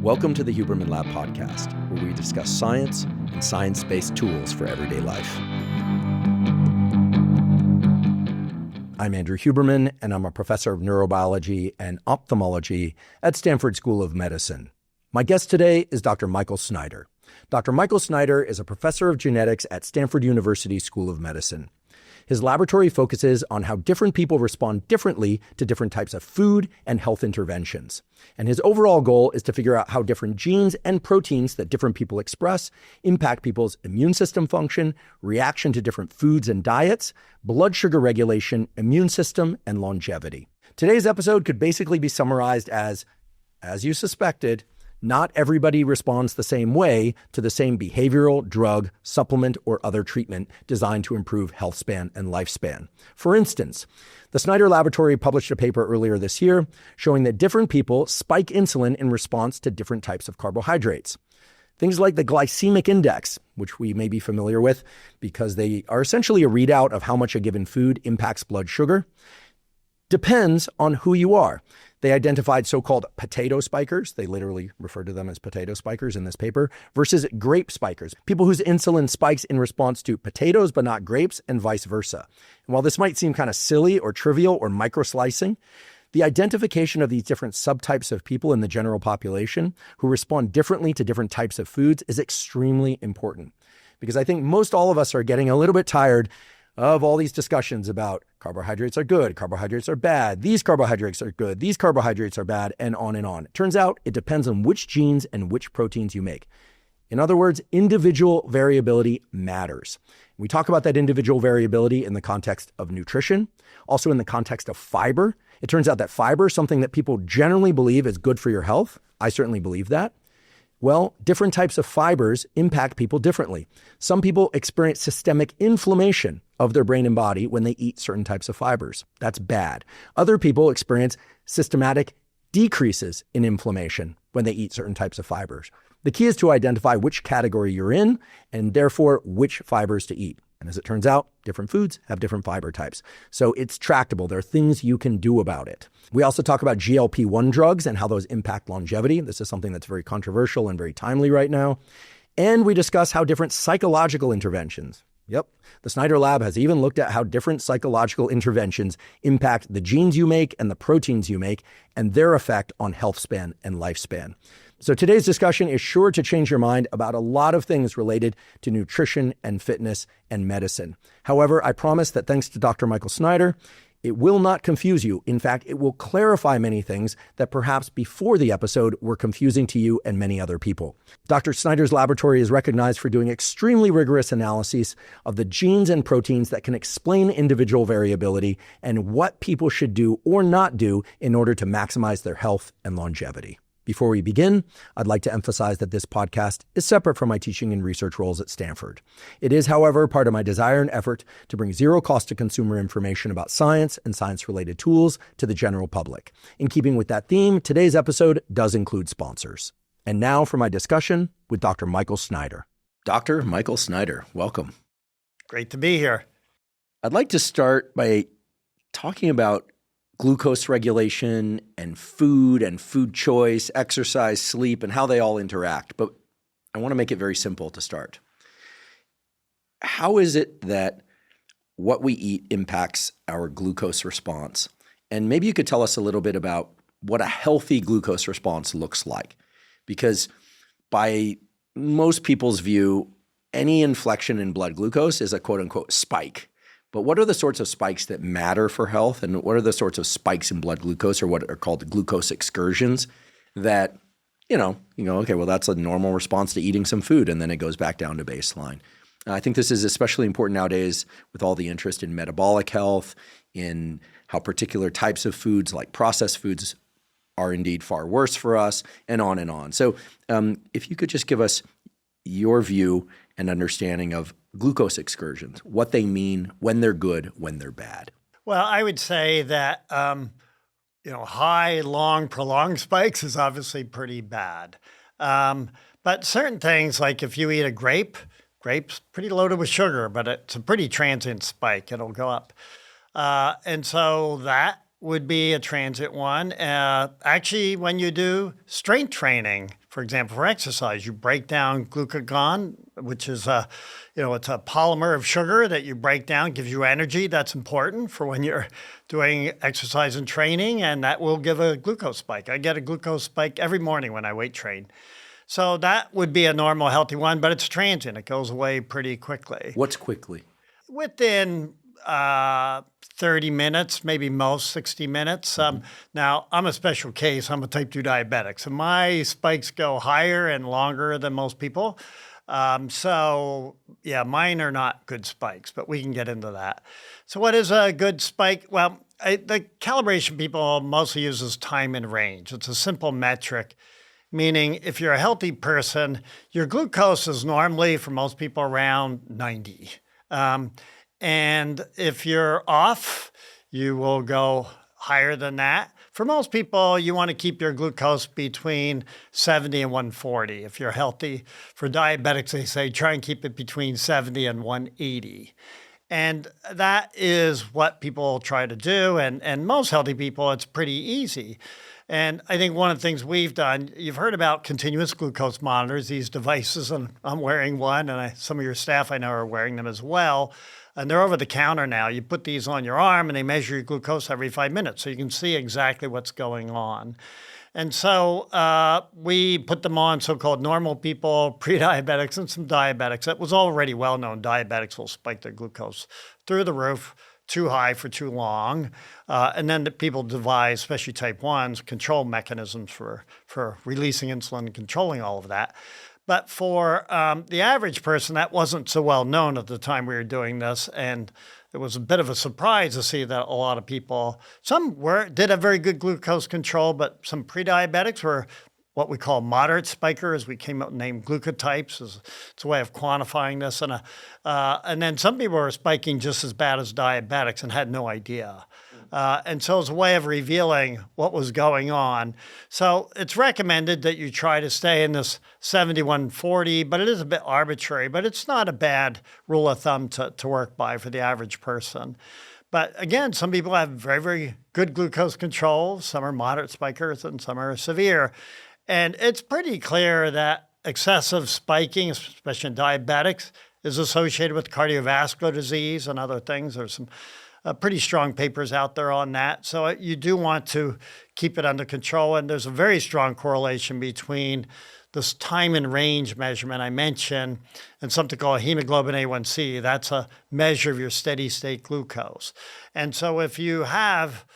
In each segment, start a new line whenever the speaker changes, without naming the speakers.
Welcome to the Huberman Lab podcast, where we discuss science and science-based tools for everyday life. I'm Andrew Huberman, and I'm a professor of neurobiology and ophthalmology at Stanford School of Medicine. My guest today is Dr. Michael Snyder. Dr. Michael Snyder is a professor of genetics at Stanford University School of Medicine. His laboratory focuses on how different people respond differently to different types of food and health interventions. And his overall goal is to figure out how different genes and proteins that different people express impact people's immune system function, reaction to different foods and diets, blood sugar regulation, immune system, and longevity. Today's episode could basically be summarized as you suspected, not everybody responds the same way to the same behavioral, drug, supplement, or other treatment designed to improve health span and lifespan. For instance, the Snyder Laboratory published a paper earlier this year showing that different people spike insulin in response to different types of carbohydrates. Things like the glycemic index, which we may be familiar with because they are essentially a readout of how much a given food impacts blood sugar, depends on who you are. They identified so-called potato spikers, they literally refer to them as potato spikers in this paper, versus grape spikers, people whose insulin spikes in response to potatoes but not grapes, and vice versa. And while this might seem kind of silly or trivial or micro-slicing, the identification of these different subtypes of people in the general population who respond differently to different types of foods is extremely important. Because I think most all of us are getting a little bit tired of all these discussions about carbohydrates are good, carbohydrates are bad, these carbohydrates are good, these carbohydrates are bad, and on and on. It turns out it depends on which genes and which proteins you make. In other words, individual variability matters. We talk about that individual variability in the context of nutrition, also in the context of fiber. It turns out that fiber, something that people generally believe is good for your health, I certainly believe that. Well, different types of fibers impact people differently. Some people experience systemic inflammation of their brain and body when they eat certain types of fibers. That's bad. Other people experience systematic decreases in inflammation when they eat certain types of fibers. The key is to identify which category you're in and therefore which fibers to eat. And as it turns out, different foods have different fiber types. So it's tractable. There are things you can do about it. We also talk about GLP-1 drugs and how those impact longevity. This is something that's very controversial and very timely right now. And we discuss how different psychological interventions, the Snyder Lab has even looked at how different psychological interventions impact the genes you make and the proteins you make and their effect on health span and lifespan. So today's discussion is sure to change your mind about a lot of things related to nutrition and fitness and medicine. However, I promise that thanks to Dr. Michael Snyder, it will not confuse you. In fact, it will clarify many things that perhaps before the episode were confusing to you and many other people. Dr. Snyder's laboratory is recognized for doing extremely rigorous analyses of the genes and proteins that can explain individual variability and what people should do or not do in order to maximize their health and longevity. Before we begin, I'd like to emphasize that this podcast is separate from my teaching and research roles at Stanford. It is, however, part of my desire and effort to bring zero cost to consumer information about science and science-related tools to the general public. In keeping with that theme, today's episode does include sponsors. And now for my discussion with Dr. Michael Snyder. Dr. Michael Snyder, welcome.
Great to be here.
I'd like to start by talking about glucose regulation and food choice, exercise, sleep, and how they all interact. But I want to make it very simple to start. How is it that what we eat impacts our glucose response? And maybe you could tell us a little bit about what a healthy glucose response looks like. Because by most people's view, any inflection in blood glucose is a quote-unquote spike. But what are the sorts of spikes that matter for health, and what are the sorts of spikes in blood glucose, or what are called glucose excursions that, okay, well, that's a normal response to eating some food, and then it goes back down to baseline. I think this is especially important nowadays with all the interest in metabolic health, in how particular types of foods like processed foods are indeed far worse for us, and on and on. So if you could just give us your view and understanding of glucose excursions, what they mean, when they're good, when they're bad.
Well, I would say that, high, long, prolonged spikes is obviously pretty bad. But certain things, like if you eat a grape's pretty loaded with sugar, but it's a pretty transient spike. It'll go up. And so that would be a transient one. Actually, when you do strength training, for for example, for exercise. You break down glucagon, which is it's a polymer of sugar that you break down, gives you energy. That's important for when you're doing exercise and training, and that will give a glucose spike. I get a glucose spike every morning when I weight train. So that would be a normal, healthy one, but it's transient. It goes away pretty quickly.
What's quickly?
Within 30 minutes, maybe most 60 minutes. Now, I'm a special case. I'm a type 2 diabetic. So my spikes go higher and longer than most people. Mine are not good spikes, but we can get into that. So what is a good spike? Well, the calibration people mostly uses time and range. It's a simple metric, meaning if you're a healthy person, your glucose is normally, for most people, around 90. And if you're off, you will go higher than that. For most people, you want to keep your glucose between 70 and 140. If you're healthy, for diabetics, they say try and keep it between 70 and 180. And that is what people try to do. And most healthy people, it's pretty easy. And I think one of the things we've done, you've heard about continuous glucose monitors, these devices, and I'm wearing one, and some of your staff I know are wearing them as well. And they're over the counter now. You put these on your arm and they measure your glucose every 5 minutes. So you can see exactly what's going on. And so we put them on so-called normal people, pre-diabetics, and some diabetics. It was already well known diabetics will spike their glucose through the roof, too high for too long. And then the people devise, especially type 1s, control mechanisms for releasing insulin and controlling all of that. But for the average person, that wasn't so well known at the time we were doing this. And it was a bit of a surprise to see that a lot of people, some did have very good glucose control, but some pre-diabetics were what we call moderate spikers. We came up and named glucotypes. It's a way of quantifying this. And then some people were spiking just as bad as diabetics and had no idea. And so it's a way of revealing what was going on. So it's recommended that you try to stay in this 7140, but it is a bit arbitrary, but it's not a bad rule of thumb to work by for the average person. But again, some people have very, very good glucose control. Some are moderate spikers and some are severe. And it's pretty clear that excessive spiking, especially in diabetics, is associated with cardiovascular disease and other things. There's some pretty strong papers out there on that. So you do want to keep it under control. And there's a very strong correlation between this time and range measurement I mentioned and something called hemoglobin A1C. That's a measure of your steady state glucose. And so if you have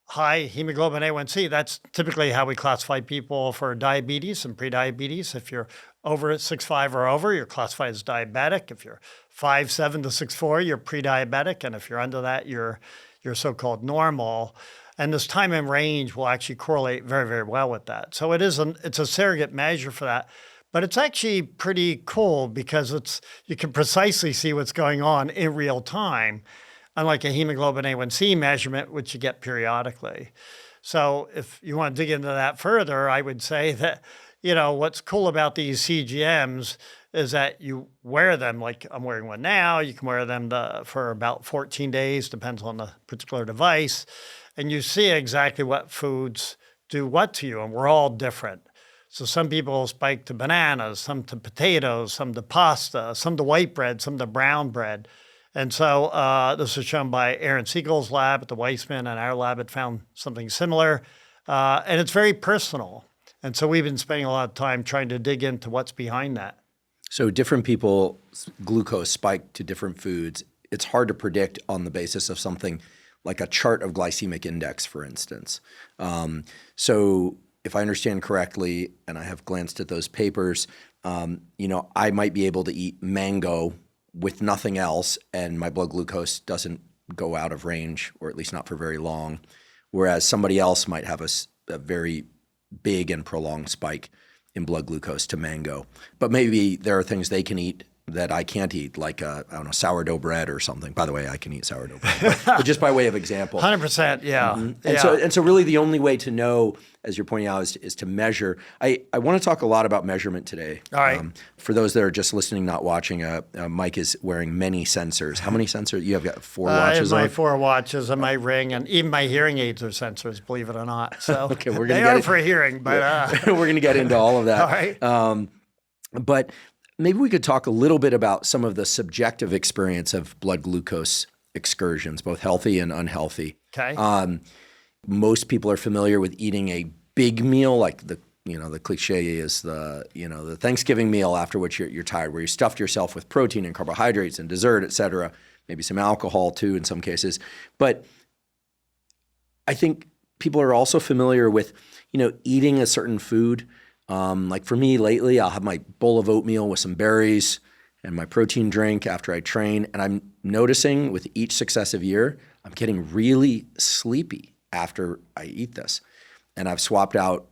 high hemoglobin A1C, that's typically how we classify people for diabetes and prediabetes. If you're over 6'5" or over, you're classified as diabetic. If you're 5'7" to 6'4", you're pre-diabetic. And if you're under that, you're so-called normal. And this time and range will actually correlate very, very well with that. So it's a surrogate measure for that. But it's actually pretty cool because you can precisely see what's going on in real time, unlike a hemoglobin A1C measurement, which you get periodically. So if you want to dig into that further, I would say that, what's cool about these CGMs is that you wear them, like I'm wearing one now, you can wear them for about 14 days, depends on the particular device, and you see exactly what foods do what to you, and we're all different. So some people spike to bananas, some to potatoes, some to pasta, some to white bread, some to brown bread. And so this was shown by Aaron Siegel's lab at the Weissman, and our lab had found something similar. And it's very personal. And so we've been spending a lot of time trying to dig into what's behind that.
So different people glucose spike to different foods. It's hard to predict on the basis of something like a chart of glycemic index, for instance. So if I understand correctly, and I have glanced at those papers, I might be able to eat mango with nothing else, and my blood glucose doesn't go out of range, or at least not for very long, whereas somebody else might have a very big and prolonged spike in blood glucose to mango. But maybe there are things they can eat that I can't eat, like I don't know, sourdough bread or something. By the way, I can eat sourdough bread, but just by way of example.
100%, yeah.
Mm-hmm. And so really the only way to know, as you're pointing out, is to measure. I want to talk a lot about measurement today.
All right.
For those that are just listening, not watching, Mike is wearing many sensors. How many sensors? You have got 4 watches on?
My 4 watches and my ring, and even my hearing aids are sensors, believe it or not. So
okay,
they are for hearing, but
we're going to get into all of that.
All right.
But maybe we could talk a little bit about some of the subjective experience of blood glucose excursions, both healthy and unhealthy.
Okay.
Most people are familiar with eating a big meal, like the cliche is the Thanksgiving meal after which you're tired, where you stuffed yourself with protein and carbohydrates and dessert, et cetera, maybe some alcohol too in some cases. But I think people are also familiar with, eating a certain food. Like for me lately, I'll have my bowl of oatmeal with some berries and my protein drink after I train. And I'm noticing with each successive year, I'm getting really sleepy after I eat this. And I've swapped out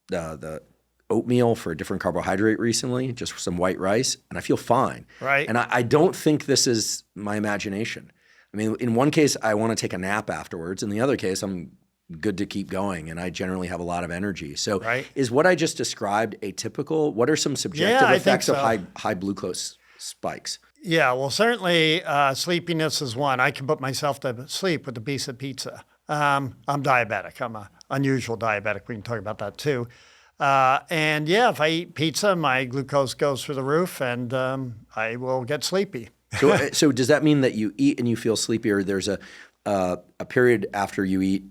the oatmeal for a different carbohydrate recently, just some white rice, and I feel fine.
Right.
And I don't think this is my imagination. I mean, in one case, I want to take a nap afterwards. In the other case, I'm good to keep going, and I generally have a lot of energy. So is what I just described atypical? What are some subjective effects of high glucose spikes?
Yeah, well, certainly sleepiness is one. I can put myself to sleep with a piece of pizza. I'm diabetic. I'm an unusual diabetic. We can talk about that too. And yeah, if I eat pizza, my glucose goes through the roof, and I will get sleepy.
So does that mean that you eat and you feel sleepy, or there's a period after you eat,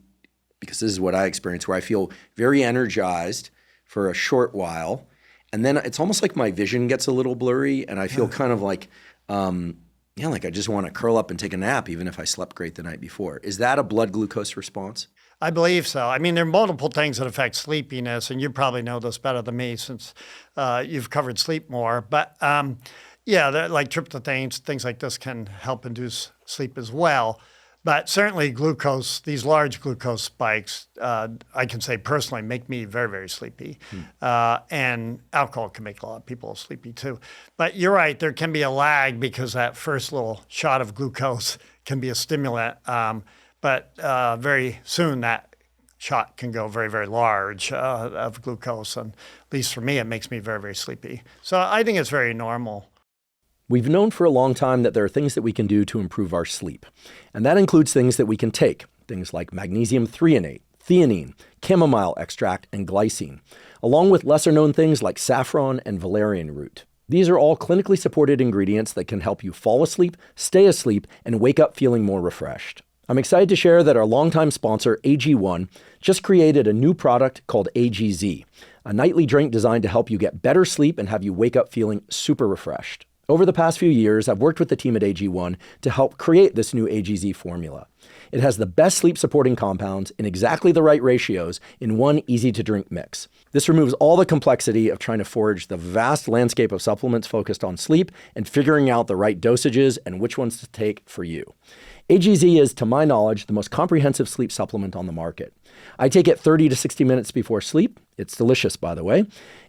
because this is what I experience, where I feel very energized for a short while, and then it's almost like my vision gets a little blurry, and I feel kind of like, like I just want to curl up and take a nap, even if I slept great the night before. Is that a blood glucose response?
I believe so. I mean, there are multiple things that affect sleepiness, and you probably know this better than me since you've covered sleep more. But like tryptophan, things like this can help induce sleep as well. But certainly glucose, these large glucose spikes, I can say personally, make me very, very sleepy. And alcohol can make a lot of people sleepy too. But you're right, there can be a lag because that first little shot of glucose can be a stimulant. But very soon that shot can go very, very large of glucose. And at least for me, it makes me very, very sleepy. So I think it's very normal.
We've known for a long time that there are things that we can do to improve our sleep. And that includes things that we can take, things like magnesium threonate, theanine, chamomile extract, and glycine, along with lesser-known things like saffron and valerian root. These are all clinically supported ingredients that can help you fall asleep, stay asleep, and wake up feeling more refreshed. I'm excited to share that our longtime sponsor, AG1, just created a new product called AGZ, a nightly drink designed to help you get better sleep and have you wake up feeling super refreshed. Over the past few years, I've worked with the team at AG1 to help create this new AGZ formula. It has the best sleep-supporting compounds in exactly the right ratios in one easy-to-drink mix. This removes all the complexity of trying to forage the vast landscape of supplements focused on sleep and figuring out the right dosages and which ones to take for you. AGZ is, to my knowledge, the most comprehensive sleep supplement on the market. I take it 30 to 60 minutes before sleep. It's delicious, by the way.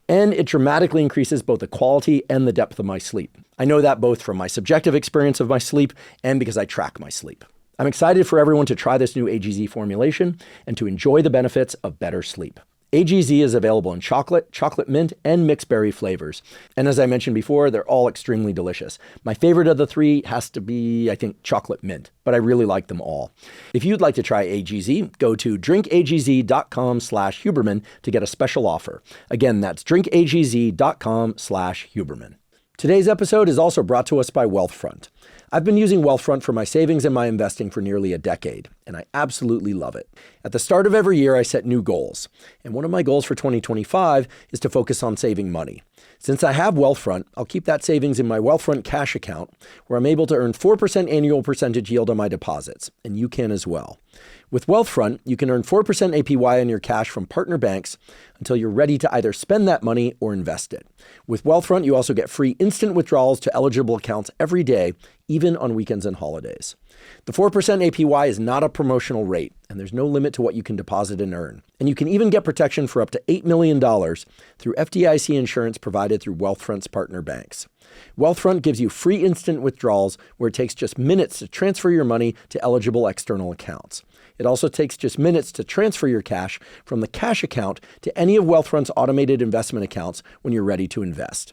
And it dramatically increases both the quality and the depth of my sleep. I know that both from my subjective experience of my sleep and because I track my sleep. I'm excited for everyone to try this new AGZ formulation and to enjoy the benefits of better sleep. AGZ is available in chocolate, chocolate mint, and mixed berry flavors. And as I mentioned before, they're all extremely delicious. My favorite of the three has to be, I think, chocolate mint, but I really like them all. If you'd like to try AGZ, go to drinkagz.com/Huberman to get a special offer. Again, that's drinkagz.com/Huberman. Today's episode is also brought to us by Wealthfront. I've been using Wealthfront for my savings and my investing for nearly a decade, and I absolutely love it. At the start of every year, I set new goals, and one of my goals for 2025 is to focus on saving money. Since I have Wealthfront, I'll keep that savings in my Wealthfront cash account, where I'm able to earn 4% annual percentage yield on my deposits, and you can as well. With Wealthfront, you can earn 4% APY on your cash from partner banks until you're ready to either spend that money or invest it. With Wealthfront, you also get free instant withdrawals to eligible accounts every day, even on weekends and holidays. The 4% APY is not a promotional rate, and there's no limit to what you can deposit and earn. And you can even get protection for up to $8 million through FDIC insurance provided through Wealthfront's partner banks. Wealthfront gives you free instant withdrawals where it takes just minutes to transfer your money to eligible external accounts. It also takes just minutes to transfer your cash from the cash account to any of Wealthfront's automated investment accounts when you're ready to invest.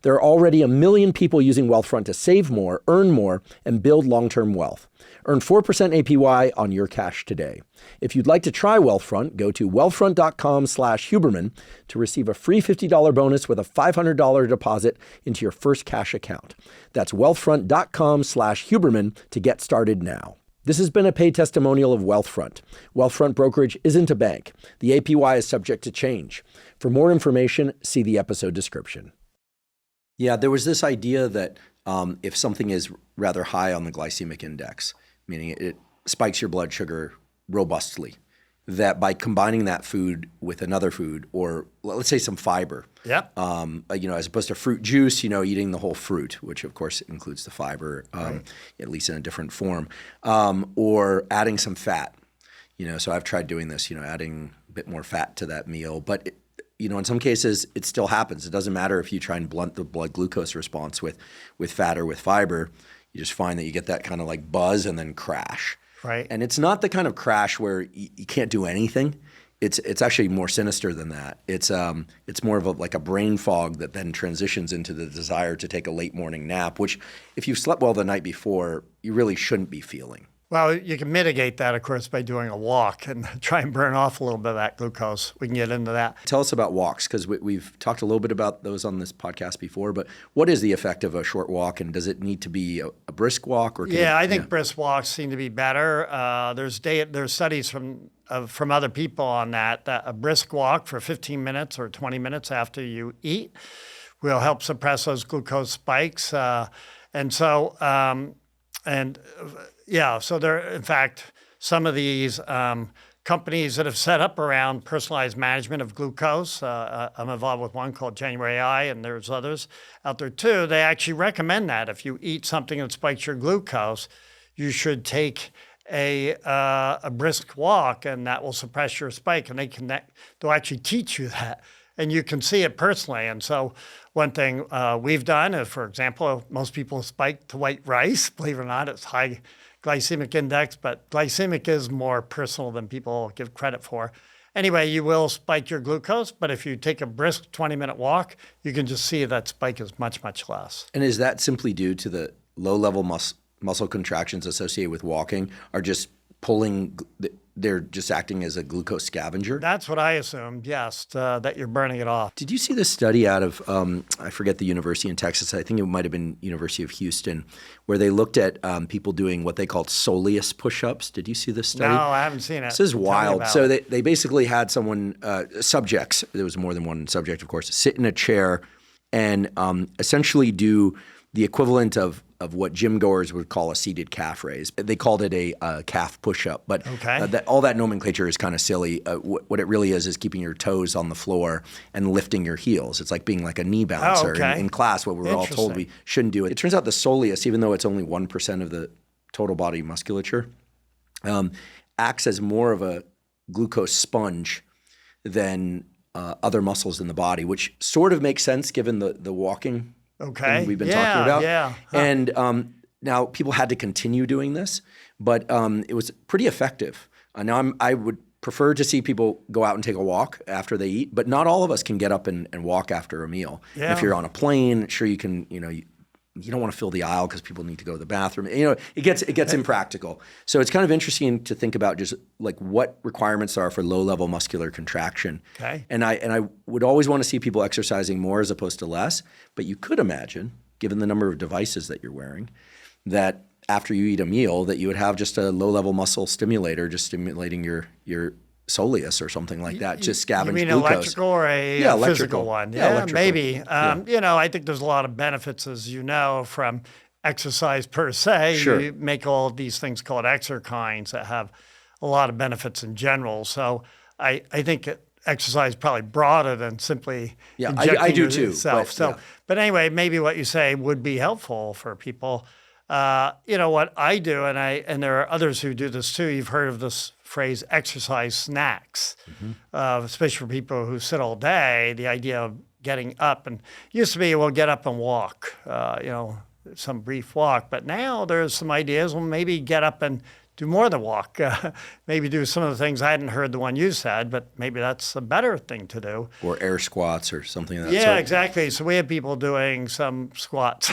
There are already 1 million people using Wealthfront to save more, earn more, and build long-term wealth. Earn 4% APY on your cash today. If you'd like to try Wealthfront, go to wealthfront.com/Huberman to receive a free $50 bonus with a $500 deposit into your first cash account. That's wealthfront.com/Huberman to get started now. This has been a paid testimonial of Wealthfront. Wealthfront Brokerage isn't a bank. The APY is subject to change. For more information, see the episode description. Yeah, there was this idea that if something is rather high on the glycemic index, meaning it spikes your blood sugar robustly, that by combining that food with another food, or let's say some fiber, as opposed to fruit juice, eating the whole fruit, which of course includes the fiber, at least in a different form, or adding some fat. So I've tried doing this, adding a bit more fat to that meal, but in some cases, it still happens. It doesn't matter if you try and blunt the blood glucose response with fat or with fiber. You just find that you get that kind of like buzz and then crash.
Right.
And it's not the kind of crash where you can't do anything. It's actually more sinister than that. It's more of like a brain fog that then transitions into the desire to take a late morning nap, which if you've slept well the night before, you really shouldn't be feeling.
Well, you can mitigate that, of course, by doing a walk and try and burn off a little bit of that glucose. We can get into that.
Tell us about walks, because we've talked a little bit about those on this podcast before, but what is the effect of a short walk, and does it need to be a brisk walk? Or
I think brisk walks seem to be better. There's studies from other people on that a brisk walk for 15 minutes or 20 minutes after you eat will help suppress those glucose spikes. So there, in fact, some of these companies that have set up around personalized management of glucose, I'm involved with one called January AI, and there's others out there too. They actually recommend that if you eat something that spikes your glucose, you should take a brisk walk, and that will suppress your spike. And they'll actually teach you that, and you can see it personally. And so one thing we've done is, for example, most people spike to white rice. Believe it or not, it's high glycemic index, but glycemic is more personal than people give credit for. Anyway, you will spike your glucose, but if you take a brisk 20-minute walk, you can just see that spike is much, much less.
And is that simply due to the low-level muscle contractions associated with walking are just pulling, they're just acting as a glucose scavenger?
That's what I assumed, yes, that you're burning it off.
Did you see this study out of, I forget the university in Texas, I think it might have been University of Houston, where they looked at people doing what they called Soleus push-ups? Did you see this study?
No, I haven't seen it.
This is wild. So they basically had someone, subjects, there was more than one subject, of course, sit in a chair and essentially do the equivalent of what gym goers would call a seated calf raise. They called it a calf push-up, but all that nomenclature is kind of silly. What it really is keeping your toes on the floor and lifting your heels. It's like being like a knee bouncer in class, what we were all told we shouldn't do it. It turns out the soleus, even though it's only 1% of the total body musculature, acts as more of a glucose sponge than other muscles in the body, which sort of makes sense given the walking thing we've been talking about.
Yeah.
And now people had to continue doing this, but it was pretty effective. Now I would prefer to see people go out and take a walk after they eat, but not all of us can get up and walk after a meal.
Yeah.
If you're on a plane, sure you can, you don't want to fill the aisle because people need to go to the bathroom. It gets impractical. So it's kind of interesting to think about just like what requirements are for low-level muscular contraction.
Okay.
And I would always want to see people exercising more as opposed to less. But you could imagine, given the number of devices that you're wearing, that after you eat a meal, that you would have just a low-level muscle stimulator just stimulating your Soleus or something like that, just scavenge
You mean
glucose.
electrical or a physical one?
Yeah, electrical.
Maybe. I think there's a lot of benefits, as you know, from exercise per se.
Sure.
You make all these things called exerkines that have a lot of benefits in general. So I think exercise is probably broader than simply injecting
I do too.
But anyway, maybe what you say would be helpful for people. What I do, and there are others who do this too. You've heard of this phrase, exercise snacks, especially for people who sit all day. The idea of getting up, and used to be, well, get up and walk, some brief walk. But now there's some ideas, well, maybe get up and do more than walk. Maybe do some of the things. I hadn't heard the one you said, but maybe that's a better thing to do.
Or air squats or something of that
Yeah,
sort.
exactly. So we have people doing some squats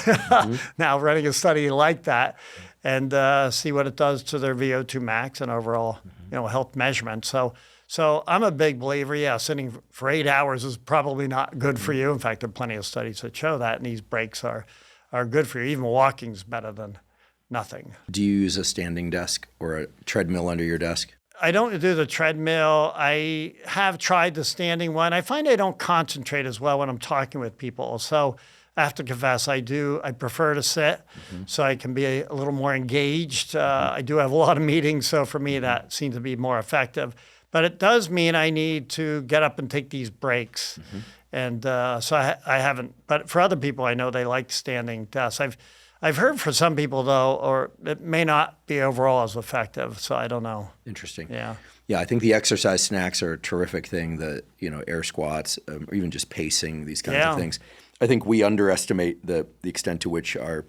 now, running a study like that, and see what it does to their VO2 max and overall, health measurement. So I'm a big believer. Yeah, sitting for 8 hours is probably not good for you. In fact, there are plenty of studies that show that, and these breaks are good for you. Even walking is better than nothing.
Do you use a standing desk or a treadmill under your desk?
I don't do the treadmill. I have tried the standing one. I find I don't concentrate as well when I'm talking with people. So I have to confess, I prefer to sit so I can be a little more engaged. I do have a lot of meetings, so for me that seems to be more effective. But it does mean I need to get up and take these breaks. And so I haven't. But for other people, I know they like standing desks. I've heard for some people, though, or it may not be overall as effective, so I don't know.
Interesting.
Yeah.
Yeah, I think the exercise snacks are a terrific thing, the air squats, or even just pacing, these kinds of things. I think we underestimate the extent to which our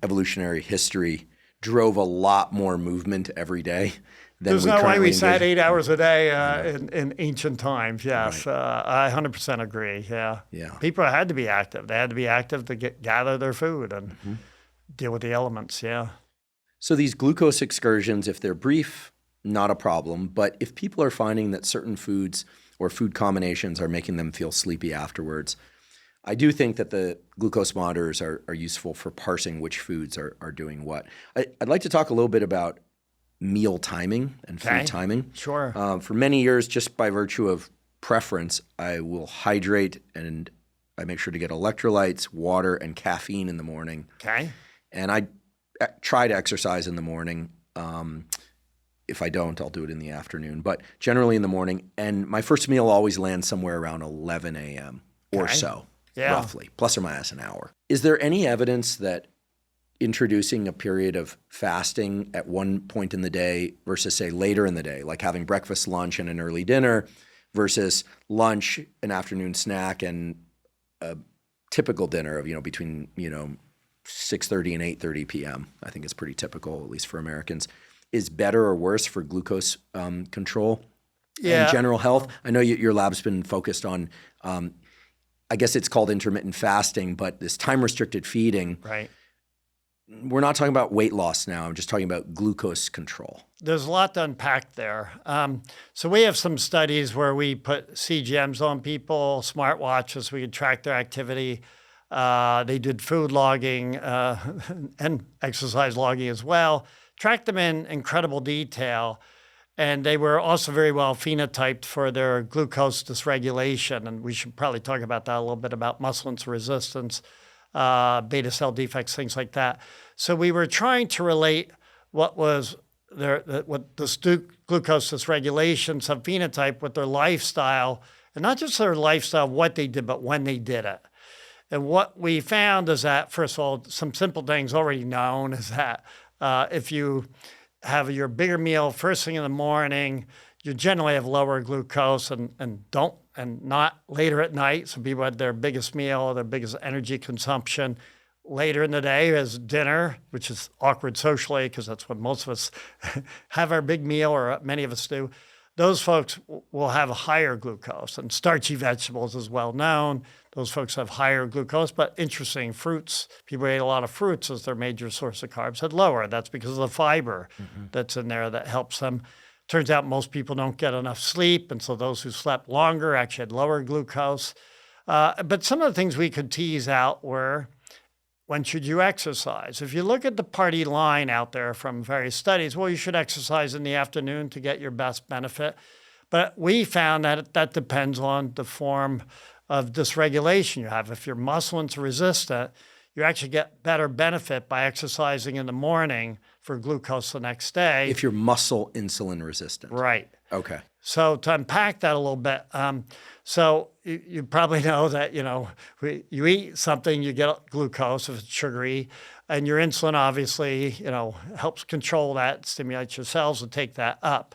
evolutionary history drove a lot more movement every day than
There's
we
no way
currently
we sat
engage.
8 hours a day in ancient times, yes.
Right.
I 100% agree, yeah. People had to be active. They had to be active to gather their food and deal with the elements, yeah.
So these glucose excursions, if they're brief, not a problem. But if people are finding that certain foods or food combinations are making them feel sleepy afterwards, I do think that the glucose monitors are useful for parsing which foods are doing what. I'd like to talk a little bit about meal timing and food timing.
Sure.
For many years, just by virtue of preference, I will hydrate and I make sure to get electrolytes, water, and caffeine in the morning.
Okay.
And I try to exercise in the morning. If I don't, I'll do it in the afternoon, but generally in the morning. And my first meal always lands somewhere around 11 a.m. or so, roughly, plus or minus an hour. Is there any evidence that introducing a period of fasting at one point in the day versus, say, later in the day, like having breakfast, lunch, and an early dinner versus lunch, an afternoon snack, and a typical dinner of, between, 6:30 and 8:30 p.m., I think is pretty typical, at least for Americans, is better or worse for glucose control and general health? I know your lab's been focused on, I guess it's called intermittent fasting, but this time-restricted feeding.
Right.
We're not talking about weight loss now. I'm just talking about glucose control.
There's a lot to unpack there. So we have some studies where we put CGMs on people, smartwatches, we could track their activity. They did food logging and exercise logging as well, tracked them in incredible detail. And they were also very well phenotyped for their glucose dysregulation. And we should probably talk about that a little bit, about muscle insulin resistance, beta cell defects, things like that. So we were trying to relate what was what the glucose dysregulation subphenotype with their lifestyle, and not just their lifestyle, what they did, but when they did it. And what we found is that, first of all, some simple things already known is that if you have your bigger meal first thing in the morning, you generally have lower glucose and not later at night. So people had their biggest meal, their biggest energy consumption later in the day as dinner, which is awkward socially because that's when most of us have our big meal, or many of us do. Those folks will have a higher glucose, and starchy vegetables is well known. Those folks have higher glucose, but interesting, fruits, people who ate a lot of fruits as their major source of carbs had lower. That's because of the fiber that's in there that helps them. Turns out most people don't get enough sleep, and so those who slept longer actually had lower glucose. But some of the things we could tease out were, when should you exercise? If you look at the party line out there from various studies, well, you should exercise in the afternoon to get your best benefit. But we found that that depends on the form of dysregulation you have. If you're muscle insulin resistant, you actually get better benefit by exercising in the morning for glucose the next day.
If you're muscle insulin resistant.
Right.
Okay.
So to unpack that a little bit, so you probably know that, you eat something, you get glucose if it's sugary, and your insulin obviously, helps control that, stimulates your cells to take that up.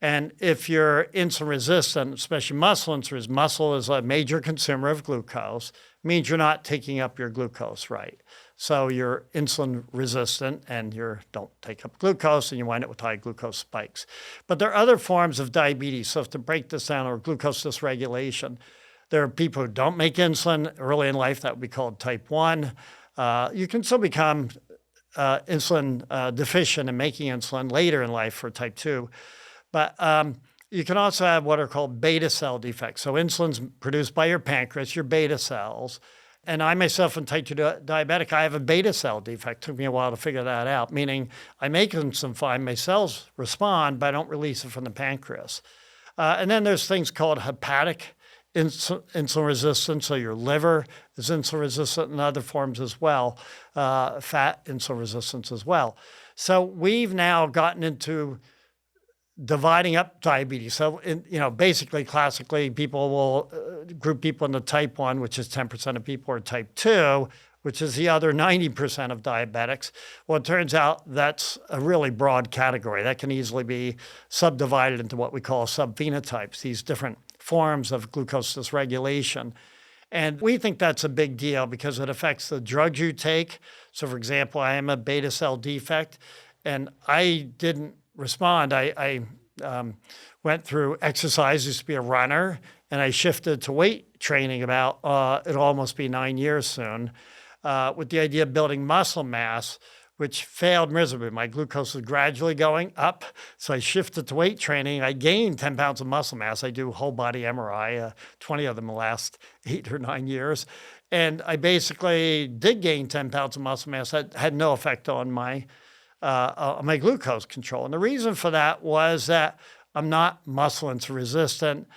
And if you're insulin resistant, especially muscle is a major consumer of glucose, means you're not taking up your glucose right. So you're insulin resistant and you don't take up glucose and you wind up with high glucose spikes. But there are other forms of diabetes. So to break this down, or glucose dysregulation, there are people who don't make insulin early in life. That would be called type 1. You can still become insulin deficient in making insulin later in life for type 2. But you can also have what are called beta cell defects. So insulin's produced by your pancreas, your beta cells. And I myself am type 2 diabetic. I have a beta cell defect. Took me a while to figure that out, meaning I make insulin fine, my cells respond, but I don't release it from the pancreas. And then there's things called hepatic insulin resistance. So your liver is insulin resistant and other forms as well, fat insulin resistance as well. So we've now gotten into dividing up diabetes. So, basically, classically, people will group people into type 1, which is 10% of people, or type 2, which is the other 90% of diabetics. Well, it turns out that's a really broad category. That can easily be subdivided into what we call sub-phenotypes, these different forms of glucose dysregulation. And we think that's a big deal because it affects the drugs you take. So, for example, I am a beta cell defect, and I didn't respond. I went through exercise, used to be a runner, and I shifted to weight training about, it'll almost be 9 years soon, with the idea of building muscle mass, which failed miserably. My glucose was gradually going up, so I shifted to weight training. I gained 10 pounds of muscle mass. I do whole body MRI, 20 of them in the last 8 or 9 years. And I basically did gain 10 pounds of muscle mass. That had no effect on my glucose control. And the reason for that was that I'm not muscle insulin resistant.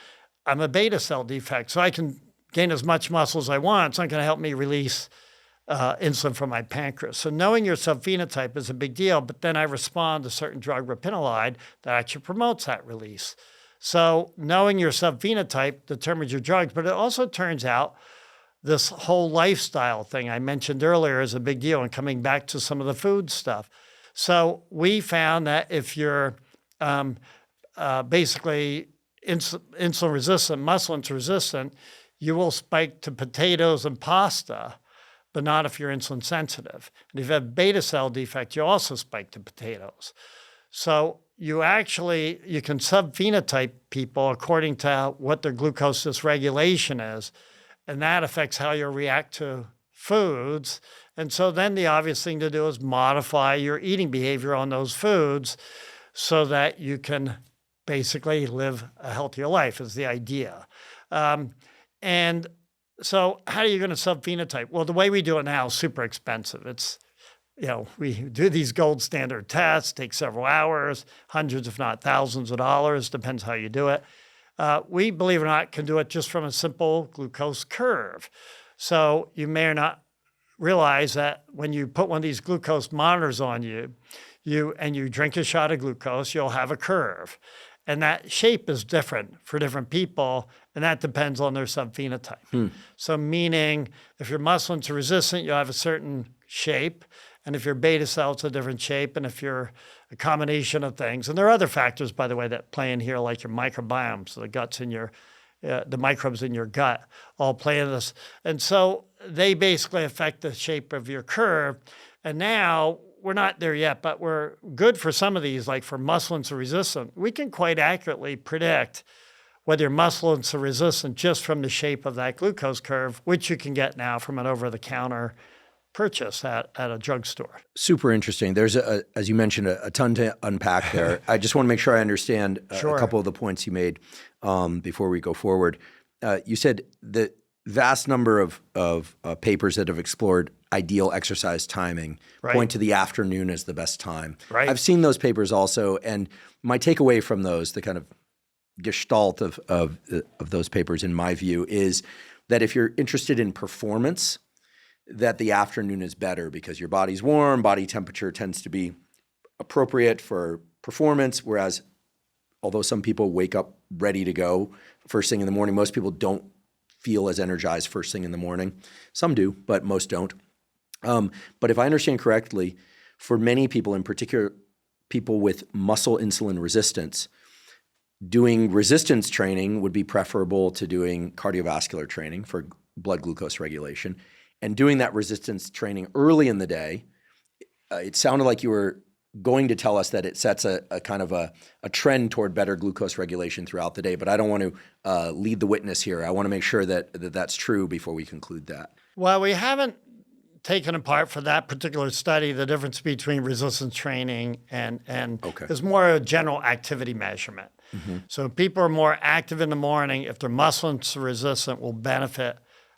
I'm a beta cell defect, so I can gain as much muscle as I want. It's not going to help me release insulin from my pancreas. So knowing your subphenotype is a big deal, but then I respond to certain drug rapinolide that actually promotes that release. So knowing your subphenotype determines your drugs, but it also turns out this whole lifestyle thing I mentioned earlier is a big deal, and coming back to some of the food stuff. So we found that if you're basically insulin resistant, muscle insulin resistant, you will spike to potatoes and pasta, but not if you're insulin sensitive. And if you have beta cell defect, you also spike to potatoes. So you can subphenotype people according to what their glucose dysregulation is, and that affects how you react to foods. And so then the obvious thing to do is modify your eating behavior on those foods so that you can basically live a healthier life is the idea. And so how are you going to subphenotype? Well, the way we do it now is super expensive. It's, we do these gold standard tests, take several hours, hundreds if not thousands of dollars, depends how you do it. We, believe it or not, can do it just from a simple glucose curve. So you may or not realize that when you put one of these glucose monitors on you drink a shot of glucose, you'll have a curve. And that shape is different for different people, and that depends on their subphenotype. So meaning if you're muscle insulin resistant, you'll have a certain shape, and if you're beta cell, it's a different shape, and if you're a combination of things. And there are other factors, by the way, that play in here, like your microbiome, so the microbes in your gut all play in this. And so they basically affect the shape of your curve. And now we're not there yet, but we're good for some of these, like for muscle insulin resistant. We can quite accurately predict whether you're muscle insulin resistant just from the shape of that glucose curve, which you can get now from an over-the-counter purchase at a drugstore.
Super interesting. There's, as you mentioned, a ton to unpack there. I just want to make sure I understand a couple of the points you made before we go forward. You said the vast number of papers that have explored ideal exercise timing point to the afternoon as the best time.
Right.
I've seen those papers also, and my takeaway from those, the kind of gestalt of those papers, in my view, is that if you're interested in performance, that the afternoon is better because your body's warm, body temperature tends to be appropriate for performance, whereas although some people wake up ready to go first thing in the morning, most people don't feel as energized first thing in the morning. Some do, but most don't. But if I understand correctly, for many people, in particular people with muscle insulin resistance, doing resistance training would be preferable to doing cardiovascular training for blood glucose regulation. And doing that resistance training early in the day, it sounded like you were going to tell us that it sets a kind of a trend toward better glucose regulation throughout the day, but I don't want to lead the witness here. I want to make sure that that's true before we conclude that.
Well, we haven't taken apart for that particular study the difference between resistance training and is more a general activity measurement. Mm-hmm. So if people are more active in the morning, if their muscle insulin resistant, will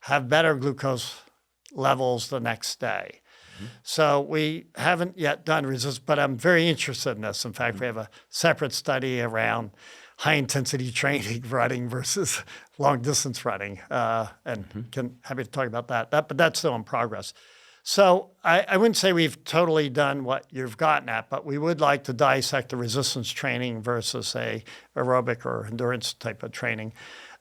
have better glucose levels the next day. So we haven't yet done resistance, but I'm very interested in this. In fact, we have a separate study around high-intensity training running versus long-distance running, and happy to talk about that. But that's still in progress. So I wouldn't say we've totally done what you've gotten at, but we would like to dissect the resistance training versus, say, aerobic or endurance type of training.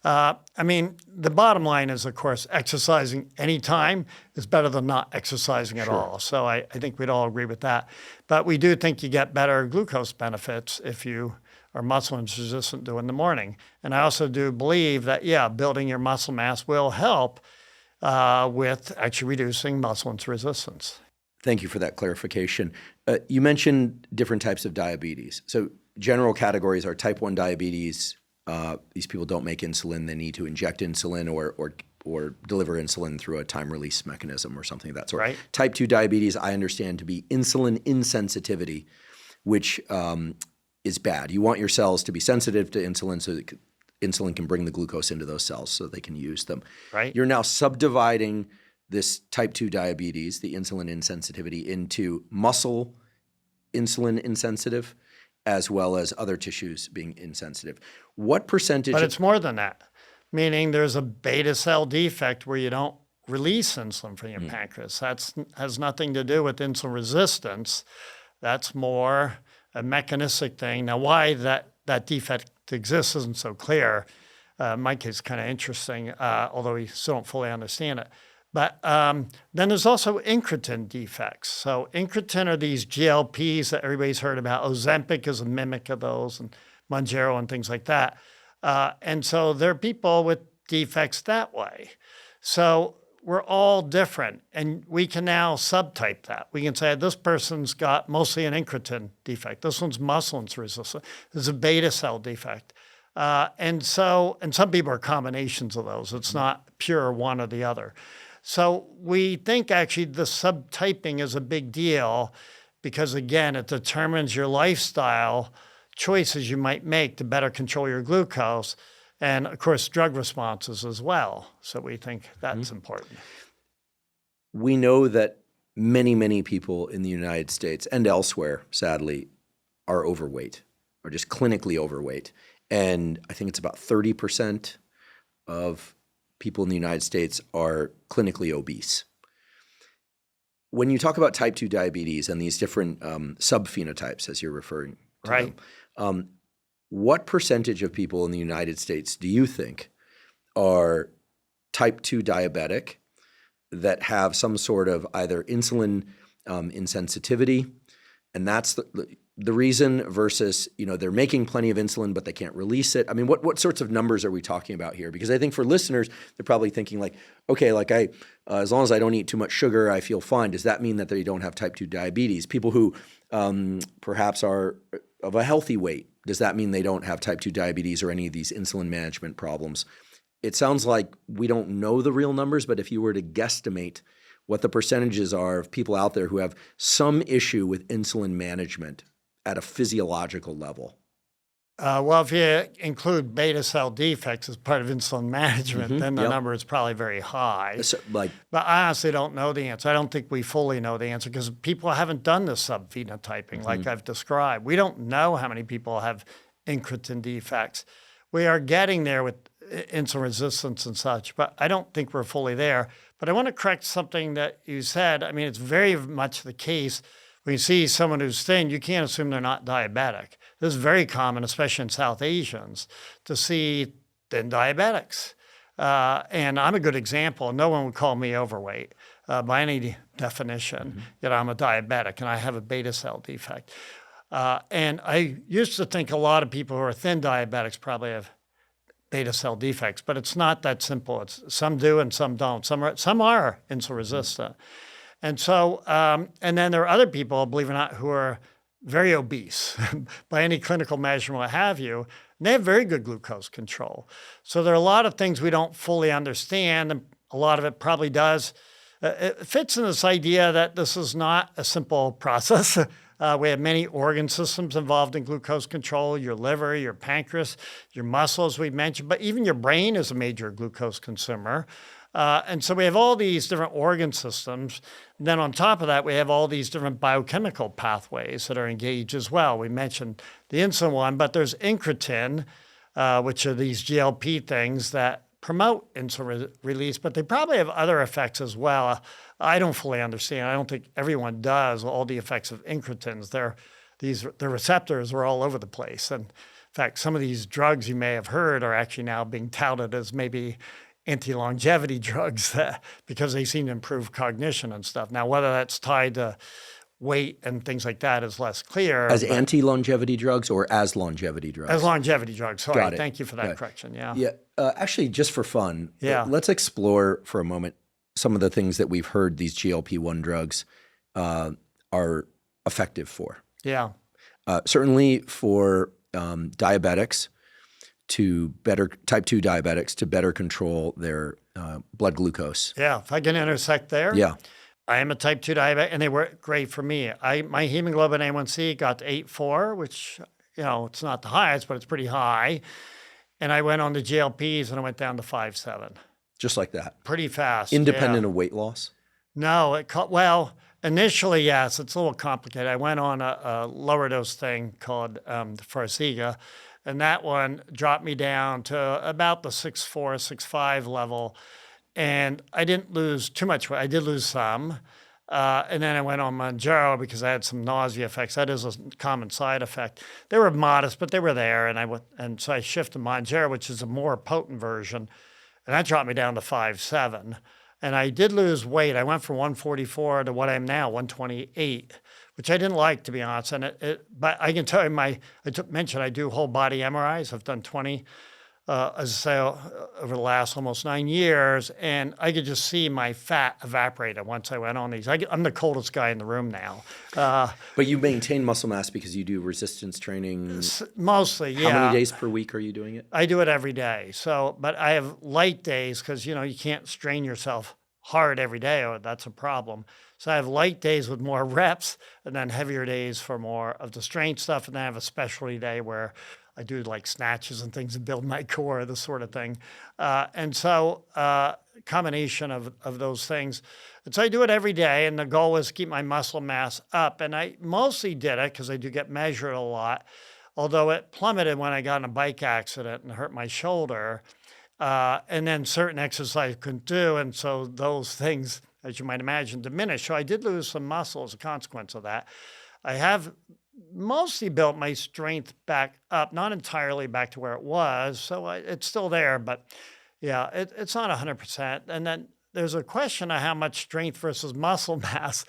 I mean, the bottom line is, of course, exercising anytime is better than not exercising at all. So I think we'd all agree with that. But we do think you get better glucose benefits if you are muscle resistant in the morning. And I also do believe that, building your muscle mass will help with actually reducing muscle resistance.
Thank you for that clarification. You mentioned different types of diabetes. So general categories are type 1 diabetes. These people don't make insulin. They need to inject insulin or deliver insulin through a time release mechanism or something of that sort.
Right.
Type 2 diabetes, I understand to be insulin insensitivity, which is bad. You want your cells to be sensitive to insulin so that insulin can bring the glucose into those cells so they can use them.
Right.
You're now subdividing this type 2 diabetes, the insulin insensitivity, into muscle insulin insensitive as well as other tissues being insensitive. What percentage?
But it's more than that, meaning there's a beta cell defect where you don't release insulin from your pancreas. That has nothing to do with insulin resistance. That's more a mechanistic thing. Now, why that defect exists isn't so clear. In my case, kind of interesting, although we still don't fully understand it. But then there's also incretin defects. So incretin are these GLPs that everybody's heard about. Ozempic is a mimic of those, and Mounjaro and things like that. And so there are people with defects that way. So we're all different, and we can now subtype that. We can say this person's got mostly an incretin defect. This one's muscle resistant. There's a beta cell defect. And some people are combinations of those. It's not pure one or the other. So we think actually the subtyping is a big deal because, again, it determines your lifestyle choices you might make to better control your glucose and, of course, drug responses as well. So we think that's important.
We know that many, many people in the United States and elsewhere, sadly, are overweight or just clinically overweight. And I think it's about 30% of people in the United States are clinically obese. When you talk about type 2 diabetes and these different sub-phenotypes, as you're referring to them, what percentage of people in the United States do you think are type 2 diabetic that have some sort of either insulin insensitivity, and that's the reason, versus, they're making plenty of insulin, but they can't release it? I mean, what sorts of numbers are we talking about here? Because I think for listeners, they're probably thinking as long as I don't eat too much sugar, I feel fine. Does that mean that they don't have type 2 diabetes? People who perhaps are of a healthy weight, does that mean they don't have type 2 diabetes or any of these insulin management problems? It sounds like we don't know the real numbers, but if you were to guesstimate what the percentages are of people out there who have some issue with insulin management at a physiological level?
Well, if you include beta cell defects as part of insulin management, then the number is probably very high.
So,
but I honestly don't know the answer. I don't think we fully know the answer because people haven't done the sub-phenotyping like I've described. We don't know how many people have incretin defects. We are getting there with insulin resistance and such, but I don't think we're fully there. But I want to correct something that you said. I mean, it's very much the case when you see someone who's thin, you can't assume they're not diabetic. This is very common, especially in South Asians, to see thin diabetics. And I'm a good example. No one would call me overweight by any definition. Yet I'm a diabetic and I have a beta cell defect. And I used to think a lot of people who are thin diabetics probably have beta cell defects, but it's not that simple. Some do and some don't. Some are insulin resistant. And so, and then there are other people, believe it or not, who are very obese by any clinical measurement, what have you, and they have very good glucose control. So there are a lot of things we don't fully understand, and a lot of it probably does. It fits in this idea that this is not a simple process. We have many organ systems involved in glucose control, your liver, your pancreas, your muscles, we mentioned, but even your brain is a major glucose consumer. And so we have all these different organ systems. And then on top of that, we have all these different biochemical pathways that are engaged as well. We mentioned the insulin one, but there's incretin, which are these GLP things that promote insulin release, but they probably have other effects as well. I don't fully understand. I don't think everyone does all the effects of incretins. The receptors are all over the place. And in fact, some of these drugs you may have heard are actually now being touted as maybe anti-longevity drugs because they seem to improve cognition and stuff. Now, whether that's tied to weight and things like that is less clear.
As anti-longevity drugs or as longevity drugs?
As longevity drugs. Sorry,
Got it.
Thank you for that correction. Yeah.
Yeah. Actually, just for fun,
let's
explore for a moment some of the things that we've heard these GLP-1 drugs are effective for.
Yeah.
Certainly for diabetics, type 2 diabetics to better control their blood glucose.
Yeah, if I can intersect there.
Yeah.
I am a type 2 diabetic, and they work great for me. My hemoglobin A1C got to 8.4, which, it's not the highest, but it's pretty high. And I went on the GLPs, and I went down to 5.7.
Just like that?
Pretty fast.
Independent of weight loss?
No. Initially, yes. It's a little complicated. I went on a lower dose thing called Farxiga, and that one dropped me down to about the 6.4, 6.5 level. And I didn't lose too much weight. I did lose some. And then I went on Mounjaro because I had some nausea effects. That is a common side effect. They were modest, but they were there. And so I shifted to Mounjaro, which is a more potent version. And that dropped me down to 5.7. And I did lose weight. I went from 144 to what I am now, 128, which I didn't like, to be honest. But I can tell you, mentioned I do whole body MRIs. I've done 20, as I say, over the last almost 9 years. And I could just see my fat evaporated once I went on these. I'm the coldest guy in the room now.
But you maintain muscle mass because you do resistance training?
Mostly, yeah.
How many days per week are you doing it?
I do it every day. But I have light days because, you can't strain yourself hard every day, or that's a problem. So I have light days with more reps and then heavier days for more of the strength stuff. And then I have a specialty day where I do like snatches and things to build my core, this sort of thing. And so combination of those things. And so I do it every day. And the goal is to keep my muscle mass up. And I mostly did it because I do get measured a lot, although it plummeted when I got in a bike accident and hurt my shoulder. And then certain exercise I couldn't do. And so those things, as you might imagine, diminished. So I did lose some muscle as a consequence of that. I have mostly built my strength back up, not entirely back to where it was. So it's still there, but yeah, it's not 100%. And then there's a question of how much strength versus muscle mass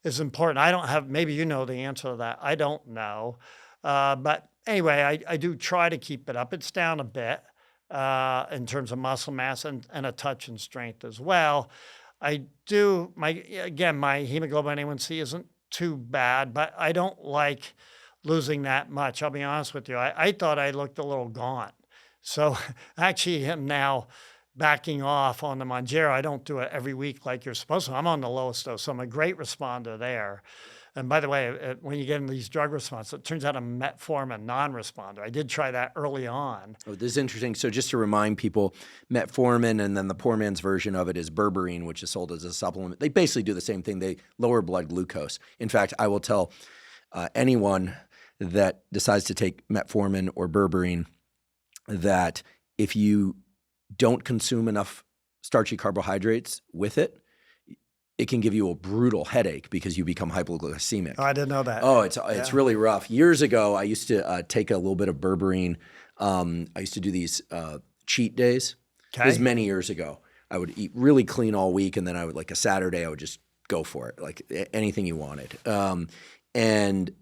is important. I don't have, maybe you know the answer to that. I don't know. But anyway, I do try to keep it up. It's down a bit in terms of muscle mass and a touch in strength as well. I do, my hemoglobin A1C isn't too bad, but I don't like losing that much. I'll be honest with you. I thought I looked a little gaunt. So actually I'm now backing off on the Mounjaro. I don't do it every week like you're supposed to. I'm on the lowest dose, so I'm a great responder there. And by the way, when you get into these drug responses, it turns out I'm a Metformin non-responder. I did try that early on.
Oh, this is interesting. So just to remind people, Metformin and then the poor man's version of it is Berberine, which is sold as a supplement. They basically do the same thing. They lower blood glucose. In fact, I will tell anyone that decides to take Metformin or Berberine that if you don't consume enough starchy carbohydrates with it, it can give you a brutal headache because you become hypoglycemic.
Oh, I didn't know that.
Oh, it's really rough. Years ago, I used to take a little bit of berberine. I used to do these cheat days.
Okay.
It was many years ago. I would eat really clean all week, and then I would, like a Saturday, I would just go for it, like anything you wanted. And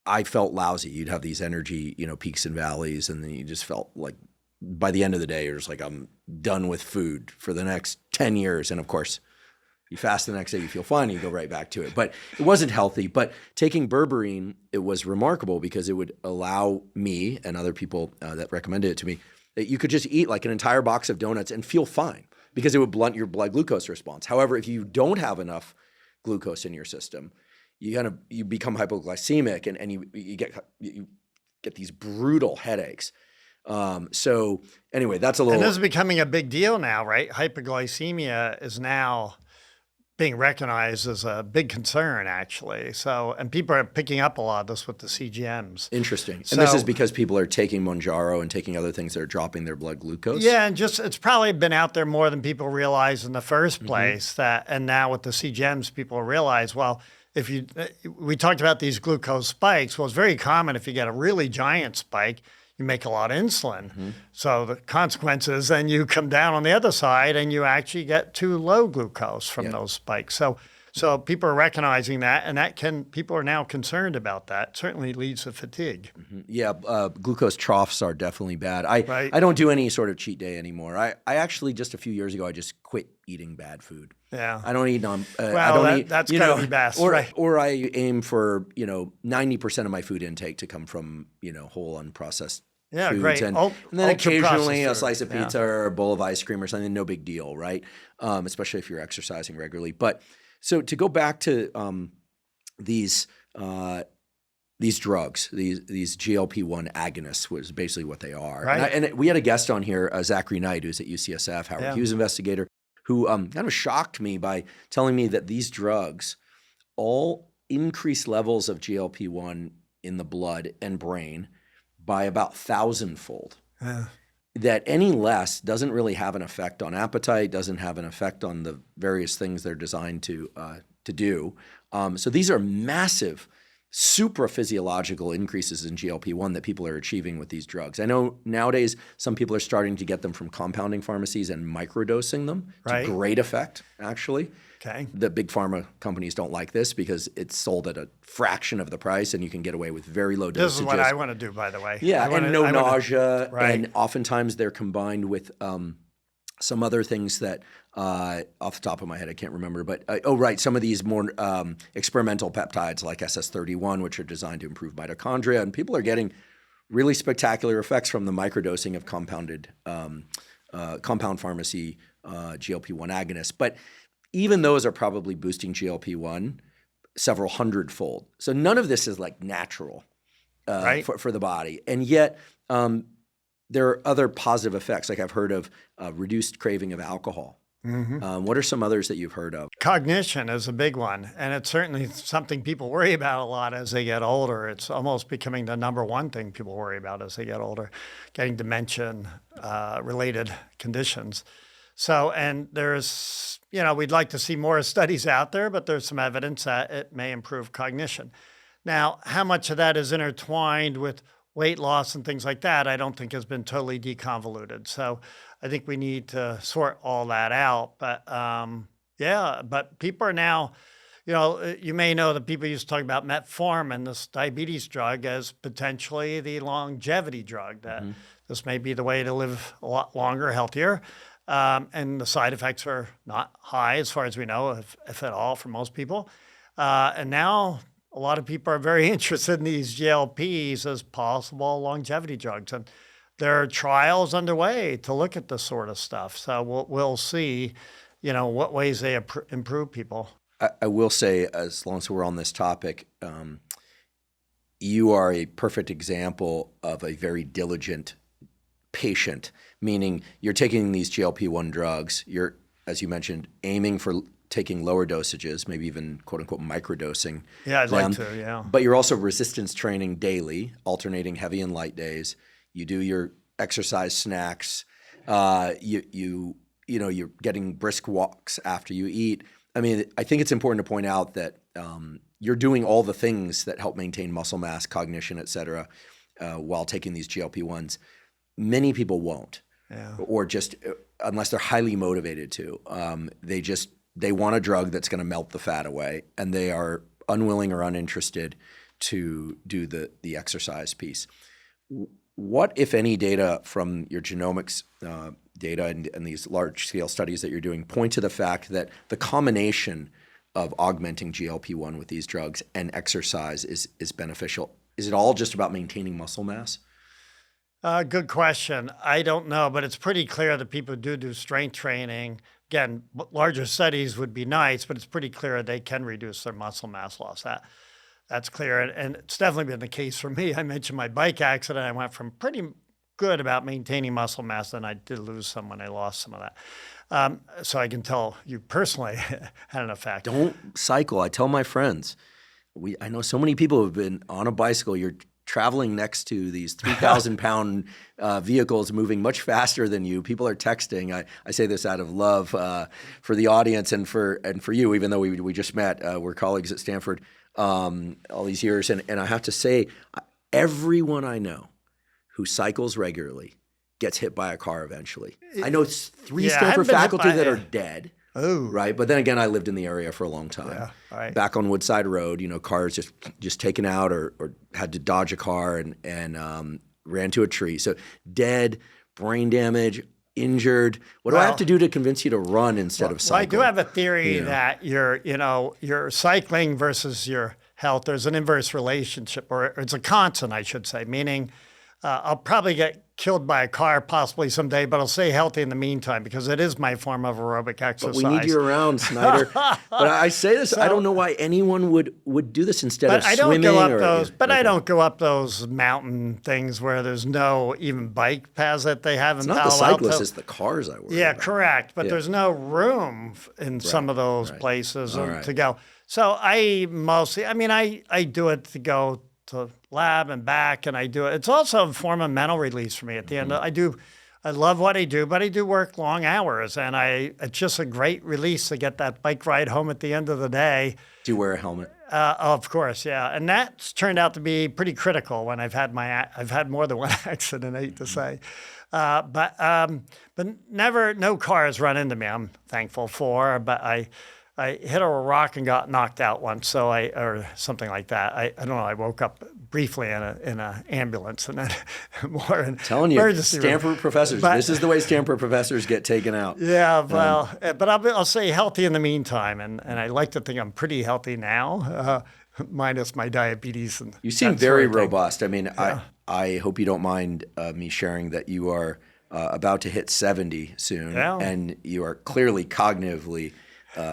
I felt lousy. You'd have these energy, peaks and valleys, and then you just felt like by the end of the day, you're just like, I'm done with food for the next 10 years. And of course, you fast the next day, you feel fine, and you go right back to it. But it wasn't healthy. But taking berberine, it was remarkable because it would allow me and other people that recommended it to me that you could just eat like an entire box of donuts and feel fine because it would blunt your blood glucose response. However, if you don't have enough glucose in your system, you become hypoglycemic and you get these brutal headaches. So anyway, that's a little.
And this is becoming a big deal now, right? Hypoglycemia is now being recognized as a big concern, actually. So, and people are picking up a lot of this with the CGMs.
Interesting. And this is because people are taking Mounjaro and taking other things that are dropping their blood glucose?
Yeah, and it's probably been out there more than people realize in the first place. And now with the CGMs, people realize, well, we talked about these glucose spikes. Well, it's very common if you get a really giant spike, you make a lot of insulin. So the consequences, then you come down on the other side and you actually get too low glucose from those spikes. So people are recognizing that, and people are now concerned about that. It certainly leads to fatigue.
Yeah, glucose troughs are definitely bad. I don't do any sort of cheat day anymore. I actually, just a few years ago, I just quit eating bad food.
Yeah.
I don't eat
that's got to be best.
Or I aim for 90% of my food intake to come from whole unprocessed foods.
Great.
And then occasionally a slice of pizza or a bowl of ice cream or something, no big deal, right? Especially if you're exercising regularly. But so to go back to these drugs, these GLP-1 agonists was basically what they are.
Right.
And we had a guest on here, Zachary Knight, who's at UCSF, Howard Hughes investigator, who kind of shocked me by telling me that these drugs all increase levels of GLP-1 in the blood and brain by about 1,000-fold. That any less doesn't really have an effect on appetite, doesn't have an effect on the various things they're designed to do. So these are massive supraphysiological increases in GLP-1 that people are achieving with these drugs. I know nowadays some people are starting to get them from compounding pharmacies and microdosing them to great effect, actually.
Okay.
The big pharma companies don't like this because it's sold at a fraction of the price and you can get away with very low dosages.
This is what I want to do, by the way.
Yeah, no nausea. And oftentimes they're combined with some other things that, off the top of my head, I can't remember. But, some of these more experimental peptides like SS31, which are designed to improve mitochondria. And people are getting really spectacular effects from the microdosing of compound pharmacy GLP-1 agonists. But even those are probably boosting GLP-1 several hundredfold. So none of this is like natural for the body. And yet there are other positive effects. Like I've heard of reduced craving of alcohol. What are some others that you've heard of?
Cognition is a big one. And it's certainly something people worry about a lot as they get older. It's almost becoming the number one thing people worry about as they get older, getting dementia-related conditions. So, and there's, we'd like to see more studies out there, but there's some evidence that it may improve cognition. Now, how much of that is intertwined with weight loss and things like that, I don't think has been totally deconvoluted. So I think we need to sort all that out. But but people are now, you may know that people used to talk about Metformin, this diabetes drug, as potentially the longevity drug, that this may be the way to live a lot longer, healthier. And the side effects are not high as far as we know, if at all, for most people. And now a lot of people are very interested in these GLPs as possible longevity drugs. And there are trials underway to look at this sort of stuff. So we'll see, what ways they improve people.
I will say, as long as we're on this topic, you are a perfect example of a very diligent patient, meaning you're taking these GLP-1 drugs, you're, as you mentioned, aiming for taking lower dosages, maybe even quote-unquote microdosing.
Yeah, I'd like to, yeah.
But you're also resistance training daily, alternating heavy and light days. You do your exercise snacks. You're getting brisk walks after you eat. I mean, I think it's important to point out that you're doing all the things that help maintain muscle mass, cognition, et cetera, while taking these GLP-1s. Many people won't, or just unless they're highly motivated to. They want a drug that's going to melt the fat away, and they are unwilling or uninterested to do the exercise piece. What, if any, data from your genomics data and these large-scale studies that you're doing point to the fact that the combination of augmenting GLP-1 with these drugs and exercise is beneficial? Is it all just about maintaining muscle mass?
Good question. I don't know, but it's pretty clear that people who do strength training, again, larger studies would be nice, but it's pretty clear they can reduce their muscle mass loss. That's clear, and it's definitely been the case for me. I mentioned my bike accident. I went from pretty good about maintaining muscle mass, then I did lose some when I lost some of that. So I can tell you personally had an effect.
Don't cycle. I tell my friends, I know so many people who have been on a bicycle. You're traveling next to these 3,000-pound vehicles moving much faster than you. People are texting. I say this out of love for the audience and for you, even though we just met. We're colleagues at Stanford all these years. And I have to say, everyone I know who cycles regularly gets hit by a car eventually. I know three Stanford faculty that are dead.
Oh,
right. But then again, I lived in the area for a long time.
Yeah, right.
Back on Woodside Road, cars just taken out or had to dodge a car and ran to a tree. So dead, brain damage, injured. What do I have to do to convince you to run instead of cycle?
I do have a theory that your cycling versus your health, there's an inverse relationship, or it's a constant, I should say, meaning I'll probably get killed by a car possibly someday, but I'll stay healthy in the meantime because it is my form of aerobic exercise.
But we need you around, Snyder. But I say this, I don't know why anyone would do this instead of swimming.
I don't go up those mountain things where there's no even bike paths that they have in Palo Alto.
It's not the cyclists, it's the cars I worry about.
Correct. But there's no room in some of those places to go. So I mostly, I do it to go to lab and back, and I do it. It's also a form of mental release for me at the end. I love what I do, but I do work long hours, and it's just a great release to get that bike ride home at the end of the day.
Do you wear a helmet?
Of course, yeah. And that's turned out to be pretty critical when I've had more than one accident, I hate to say. But never, no cars run into me, I'm thankful for, but I hit a rock and got knocked out once, or something like that. I don't know. I woke up briefly in an ambulance, and then more in
telling you, Stanford professors. This is the way Stanford professors get taken out.
Yeah, well, but I'll say healthy in the meantime, and I like to think I'm pretty healthy now, minus my diabetes. And
you seem very robust. I hope you don't mind me sharing that you are about to hit 70 soon, and you are clearly cognitively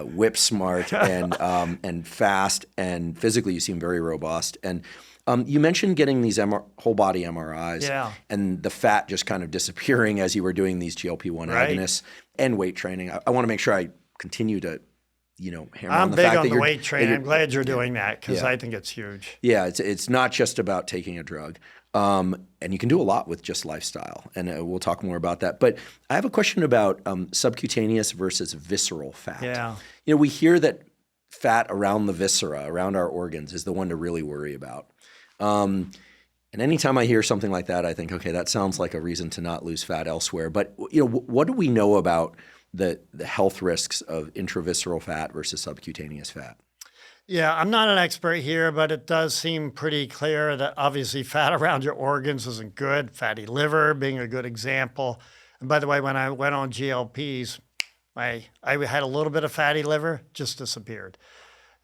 whip smart and fast, and physically you seem very robust. And you mentioned getting these whole body MRIs and the fat just kind of disappearing as you were doing these GLP-1 agonists and weight training. I want to make sure I continue to hammer on the fact that you're...
I'm big on the weight training. I'm glad you're doing that because I think it's huge.
Yeah, it's not just about taking a drug. And you can do a lot with just lifestyle, and we'll talk more about that. But I have a question about subcutaneous versus visceral fat.
Yeah.
We hear that fat around the viscera, around our organs, is the one to really worry about. And anytime I hear something like that, I think, okay, that sounds like a reason to not lose fat elsewhere. But what do we know about the health risks of intravisceral fat versus subcutaneous fat?
Yeah, I'm not an expert here, but it does seem pretty clear that obviously fat around your organs isn't good. Fatty liver being a good example. And by the way, when I went on GLPs, I had a little bit of fatty liver, just disappeared.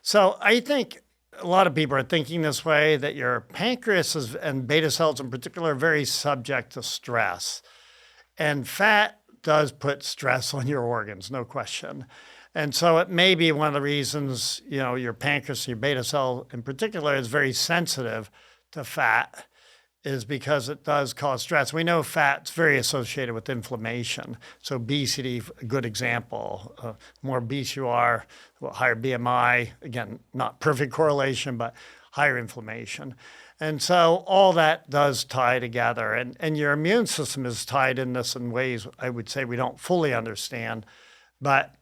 So I think a lot of people are thinking this way, that your pancreas and beta cells in particular are very subject to stress. And fat does put stress on your organs, no question. And so it may be one of the reasons, your pancreas, your beta cell in particular, is very sensitive to fat, is because it does cause stress. We know fat's very associated with inflammation. So obesity, a good example. More obese you are, higher BMI. Again, not perfect correlation, but higher inflammation. And so all that does tie together. And your immune system is tied in this in ways I would say we don't fully understand. But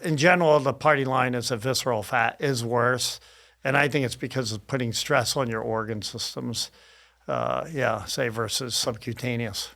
in general, the party line is that visceral fat is worse. And I think it's because of putting stress on your organ systems, say versus subcutaneous.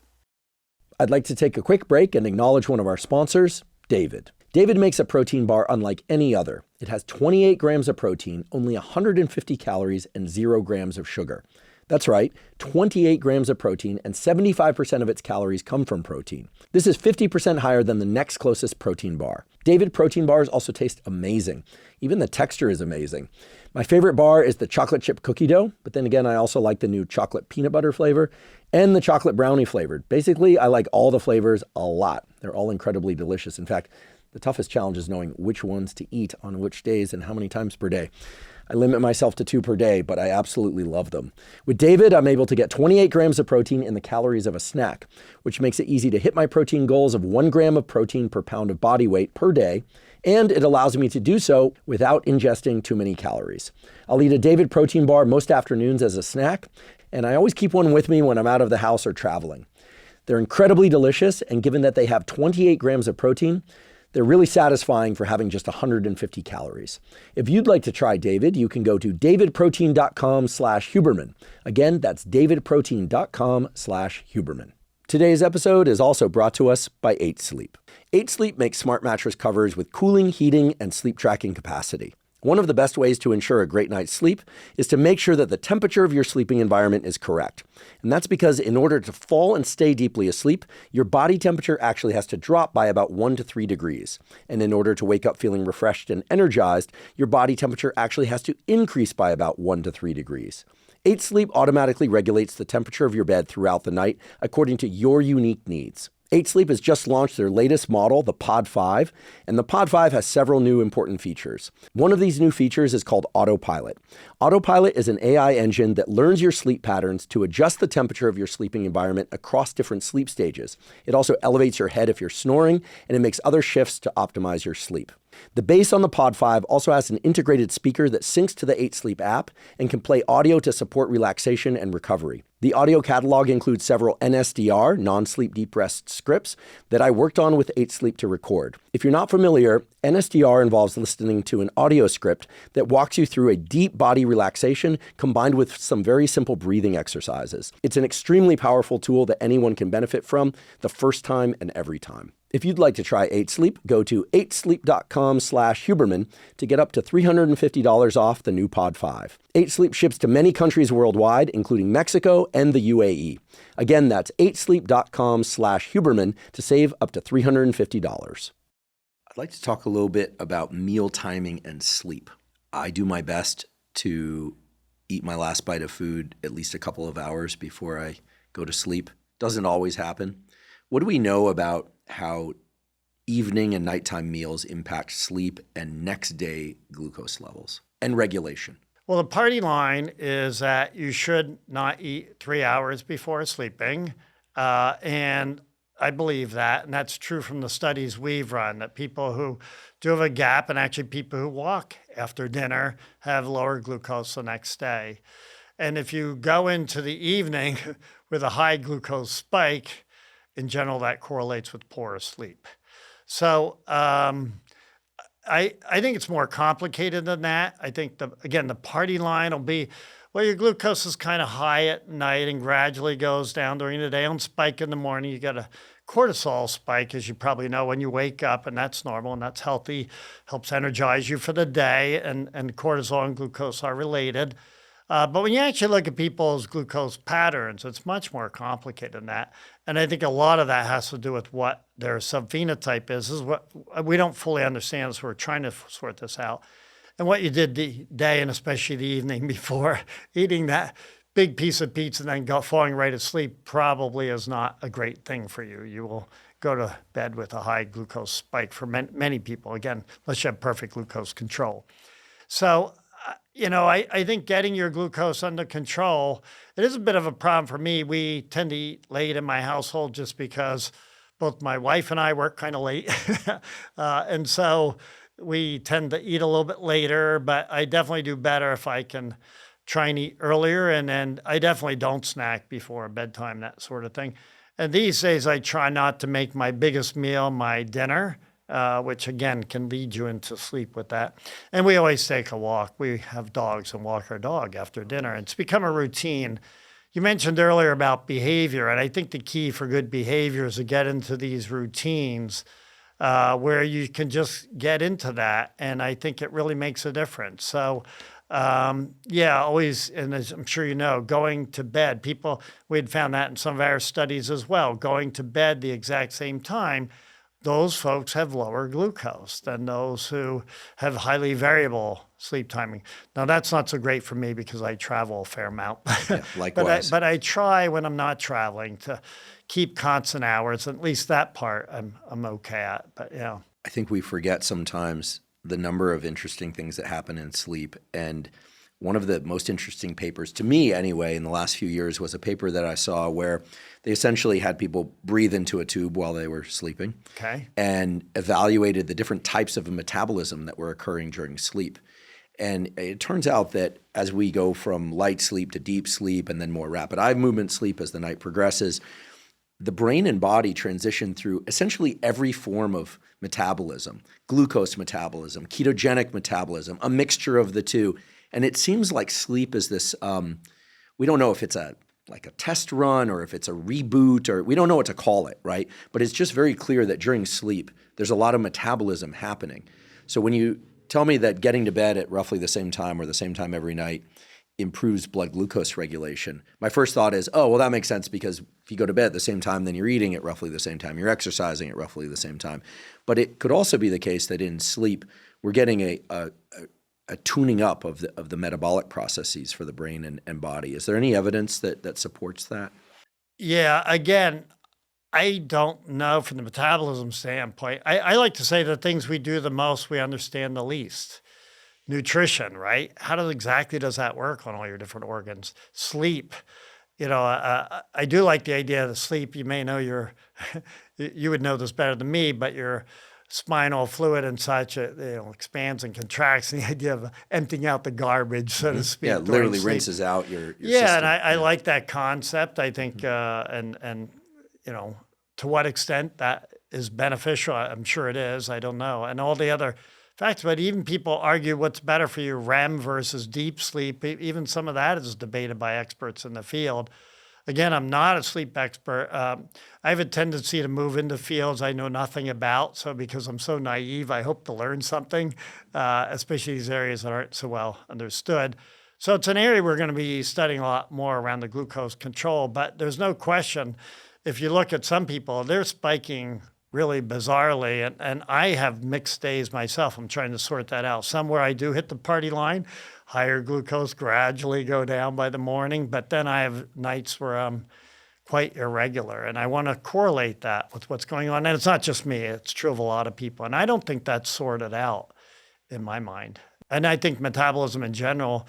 I'd like to take a quick break and acknowledge one of our sponsors, David. David makes a protein bar unlike any other. It has 28 grams of protein, only 150 calories, and 0 grams of sugar. That's right, 28 grams of protein, and 75% of its calories come from protein. This is 50% higher than the next closest protein bar. David protein bars also taste amazing. Even the texture is amazing. My favorite bar is the chocolate chip cookie dough, but then again, I also like the new chocolate peanut butter flavor and the chocolate brownie flavored. Basically, I like all the flavors a lot. They're all incredibly delicious. In fact, the toughest challenge is knowing which ones to eat on which days and how many times per day. I limit myself to 2 per day, but I absolutely love them. With David, I'm able to get 28 grams of protein in the calories of a snack, which makes it easy to hit my protein goals of 1 gram of protein per pound of body weight per day, and it allows me to do so without ingesting too many calories. I'll eat a David protein bar most afternoons as a snack, and I always keep one with me when I'm out of the house or traveling. They're incredibly delicious, and given that they have 28 grams of protein, they're really satisfying for having just 150 calories. If you'd like to try David, you can go to davidprotein.com/Huberman. Again, that's davidprotein.com/Huberman. Today's episode is also brought to us by 8 Sleep. 8 Sleep makes smart mattress covers with cooling, heating, and sleep tracking capacity. One of the best ways to ensure a great night's sleep is to make sure that the temperature of your sleeping environment is correct. And that's because in order to fall and stay deeply asleep, your body temperature actually has to drop by about 1 to 3 degrees. And in order to wake up feeling refreshed and energized, your body temperature actually has to increase by about 1 to 3 degrees. 8 Sleep automatically regulates the temperature of your bed throughout the night according to your unique needs. 8 Sleep has just launched their latest model, the Pod 5, and the Pod 5 has several new important features. One of these new features is called Autopilot. Autopilot is an AI engine that learns your sleep patterns to adjust the temperature of your sleeping environment across different sleep stages. It also elevates your head if you're snoring, and it makes other shifts to optimize your sleep. The base on the Pod 5 also has an integrated speaker that syncs to the 8 Sleep app and can play audio to support relaxation and recovery. The audio catalog includes several NSDR, non-sleep deep rest scripts, that I worked on with 8 Sleep to record. If you're not familiar, NSDR involves listening to an audio script that walks you through a deep body relaxation combined with some very simple breathing exercises. It's an extremely powerful tool that anyone can benefit from the first time and every time. If you'd like to try 8 Sleep, go to 8sleep.com/Huberman to get up to $350 off the new Pod 5. 8 Sleep ships to many countries worldwide, including Mexico and the UAE. Again, that's 8sleep.com/Huberman to save up to $350. I'd like to talk a little bit about meal timing and sleep. I do my best to eat my last bite of food at least a couple of hours before I go to sleep. Doesn't always happen. What do we know about how evening and nighttime meals impact sleep and next day glucose levels and regulation?
Well, the party line is that you should not eat 3 hours before sleeping. And I believe that. And that's true from the studies we've run, that people who do have a gap and actually people who walk after dinner have lower glucose the next day. And if you go into the evening with a high glucose spike, in general, that correlates with poorer sleep. So I think it's more complicated than that. I think, the party line will be, well, your glucose is kind of high at night and gradually goes down during the day. On spike in the morning, you get a cortisol spike, as you probably know, when you wake up, and that's normal and that's healthy, helps energize you for the day, and cortisol and glucose are related. But when you actually look at people's glucose patterns, it's much more complicated than that. And I think a lot of that has to do with what their subphenotype is what we don't fully understand, so we're trying to sort this out. And what you did the day and especially the evening before eating that big piece of pizza and then falling right asleep probably is not a great thing for you. You will go to bed with a high glucose spike for many people, again, unless you have perfect glucose control. So I think getting your glucose under control, it is a bit of a problem for me. We tend to eat late in my household just because both my wife and I work kind of late. And so we tend to eat a little bit later, but I definitely do better if I can try and eat earlier. And then I definitely don't snack before bedtime, that sort of thing. And these days I try not to make my biggest meal my dinner, which again can lead you into sleep with that. And we always take a walk. We have dogs and walk our dog after dinner. And it's become a routine. You mentioned earlier about behavior, and I think the key for good behavior is to get into these routines where you can just get into that, and I think it really makes a difference. So, always, and as I'm sure you know, going to bed, we had found that in some of our studies as well, going to bed the exact same time, those folks have lower glucose than those who have highly variable sleep timing. Now, that's not so great for me because I travel a fair amount.
Yeah, likewise.
but I try when I'm not traveling to keep constant hours. At least that part I'm okay at. But yeah.
I think we forget sometimes the number of interesting things that happen in sleep. And one of the most interesting papers, to me anyway, in the last few years was a paper that I saw where they essentially had people breathe into a tube while they were sleeping.
Okay.
And evaluated the different types of metabolism that were occurring during sleep. And it turns out that as we go from light sleep to deep sleep and then more rapid eye movement sleep as the night progresses, the brain and body transition through essentially every form of metabolism, glucose metabolism, ketogenic metabolism, a mixture of the two. And it seems like sleep is this, we don't know if it's like a test run or if it's a reboot, or we don't know what to call it, right? But it's just very clear that during sleep, there's a lot of metabolism happening. So when you tell me that getting to bed at roughly the same time or the same time every night improves blood glucose regulation, my first thought is, oh, well, that makes sense because if you go to bed at the same time, then you're eating at roughly the same time, you're exercising at roughly the same time. But it could also be the case that in sleep, we're getting a tuning up of the metabolic processes for the brain and body. Is there any evidence that supports that?
Yeah, again, I don't know from the metabolism standpoint. I like to say the things we do the most, we understand the least. Nutrition, right? How exactly does that work on all your different organs? Sleep. I do like the idea of the sleep. You may know you would know this better than me, but your spinal fluid and such, expands and contracts, and the idea of emptying out the garbage, so to speak.
Yeah, literally rinses out your
yeah,
system.
and I like that concept. I think, and to what extent that is beneficial, I'm sure it is. I don't know. And all the other facts, but even people argue what's better for you, REM versus deep sleep. Even some of that is debated by experts in the field. Again, I'm not a sleep expert. I have a tendency to move into fields I know nothing about. So because I'm so naive, I hope to learn something, especially these areas that aren't so well understood. So it's an area we're going to be studying a lot more around the glucose control. But there's no question, if you look at some people, they're spiking really bizarrely. And I have mixed days myself. I'm trying to sort that out. Somewhere I do hit the party line, higher glucose gradually go down by the morning. But then I have nights where I'm quite irregular. And I want to correlate that with what's going on. And it's not just me. It's true of a lot of people. And I don't think that's sorted out in my mind. And I think metabolism in general,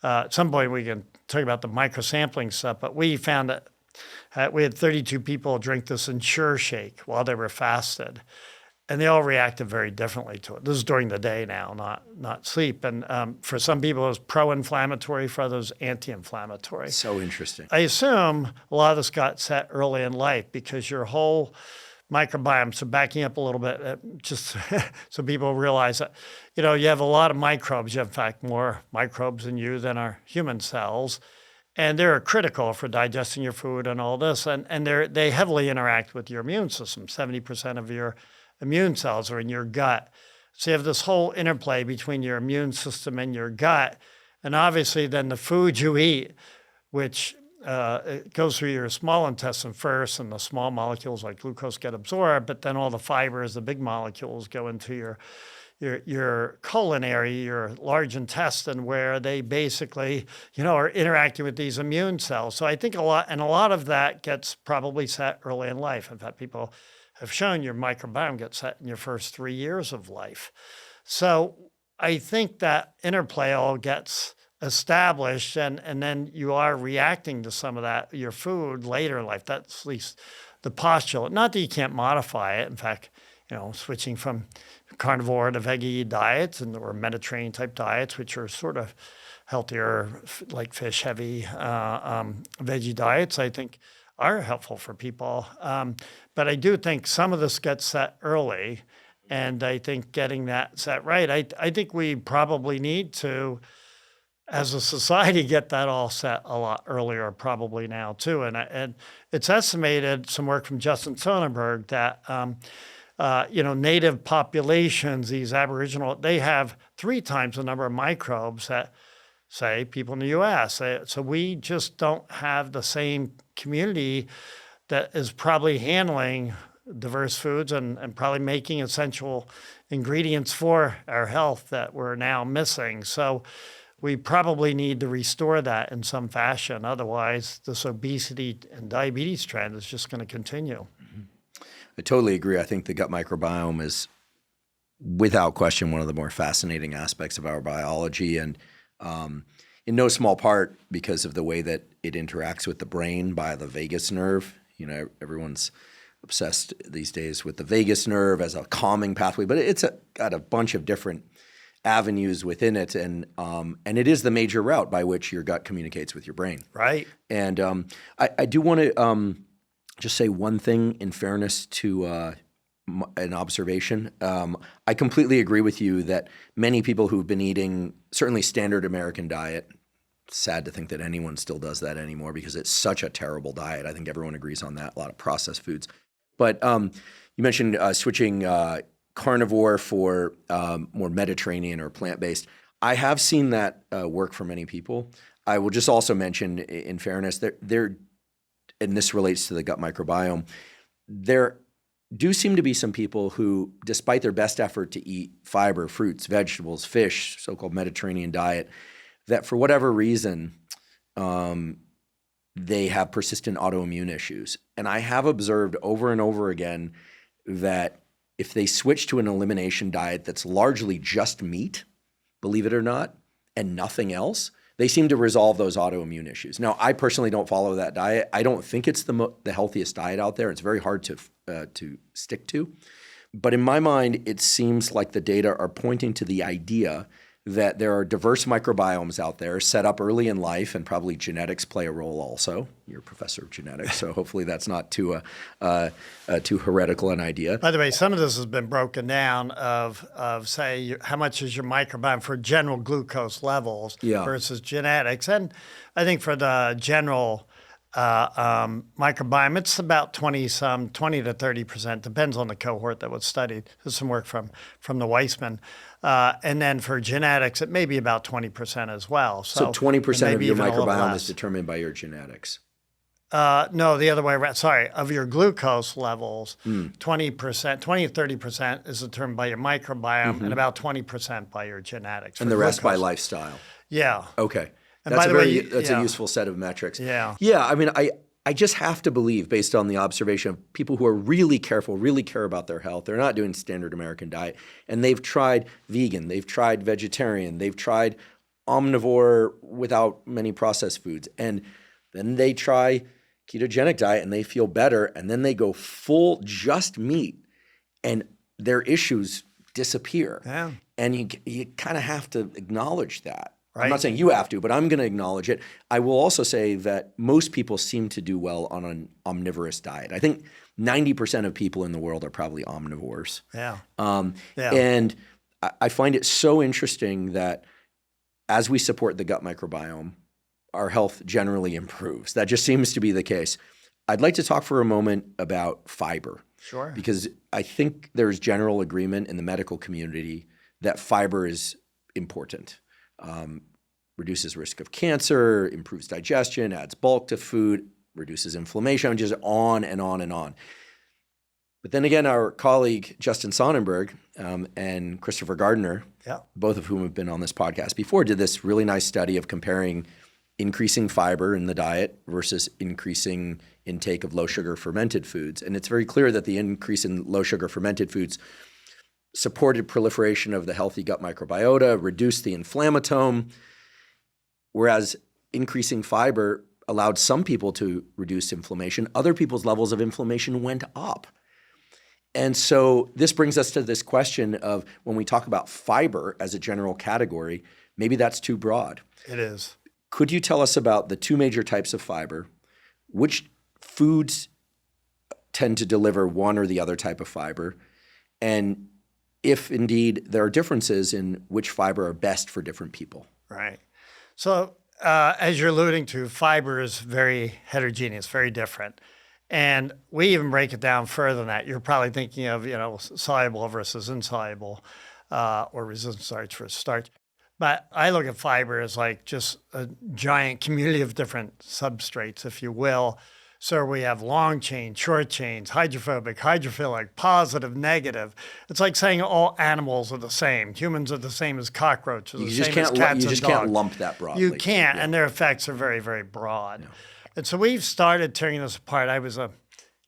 at some point we can talk about the microsampling stuff, but we found that we had 32 people drink this Ensure shake while they were fasted, and they all reacted very differently to it. This is during the day now, not sleep. And for some people, it was pro-inflammatory. For others, anti-inflammatory.
So interesting.
I assume a lot of this got set early in life because your whole microbiome, so backing up a little bit, just so people realize that, you have a lot of microbes. You have, in fact, more microbes in you than our human cells. And they're critical for digesting your food and all this. And they heavily interact with your immune system. 70% of your immune cells are in your gut. So you have this whole interplay between your immune system and your gut. And obviously then the food you eat, which it goes through your small intestine first, and the small molecules like glucose get absorbed, but then all the fibers, the big molecules, go into your colon area, your large intestine, where they basically, are interacting with these immune cells. So I think a lot of that gets probably set early in life. In fact, people have shown your microbiome gets set in your first 3 years of life. So I think that interplay all gets established, and then you are reacting to some of that, your food, later in life. That's at least the postulate. Not that you can't modify it. In fact, switching from carnivore to veggie diets or Mediterranean type diets, which are sort of healthier, like fish heavy veggie diets, I think are helpful for people. But I do think some of this gets set early. And I think getting that set right, I think we probably need to, as a society, get that all set a lot earlier, probably now too. And it's estimated, some work from Justin Sonnenberg, that native populations, these Aboriginal, they have 3 times the number of microbes that, say, people in the U.S. So we just don't have the same community that is probably handling diverse foods and probably making essential ingredients for our health that we're now missing. So we probably need to restore that in some fashion. Otherwise, this obesity and diabetes trend is just going to continue.
I totally agree. I think the gut microbiome is, without question, one of the more fascinating aspects of our biology, and in no small part because of the way that it interacts with the brain by the vagus nerve. Everyone's obsessed these days with the vagus nerve as a calming pathway, but it's got a bunch of different avenues within it, and it is the major route by which your gut communicates with your brain.
Right.
And I do want to just say one thing in fairness to an observation. I completely agree with you that many people who've been eating certainly standard American diet, sad to think that anyone still does that anymore because it's such a terrible diet. I think everyone agrees on that, a lot of processed foods. But you mentioned switching carnivore for more Mediterranean or plant-based. I have seen that work for many people. I will just also mention, in fairness, that and this relates to the gut microbiome, there do seem to be some people who, despite their best effort to eat fiber, fruits, vegetables, fish, so-called Mediterranean diet, that for whatever reason, they have persistent autoimmune issues. And I have observed over and over again that if they switch to an elimination diet that's largely just meat, believe it or not, and nothing else, they seem to resolve those autoimmune issues. Now, I personally don't follow that diet. I don't think it's the healthiest diet out there. It's very hard to stick to. But in my mind, it seems like the data are pointing to the idea that there are diverse microbiomes out there set up early in life, and probably genetics play a role also. You're a professor of genetics, so hopefully that's not too heretical an idea.
By the way, some of this has been broken down of say, how much is your microbiome for general glucose levels versus genetics. And I think for the general microbiome, it's about 20 to 30%, depends on the cohort that was studied. There's some work from the Weissman. And then for genetics, it may be about 20% as well.
So 20% of your microbiome is determined by your genetics?
No, the other way around. Sorry, of your glucose levels, 20 to 30% is determined by your microbiome, and about 20% by your genetics.
And the rest by lifestyle?
Yeah.
Okay.
And
that's
a
a useful set of metrics.
Yeah.
Yeah, I mean, I just have to believe, based on the observation of people who are really careful, really care about their health, they're not doing standard American diet, and they've tried vegan, they've tried vegetarian, they've tried omnivore without many processed foods, and then they try ketogenic diet and they feel better, and then they go full just meat, and their issues disappear.
Yeah.
And you kind of have to acknowledge that.
Right.
I'm not saying you have to, but I'm going to acknowledge it. I will also say that most people seem to do well on an omnivorous diet. I think 90% of people in the world are probably omnivores.
Yeah.
And I find it so interesting that as we support the gut microbiome, our health generally improves. That just seems to be the case. I'd like to talk for a moment about fiber.
Sure.
Because I think there's general agreement in the medical community that fiber is important. Reduces risk of cancer, improves digestion, adds bulk to food, reduces inflammation, just on and on and on. But then again, our colleague Justin Sonnenberg and Christopher Gardner, both of whom have been on this podcast before, did this really nice study of comparing increasing fiber in the diet versus increasing intake of low-sugar fermented foods. And it's very clear that the increase in low-sugar fermented foods supported proliferation of the healthy gut microbiota, reduced the inflammatome, whereas increasing fiber allowed some people to reduce inflammation. Other people's levels of inflammation went up. And so this brings us to this question of when we talk about fiber as a general category, maybe that's too broad.
It is.
Could you tell us about the two major types of fiber? Which foods tend to deliver one or the other type of fiber? And if indeed there are differences in which fiber are best for different people?
Right. So as you're alluding to, fiber is very heterogeneous, very different. And we even break it down further than that. You're probably thinking of, soluble versus insoluble or resistant starch versus starch. But I look at fiber as like just a giant community of different substrates, if you will. So we have long chain, short chains, hydrophobic, hydrophilic, positive, negative. It's like saying all animals are the same. Humans are the same as cockroaches,
You
the
just
same as
can't
cats
you
and
just can't
dogs.
lump that broadly.
You can't, and their effects are very, very broad.
Yeah.
And so we've started tearing this apart. I was a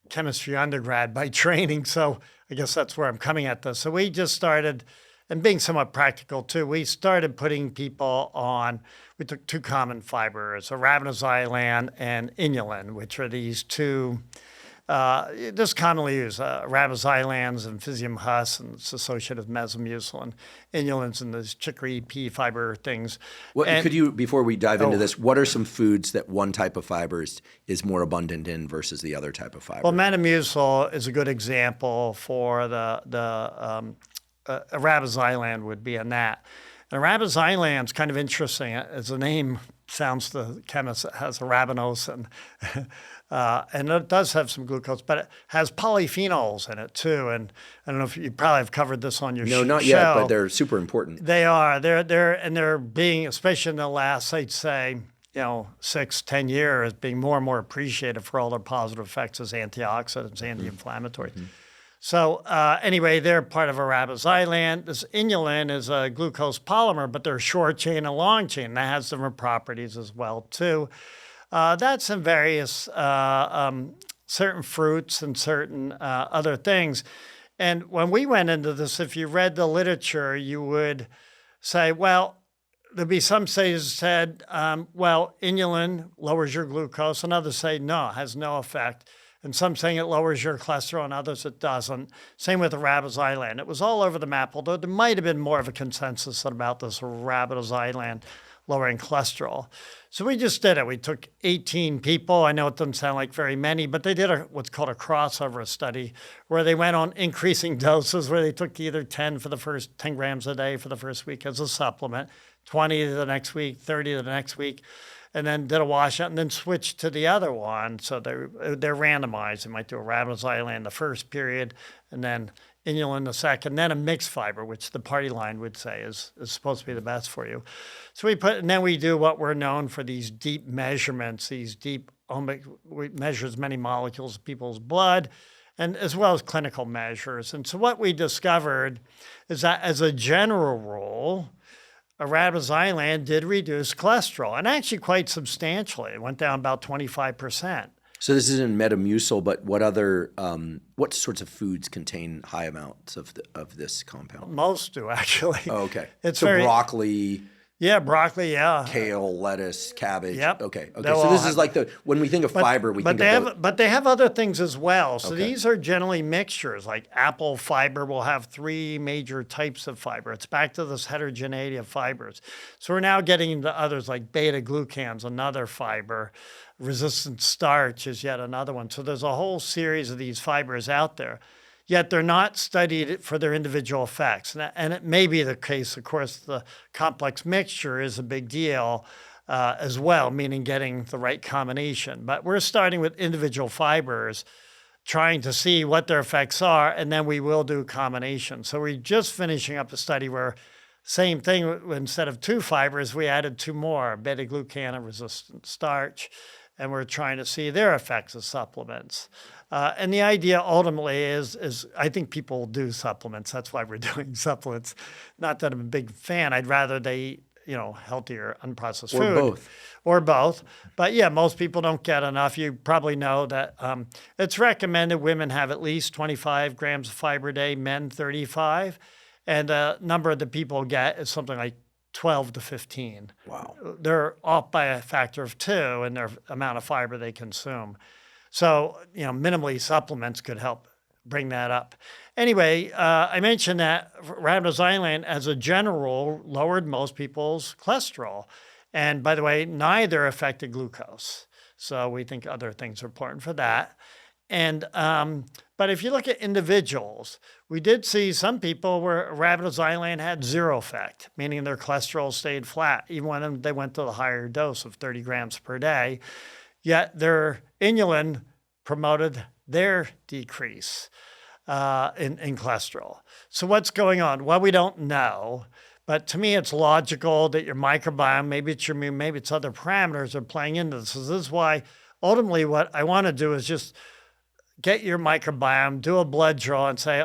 chemistry undergrad by training, so I guess that's where I'm coming at this. So we just started, and being somewhat practical too, we started putting people on, we took two common fibers, arabinoxylan and inulin, which are these two, just commonly used. Arabinoxylan's and Physium hus, and it's associated with mesomucilin. Inulin's and those chicory pea fiber things.
Could you, before we dive into this, what are some foods that one type of fiber is more abundant in versus the other type of fiber?
Well, Metamucil is a good example for the arabinoxylan would be in that. And arabinoxylan is kind of interesting. As the name sounds to the chemist, it has arabinose and it does have some glucose, but it has polyphenols in it too. And I don't know if you probably have covered this on your show.
No, not yet, but they're super important.
They are. They're being, especially in the last, I'd say, 6-10 years, being more and more appreciated for all their positive effects as antioxidants, anti-inflammatory. Mm-hmm. So anyway, they're part of arabinoxylan. This inulin is a glucose polymer, but they're short chain and long chain. That has different properties as well too. That's in various certain fruits and certain other things. And when we went into this, if you read the literature, you would say, well, there'd be some studies said, inulin lowers your glucose, and others say, no, it has no effect. And some saying it lowers your cholesterol, and others it doesn't. Same with arabinoxylan. It was all over the map, although there might have been more of a consensus about this arabinoxylan lowering cholesterol. So we just did it. We took 18 people. I know it doesn't sound like very many, but they did what's called a crossover study where they went on increasing doses, where they took either 10 grams a day for the first week as a supplement, 20 the next week, 30 the next week, and then did a washout and then switched to the other one. So they're randomized. They might do arabinoxylan the first period and then inulin the second, then a mixed fiber, which the party line would say is supposed to be the best for you. So and then we do what we're known for, these deep measurements, we measure as many molecules of people's blood, and as well as clinical measures. And so what we discovered is that as a general rule, arabinoxylan did reduce cholesterol, and actually quite substantially. It went down about 25%.
So this is in Metamucil, but what sorts of foods contain high amounts of this compound?
Most do, actually.
Oh, okay.
It's
so broccoli.
Yeah, broccoli, yeah.
Kale, lettuce, cabbage.
Yep.
Okay. So this is like when we think of fiber, we think of
But they have other things as well. So
Okay.
these are generally mixtures. Like apple fiber will have 3 major types of fiber. It's back to this heterogeneity of fibers. So we're now getting into others like beta-glucans, another fiber. Resistant starch is yet another one. So there's a whole series of these fibers out there. Yet they're not studied for their individual effects. And it may be the case, of course, the complex mixture is a big deal as well, meaning getting the right combination. But we're starting with individual fibers, trying to see what their effects are, and then we will do combinations. So we're just finishing up a study where same thing, instead of 2 fibers, we added 2 more, beta-glucan and resistant starch, and we're trying to see their effects as supplements. And the idea ultimately is I think people do supplements. That's why we're doing supplements. Not that I'm a big fan. I'd rather they eat, healthier, unprocessed food. Or both. But yeah, most people don't get enough. You probably know that it's recommended women have at least 25 grams of fiber a day, men 35. And the number of the people get is something like 12 to 15.
Wow.
They're off by a factor of 2 in their amount of fiber they consume. So, minimally supplements could help bring that up. Anyway, I mentioned that riboflavin, as a general rule, lowered most people's cholesterol. And by the way, neither affected glucose. So we think other things are important for that. And but if you look at individuals, we did see some people where riboflavin had zero effect, meaning their cholesterol stayed flat, even when they went to the higher dose of 30 grams per day. Yet their inulin promoted their decrease in cholesterol. So what's going on? Well, we don't know. But to me, it's logical that your microbiome, maybe it's your immune, maybe it's other parameters are playing into this. So this is why ultimately what I want to do is just get your microbiome, do a blood draw and say,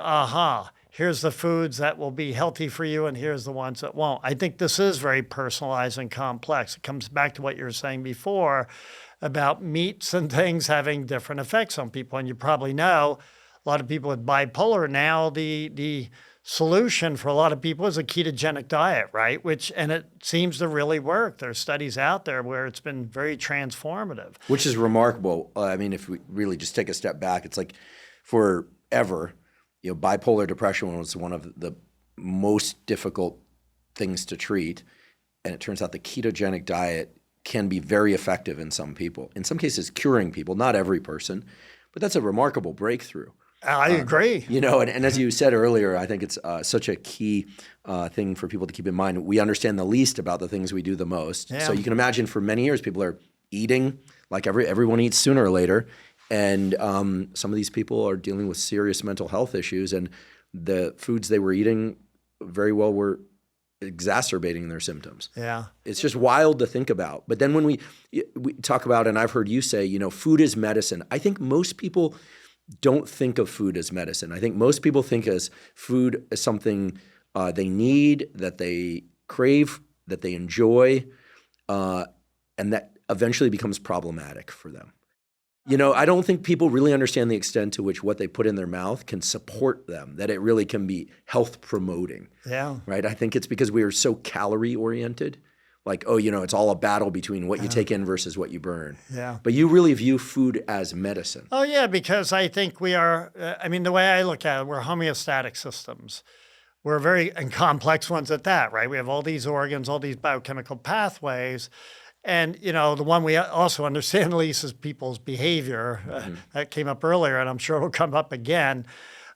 here's the foods that will be healthy for you and here's the ones that won't. I think this is very personalized and complex. It comes back to what you were saying before about meats and things having different effects on people. And you probably know a lot of people with bipolar now, the solution for a lot of people is a ketogenic diet, right? And it seems to really work. There's studies out there where it's been very transformative.
Which is remarkable. I mean, if we really just take a step back, it's like forever, bipolar depression was one of the most difficult things to treat. And it turns out the ketogenic diet can be very effective in some people. In some cases, curing people, not every person, but that's a remarkable breakthrough.
I agree.
And as you said earlier, I think it's such a key thing for people to keep in mind. We understand the least about the things we do the most. Yeah. So you can imagine for many years, people are eating like everyone eats sooner or later. And some of these people are dealing with serious mental health issues. And the foods they were eating very well were exacerbating their symptoms.
Yeah.
It's just wild to think about. But then when we talk about, and I've heard you say, food is medicine. I think most people don't think of food as medicine. I think most people think as food as something they need, that they crave, that they enjoy, and that eventually becomes problematic for them. I don't think people really understand the extent to which what they put in their mouth can support them, that it really can be health promoting.
Yeah.
Right? I think it's because we are so calorie oriented. Like, it's all a battle between what you take in versus what you burn.
Yeah.
But you really view food as medicine.
Oh, yeah, because I think we are, the way I look at it, we're homeostatic systems. We're very complex ones at that, right? We have all these organs, all these biochemical pathways. And, the one we also understand, at least, is people's behavior. That came up earlier, and I'm sure it'll come up again.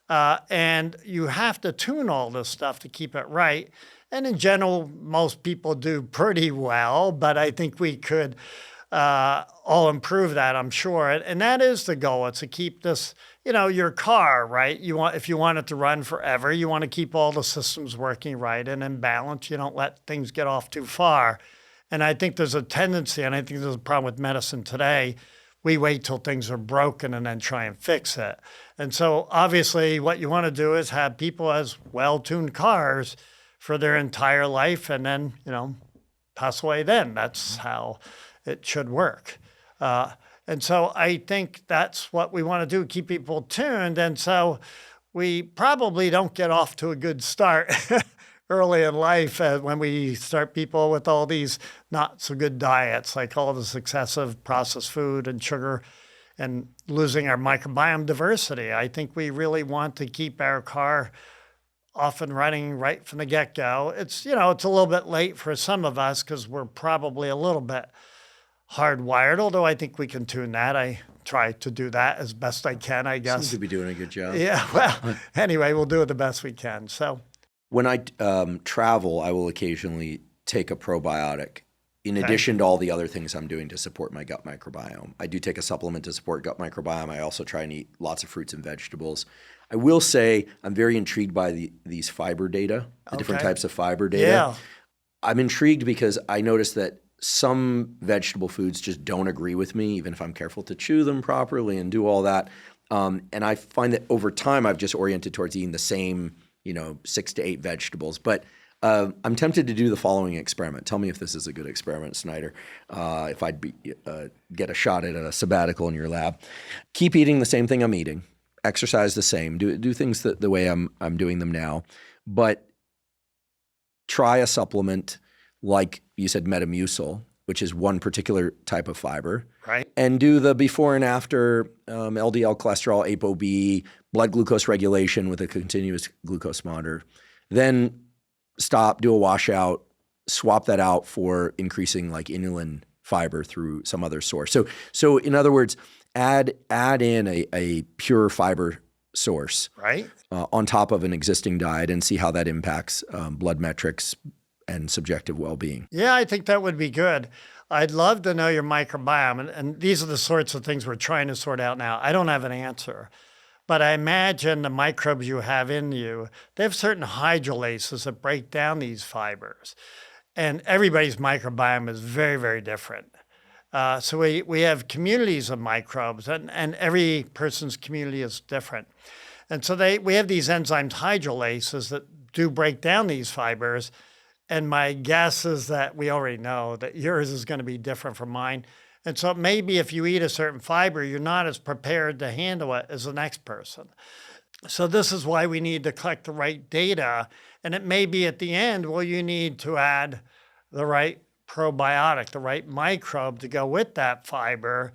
And you have to tune all this stuff to keep it right. And in general, most people do pretty well, but I think we could all improve that, I'm sure. And that is the goal. It's to keep this, your car, right? If you want it to run forever, you want to keep all the systems working right and in balance. You don't let things get off too far. And I think there's a tendency, and I think there's a problem with medicine today. We wait till things are broken and then try and fix it. And so obviously what you want to do is have people as well-tuned cars for their entire life and then, pass away then. That's how it should work. And so I think that's what we want to do, keep people tuned. And so we probably don't get off to a good start early in life when we start people with all these not so good diets, like all this excessive processed food and sugar and losing our microbiome diversity. I think we really want to keep our car off and running right from the get-go. It's, it's a little bit late for some of us because we're probably a little bit hardwired, although I think we can tune that. I try to do that as best I can, I guess.
Seems to be doing a good job.
Yeah, well, anyway, we'll do it the best we can. So
when I travel, I will occasionally take a probiotic in addition to all the other things I'm doing to support my gut microbiome. I do take a supplement to support gut microbiome. I also try and eat lots of fruits and vegetables. I will say I'm very intrigued by these fiber data, the different types of fiber data.
Yeah.
I'm intrigued because I noticed that some vegetable foods just don't agree with me, even if I'm careful to chew them properly and do all that. And I find that over time I've just oriented towards eating the same, 6 to 8 vegetables. But I'm tempted to do the following experiment. Tell me if this is a good experiment, Snyder, if I'd get a shot at a sabbatical in your lab. Keep eating the same thing I'm eating. Exercise the same. Do things the way I'm doing them now. But try a supplement like you said, Metamucil, which is one particular type of fiber.
Right.
And do the before and after LDL cholesterol, ApoB, blood glucose regulation with a continuous glucose monitor, then stop, do a washout, swap that out for increasing like inulin fiber through some other source. So in other words, add in a pure fiber source
Right.
On top of an existing diet and see how that impacts blood metrics and subjective well-being.
Yeah, I think that would be good. I'd love to know your microbiome. And these are the sorts of things we're trying to sort out now. I don't have an answer. But I imagine the microbes you have in you, they have certain hydrolases that break down these fibers. And everybody's microbiome is very, very different. So we have communities of microbes, and every person's community is different. And so we have these enzymes, hydrolases, that do break down these fibers. And my guess is that we already know that yours is going to be different from mine. And so maybe if you eat a certain fiber, you're not as prepared to handle it as the next person. So this is why we need to collect the right data. And it may be at the end, well, you need to add the right probiotic, the right microbe to go with that fiber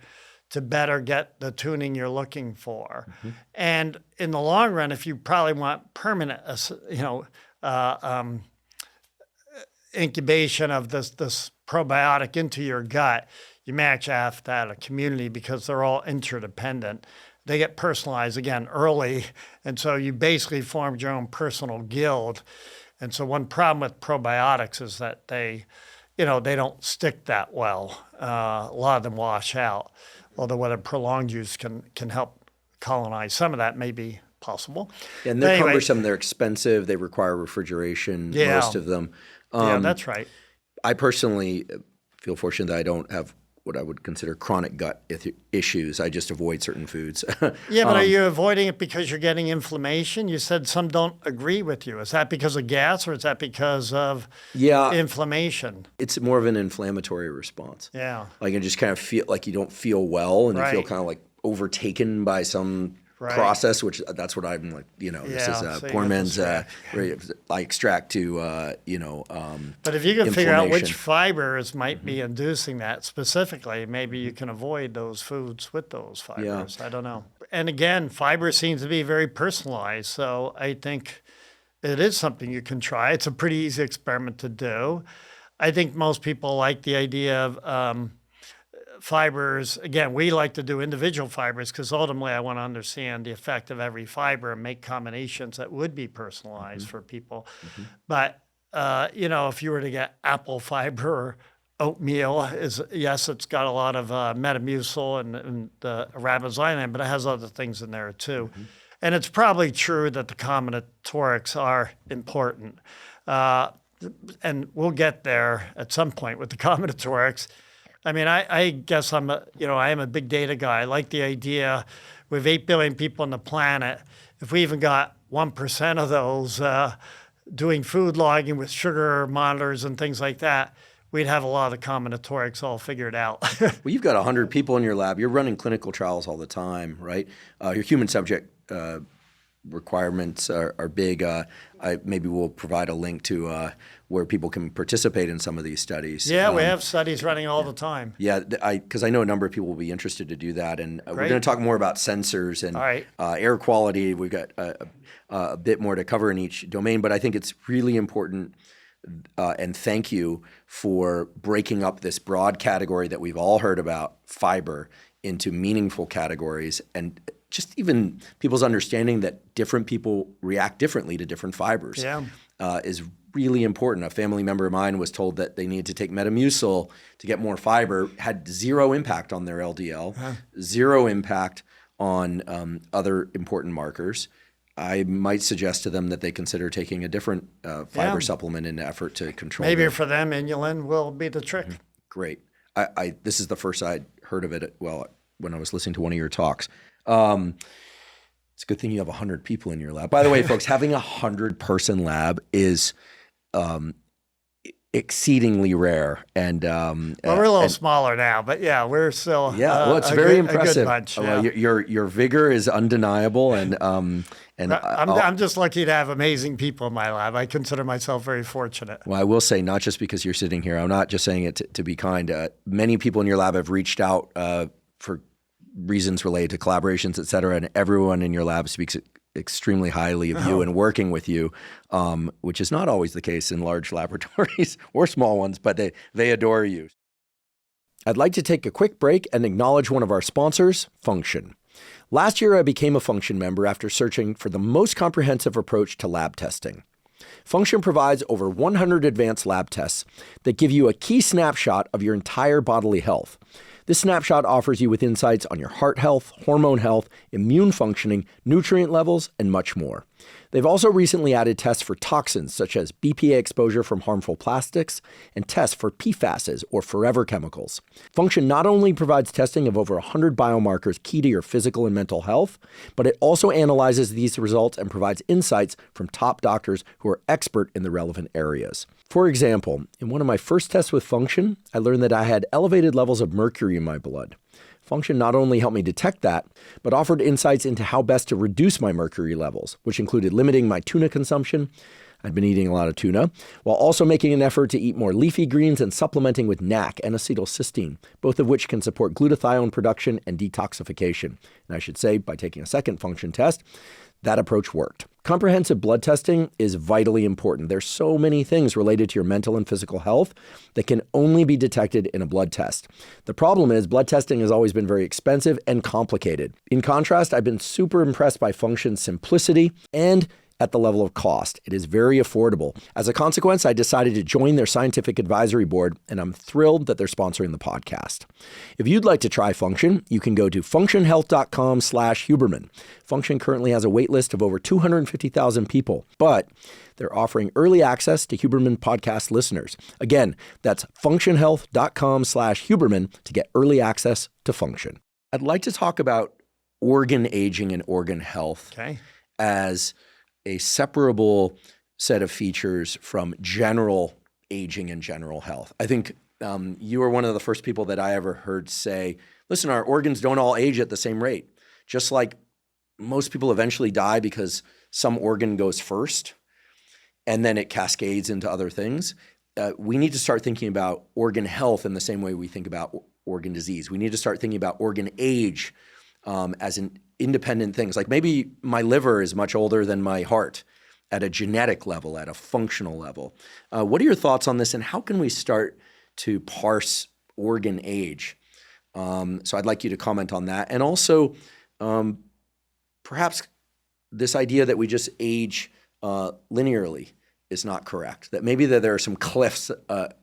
to better get the tuning you're looking for. Mm-hmm. And in the long run, if you probably want permanent, incubation of this probiotic into your gut, you may actually have to add a community because they're all interdependent. They get personalized again early. And so you basically formed your own personal guild. And so one problem with probiotics is that they don't stick that well. A lot of them wash out, although with a prolonged use can help colonize. Some of that may be possible.
Yeah, and they're cumbersome, they're expensive, they require refrigeration, most of them.
Yeah, that's right.
I personally feel fortunate that I don't have what I would consider chronic gut issues. I just avoid certain foods.
Yeah, but are you avoiding it because you're getting inflammation? You said some don't agree with you. Is that because of gas or is that because of inflammation?
It's more of an inflammatory response.
Yeah.
Like you just kind of feel like you don't feel well and
Right.
you feel kind of like overtaken by some
Right.
process, which that's what I'm like, this is
so
poor
you
man's,
have
like extract to,
But if you can figure out which
inflammation.
fibers might be inducing that specifically, maybe you can avoid those foods with those fibers. I don't know. And again, fiber seems to be very personalized. So I think it is something you can try. It's a pretty easy experiment to do. I think most people like the idea of fibers. Again, we like to do individual fibers because ultimately I want to understand the effect of every fiber and make combinations that would be personalized for people. Mm-hmm. But, if you were to get apple fiber or oatmeal, it's got a lot of Metamucil and arabinoidine, but it has other things in there too. Mm-hmm. And it's probably true that the combinatorics are important. And we'll get there at some point with the combinatorics. I mean, I guess I am a big data guy. I like the idea with 8 billion people on the planet, if we even got 1% of those doing food logging with sugar monitors and things like that, we'd have a lot of the combinatorics all figured out.
Well, you've got 100 people in your lab. You're running clinical trials all the time, right? Your human subject requirements are big. Maybe we'll provide a link to where people can participate in some of these studies.
Yeah, we have studies running all the time.
Yeah, because I know a number of people will be interested to do that. And we're going to talk more about sensors and air quality. We've got a bit more to cover in each domain, but I think it's really important. And thank you for breaking up this broad category that we've all heard about, fiber, into meaningful categories, and just even people's understanding that different people react differently to different fibers is really important. A family member of mine was told that they needed to take Metamucil to get more fiber, had zero impact on their LDL, zero impact on other important markers. I might suggest to them that they consider taking a different fiber supplement in an effort to control.
Maybe for them, inulin will be the trick.
Great. This is the first I'd heard of it. When I was listening to one of your talks. It's a good thing you have 100 people in your lab. By the way, folks, having 100-person lab is exceedingly rare. And
we're a little smaller now, but yeah, we're still
it's very impressive.
A good bunch,
your vigor is undeniable, and
I'm just lucky to have amazing people in my lab. I consider myself very fortunate.
Well, I will say, not just because you're sitting here, I'm not just saying it to be kind. Many people in your lab have reached out for reasons related to collaborations, et cetera, and everyone in your lab speaks extremely highly of you and working with you, which is not always the case in large laboratories or small ones, but they adore you. I'd like to take a quick break and acknowledge one of our sponsors, Function. Last year, I became a Function member after searching for the most comprehensive approach to lab testing. Function provides over 100 advanced lab tests that give you a key snapshot of your entire bodily health. This snapshot offers you with insights on your heart health, hormone health, immune functioning, nutrient levels, and much more. They've also recently added tests for toxins such as BPA exposure from harmful plastics and tests for PFASs or forever chemicals. Function not only provides testing of over 100 biomarkers key to your physical and mental health, but it also analyzes these results and provides insights from top doctors who are expert in the relevant areas. For example, in one of my first tests with Function, I learned that I had elevated levels of mercury in my blood. Function not only helped me detect that, but offered insights into how best to reduce my mercury levels, which included limiting my tuna consumption. I'd been eating a lot of tuna, while also making an effort to eat more leafy greens and supplementing with NAC and acetylcysteine, both of which can support glutathione production and detoxification. And I should say, by taking a second Function test, that approach worked. Comprehensive blood testing is vitally important. There's so many things related to your mental and physical health that can only be detected in a blood test. The problem is blood testing has always been very expensive and complicated. In contrast, I've been super impressed by Function's simplicity and at the level of cost. It is very affordable. As a consequence, I decided to join their scientific advisory board, and I'm thrilled that they're sponsoring the podcast. If you'd like to try Function, you can go to functionhealth.com/Huberman. Function currently has a wait list of over 250,000 people, but they're offering early access to Huberman podcast listeners. Again, that's functionhealth.com/Huberman to get early access to Function. I'd like to talk about organ aging and organ health as a separable set of features from general aging and general health. I think you were one of the first people that I ever heard say, listen, our organs don't all age at the same rate. Just like most people eventually die because some organ goes first and then it cascades into other things. We need to start thinking about organ health in the same way we think about organ disease. We need to start thinking about organ age as an independent things. Like maybe my liver is much older than my heart at a genetic level, at a functional level. What are your thoughts on this, and how can we start to parse organ age? So I'd like you to comment on that. And also perhaps this idea that we just age linearly is not correct, that maybe there are some cliffs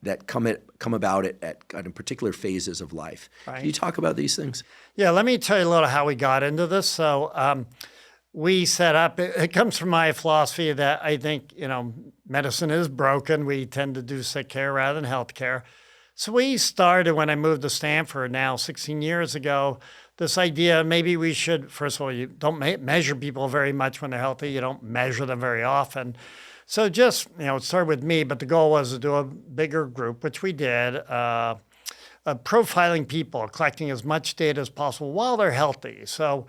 that come about at kind of particular phases of life. Right. Can you talk about these things?
Yeah, let me tell you a little how we got into this. So we set up, it comes from my philosophy that I think, medicine is broken. We tend to do sick care rather than health care. So we started when I moved to Stanford now 16 years ago, this idea maybe we should, first of all, you don't measure people very much when they're healthy. You don't measure them very often. So just, it started with me, but the goal was to do a bigger group, which we did, profiling people, collecting as much data as possible while they're healthy. So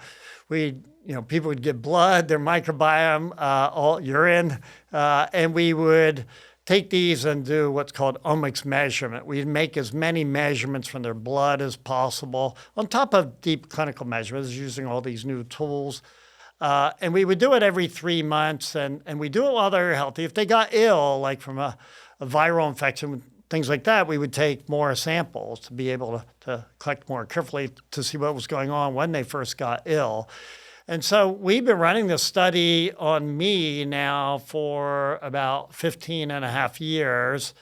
people would get blood, their microbiome, all urine, and we would take these and do what's called omics measurement. We'd make as many measurements from their blood as possible on top of deep clinical measurements using all these new tools. And we would do it every 3 months, and we do it while they're healthy. If they got ill, like from a viral infection, things like that, we would take more samples to be able to collect more carefully to see what was going on when they first got ill. And so we've been running this study on me now for about 15 and a half years,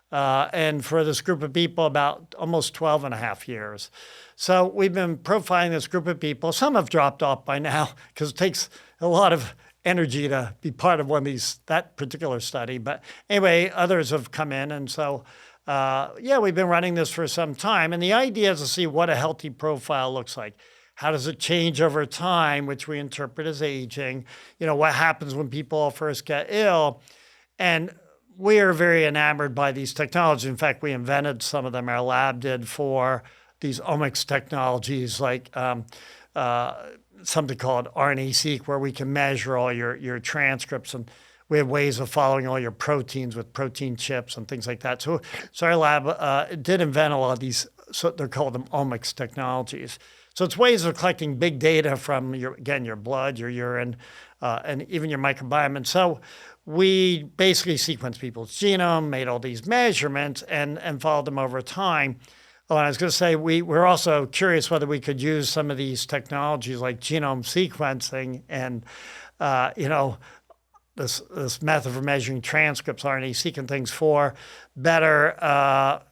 and for this group of people about almost 12 and a half years. So we've been profiling this group of people. Some have dropped off by now because it takes a lot of energy to be part of that particular study. But anyway, others have come in. And so, we've been running this for some time. And the idea is to see what a healthy profile looks like. How does it change over time, which we interpret as aging? What happens when people first get ill? And we are very enamored by these technologies. In fact, we invented some of them. Our lab did for these omics technologies, like something called RNA-seq, where we can measure all your transcripts, and we have ways of following all your proteins with protein chips and things like that. So our lab did invent a lot of these. So they're called them omics technologies. So it's ways of collecting big data from your blood, your urine, and even your microbiome. And so we basically sequenced people's genome, made all these measurements, and followed them over time. Oh, and I was going to say, we're also curious whether we could use some of these technologies like genome sequencing and, this method for measuring transcripts, RNA-seq things for better,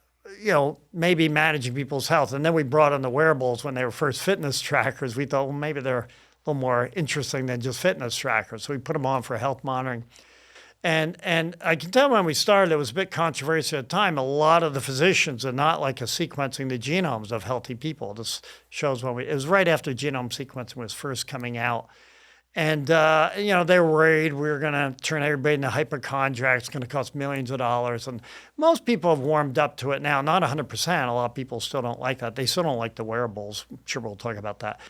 maybe managing people's health. And then we brought in the wearables when they were first fitness trackers. We thought, well, maybe they're a little more interesting than just fitness trackers. So we put them on for health monitoring. And I can tell when we started, it was a bit controversial at the time. A lot of the physicians are not like sequencing the genomes of healthy people. This shows it was right after genome sequencing was first coming out. And, they were worried we were going to turn everybody into hypochondriacs. It's going to cost millions of dollars. And most people have warmed up to it now. Not 100%. A lot of people still don't like that. They still don't like the wearables. I'm sure we'll talk about that.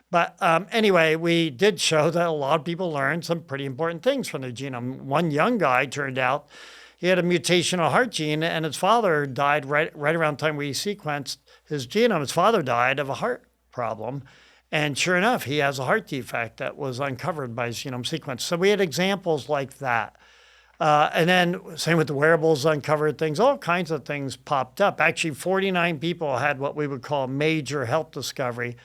But anyway, we did show that a lot of people learned some pretty important things from their genome. One young guy turned out he had a mutational heart gene, and his father died right around the time we sequenced his genome. His father died of a heart problem. And sure enough, he has a heart defect that was uncovered by his genome sequence. So we had examples like that. And then same with the wearables, uncovered things, all kinds of things popped up. Actually, 49 people had what we would call a major health discovery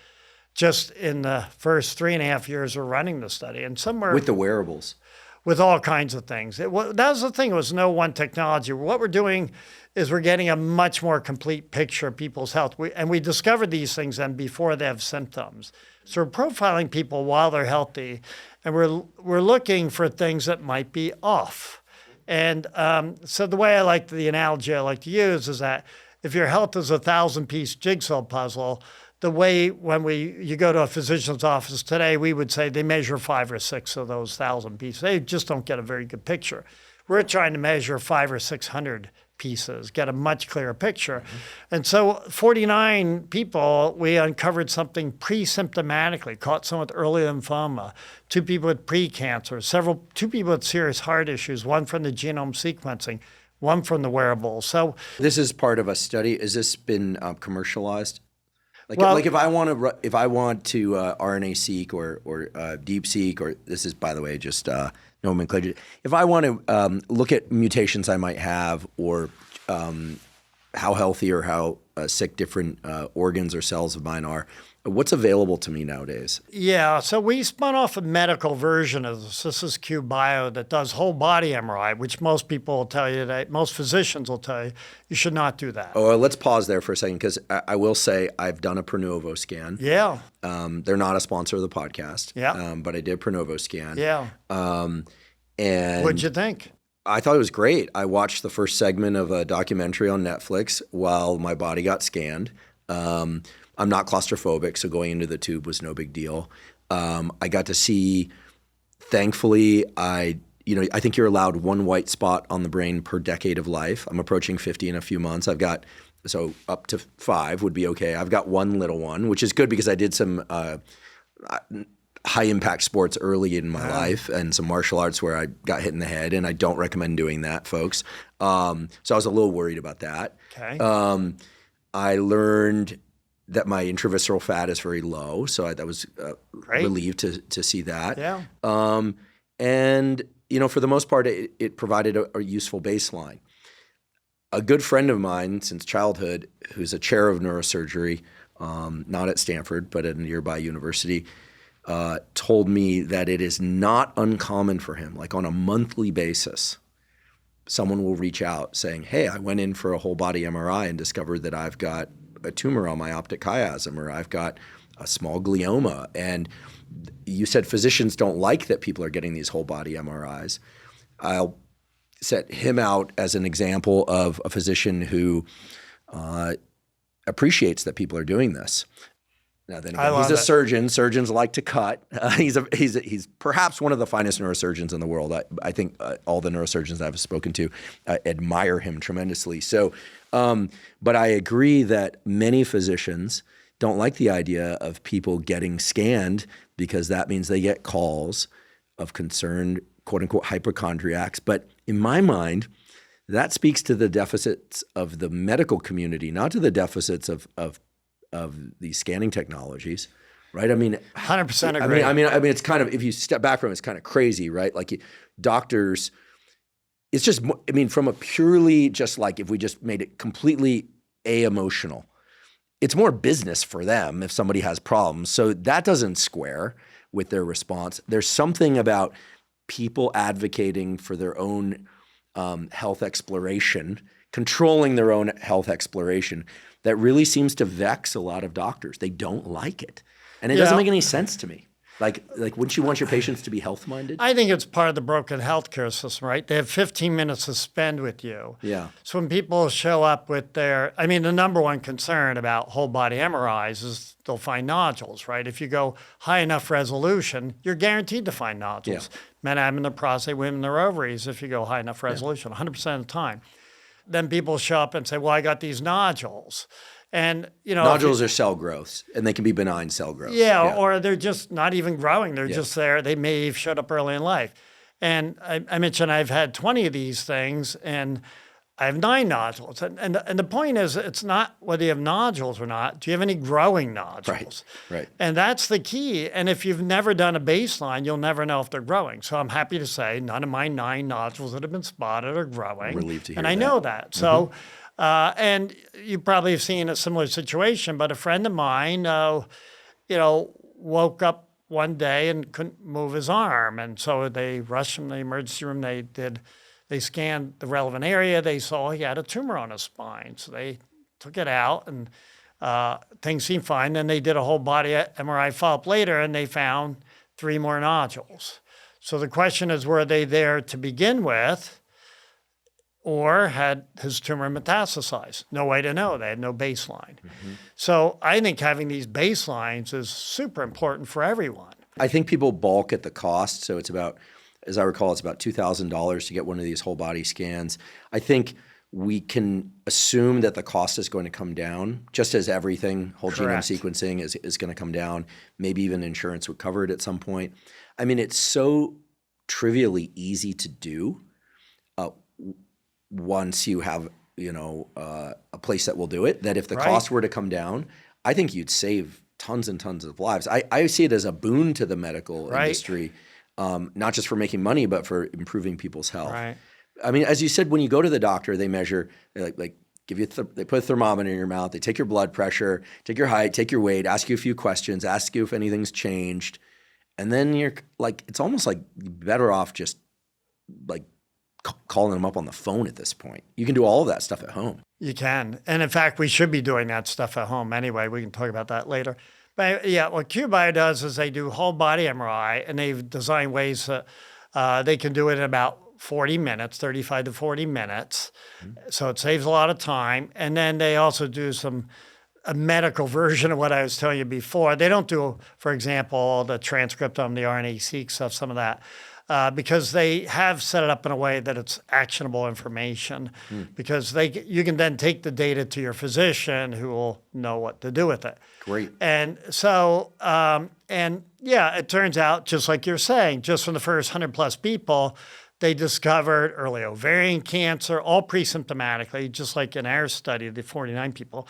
just in the first 3.5 years of running the study. And somewhere
with the wearables.
With all kinds of things. That was the thing. It was no one technology. What we're doing is we're getting a much more complete picture of people's health. We discovered these things then before they have symptoms. So we're profiling people while they're healthy, and we're looking for things that might be off. And so the analogy I like to use is that if your health is a 1,000-piece jigsaw puzzle, the way you go to a physician's office today, we would say they measure 5 or 6 of those 1,000 pieces. They just don't get a very good picture. We're trying to measure 500 or 600 pieces, get a much clearer picture. Mm-hmm. And so 49 people, we uncovered something pre-symptomatically, caught someone with early lymphoma, 2 people with pre-cancer, 2 people with serious heart issues, 1 from the genome sequencing, 1 from the wearables. So
this is part of a study. Has this been commercialized? Like if I want to RNA-seq or DeepSeq, or this is, by the way, just nomenclature. If I want to look at mutations I might have, or how healthy or how sick different organs or cells of mine are, what's available to me nowadays?
Yeah, so we spun off a medical version of this. This is QBio that does whole body MRI, which most people will tell you that, most physicians will tell you, you should not do that.
Oh, let's pause there for a second, because I will say I've done a Pronovo scan.
Yeah.
They're not a sponsor of the podcast.
Yeah.
But I did Pronovo scan.
Yeah.
And
what'd you think?
I thought it was great. I watched the first segment of a documentary on Netflix while my body got scanned. I'm not claustrophobic, so going into the tube was no big deal. I got to see, thankfully, I think you're allowed 1 white spot on the brain per decade of life. I'm approaching 50 in a few months. So up to 5 would be okay. I've got 1 little one, which is good because I did some high impact sports early in my life and some martial arts where I got hit in the head, and I don't recommend doing that, folks. So I was a little worried about that.
Okay.
I learned that my intravisceral fat is very low, so I was relieved to see that.
Yeah.
And for the most part, it provided a useful baseline. A good friend of mine since childhood, who's a chair of neurosurgery, not at Stanford but at a nearby university, told me that it is not uncommon for him, like on a monthly basis, someone will reach out saying, "Hey, I went in for a whole body MRI and discovered that I've got a tumor on my optic chiasm, or I've got a small glioma." And you said physicians don't like that people are getting these whole body MRIs. I'll set him out as an example of a physician who appreciates that people are doing this. Now then again, he's a surgeon. Surgeons like to cut. He's perhaps one of the finest neurosurgeons in the world. I think all the neurosurgeons I've spoken to admire him tremendously. So, but I agree that many physicians don't like the idea of people getting scanned, because that means they get calls of concerned, quote unquote, hypochondriacs. But in my mind, that speaks to the deficits of the medical community, not to the deficits of these scanning technologies, right? I mean,
100% agree.
I mean, it's kind of, if you step back from it, it's kind of crazy, right? Like doctors, it's just, I mean, from a purely just like, if we just made it completely emotional, it's more business for them if somebody has problems. So that doesn't square with their response. There's something about people advocating for their own health exploration, controlling their own health exploration, that really seems to vex a lot of doctors. They don't like it. And it doesn't make any sense to me. Like, wouldn't you want your patients to be health-minded?
I think it's part of the broken healthcare system, right? They have 15 minutes to spend with you.
Yeah.
So when people show up with the number one concern about whole body MRIs is they'll find nodules, right? If you go high enough resolution, you're guaranteed to find nodules. Yeah. Men have them in their prostate, women in their ovaries if you go high enough resolution, 100% of the time. Then people show up and say, well, I got these nodules. And,
nodules are cell growths, and they can be benign cell growths.
Yeah, or they're just not even growing. They're just there. They may have showed up early in life. And I mentioned I've had 20 of these things, and I have 9 nodules. And the point is, it's not whether you have nodules or not. Do you have any growing nodules?
Right.
And that's the key. And if you've never done a baseline, you'll never know if they're growing. So I'm happy to say none of my 9 nodules that have been spotted are growing.
I'm relieved to hear
that. And I know that. So. And you probably have seen a similar situation, but a friend of mine, woke up one day and couldn't move his arm. And so they rushed him to the emergency room. They scanned the relevant area. They saw he had a tumor on his spine. So they took it out and things seemed fine. Then they did a whole body MRI follow-up later and they found 3 more nodules. So the question is, were they there to begin with? Or had his tumor metastasized? No way to know. They had no baseline. Mm-hmm. So I think having these baselines is super important for everyone.
I think people balk at the cost. So it's about, as I recall, it's about $2,000 to get one of these whole body scans. I think we can assume that the cost is going to come down, just as everything, whole genome sequencing is going to come down. Maybe even insurance would cover it at some point. I mean, it's so trivially easy to do. Once you have, a place that will do it, that if the cost were to come down, I think you'd save tons and tons of lives. I see it as a boon to the medical industry, not just for making money, but for improving people's health.
Right.
I mean, as you said, when you go to the doctor, they measure, they give you, they put a thermometer in your mouth, they take your blood pressure, take your height, take your weight, ask you a few questions, ask you if anything's changed. And then you're like, it's almost like better off just like calling them up on the phone at this point. You can do all of that stuff at home.
You can. And in fact, we should be doing that stuff at home anyway. We can talk about that later. But yeah, what QBio does is they do whole body MRI, and they've designed ways that they can do it in about 40 minutes, 35 to 40 minutes. Mm-hmm. So it saves a lot of time. And then they also do a medical version of what I was telling you before. They don't do, for example, the transcriptome, the RNA-seq stuff, some of that. Because they have set it up in a way that it's actionable information. Because you can then take the data to your physician who will know what to do with it.
Great.
And so, it turns out, just like you're saying, just from the first 100 plus people, they discovered early ovarian cancer, all pre-symptomatically, just like in our study, the 49 people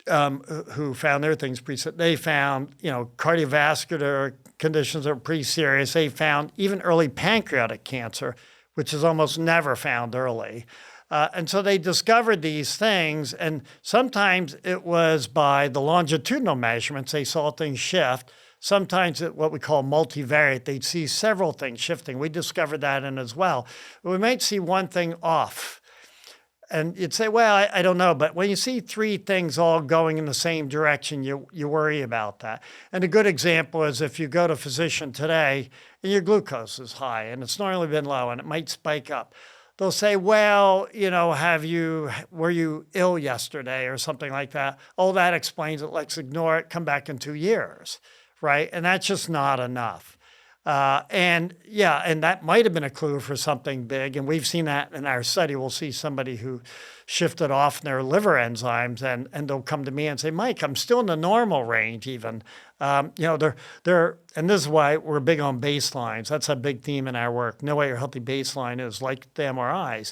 who found their things they found, cardiovascular conditions that are pretty serious. They found even early pancreatic cancer, which is almost never found early. And so they discovered these things, and sometimes it was by the longitudinal measurements, they saw things shift. Sometimes what we call multivariate, they'd see several things shifting. We discovered that in as well. We might see one thing off. And you'd say, well, I don't know. But when you see 3 things all going in the same direction, you worry about that. And a good example is if you go to a physician today and your glucose is high and it's normally been low and it might spike up. They'll say, well, were you ill yesterday or something like that? Oh, that explains it. Let's ignore it. Come back in 2 years, right? And that's just not enough. And that might have been a clue for something big. And we've seen that in our study. We'll see somebody who shifted off their liver enzymes and they'll come to me and say, Mike, I'm still in the normal range even. And this is why we're big on baselines. That's a big theme in our work. Know what your healthy baseline is, like the MRIs.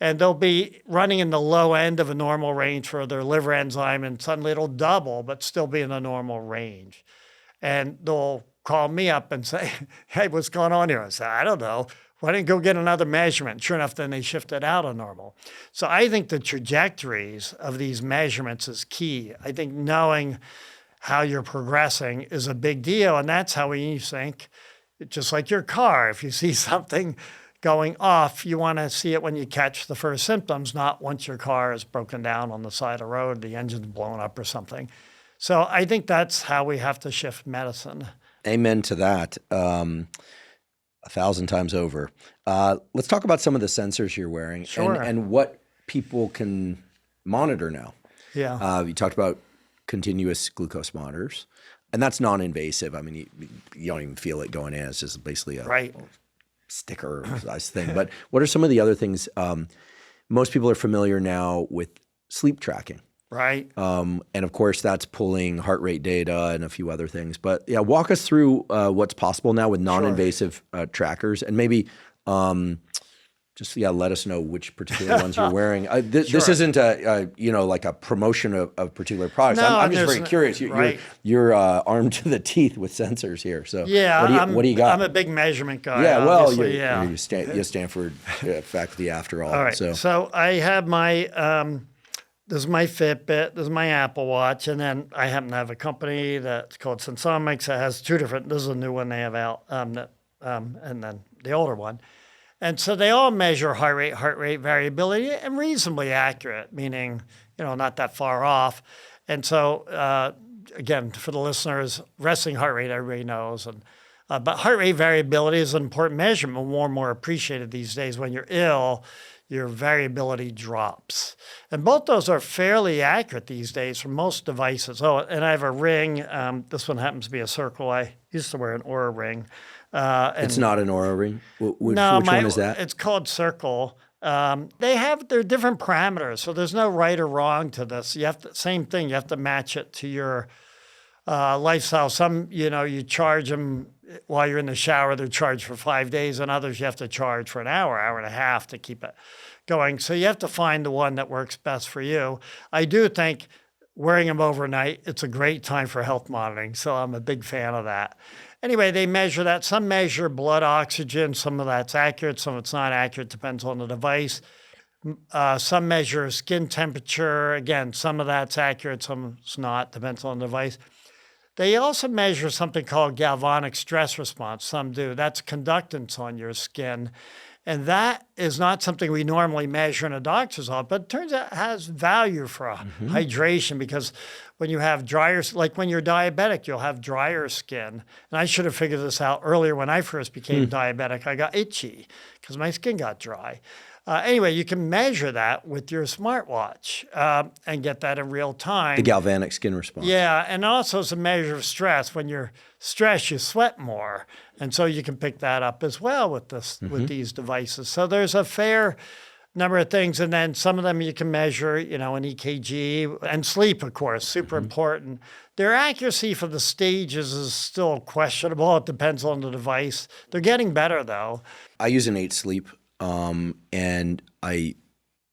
and they'll be running in the low end of a normal range for their liver enzyme, and suddenly it'll double, but still be in the normal range. And they'll call me up and say, hey, what's going on here? I say, I don't know. Why didn't you go get another measurement? Sure enough, then they shift it out of normal. So I think the trajectories of these measurements is key. I think knowing how you're progressing is a big deal. And that's how we think, just like your car, if you see something going off, you want to see it when you catch the first symptoms, not once your car is broken down on the side of the road, the engine's blown up or something. So I think that's how we have to shift medicine.
Amen to that. 1,000 times over. Let's talk about some of the sensors you're wearing and what people can monitor now.
Yeah.
You talked about continuous glucose monitors, and that's non-invasive. I mean, you don't even feel it going in. It's just basically a sticker size thing. But what are some of the other things? Most people are familiar now with sleep tracking.
Right.
And of course, that's pulling heart rate data and a few other things. But yeah, walk us through what's possible now with non-invasive trackers, and maybe let us know which particular ones you're wearing. This isn't like a promotion of particular products.
No,
I'm just very curious. You're armed to the teeth with sensors here. So what do you got?
I'm a big measurement guy.
Yeah, well,
you're
Stanford faculty after all.
All right. So I have my. This is my Fitbit, this is my Apple Watch, and then I happen to have a company that's called Sensomics that has two different, this is a new one they have out, and then the older one. And so they all measure heart rate variability, and reasonably accurate, meaning, not that far off. And so, again, for the listeners, resting heart rate, everybody knows. But heart rate variability is an important measurement, more and more appreciated these days. When you're ill, your variability drops. And both those are fairly accurate these days for most devices. Oh, and I have a ring. This one happens to be a Circle. I used to wear an Oura ring.
It's not an Oura ring? Which one is that?
It's called Circle. They have their different parameters, so there's no right or wrong to this. Same thing, you have to match it to your lifestyle. Some, you charge them while you're in the shower, they're charged for 5 days, and others you have to charge for an hour and a half to keep it going. So you have to find the one that works best for you. I do think wearing them overnight, it's a great time for health monitoring, so I'm a big fan of that. Anyway, they measure that. Some measure blood oxygen, some of that's accurate, some of it's not accurate, depends on the device. Some measure skin temperature. Again, some of that's accurate, some it's not, depends on the device. They also measure something called galvanic stress response. Some do. That's conductance on your skin. And that is not something we normally measure in a doctor's office, but it turns out it has value for hydration, because when you have drier, like when you're diabetic, you'll have drier skin. And I should have figured this out earlier when I first became diabetic. I got itchy because my skin got dry. Anyway, you can measure that with your smartwatch and get that in real time.
The galvanic skin response.
Yeah, and also it's a measure of stress. When you're stressed, you sweat more. And so you can pick that up as well with with these devices. So there's a fair number of things. And then some of them you can measure, an EKG, and sleep, of course, super important. Their accuracy for the stages is still questionable. It depends on the device. They're getting better, though.
I use an 8 Sleep. And I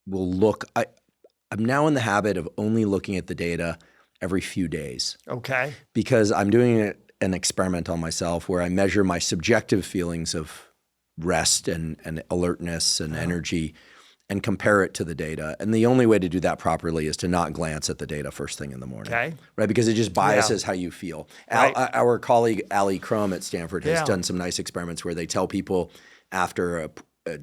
will look, I'm now in the habit of only looking at the data every few days.
Okay.
Because I'm doing an experiment on myself where I measure my subjective feelings of rest and alertness and energy and compare it to the data. And the only way to do that properly is to not glance at the data first thing in the morning.
Okay.
Right? Because it just biases how you feel.
Right.
Our colleague, Ali Crum at Stanford, has done some nice experiments where they tell people after a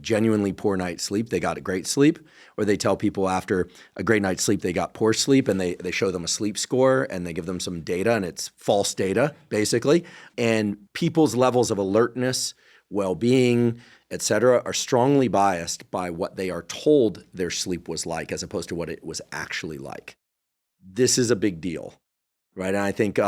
genuinely poor night's sleep, they got a great sleep, or they tell people after a great night's sleep, they got poor sleep, and they show them a sleep score and they give them some data, and it's false data, basically. And people's levels of alertness, well-being, et cetera, are strongly biased by what they are told their sleep was like as opposed to what it was actually like. This is a big deal. Right, and I think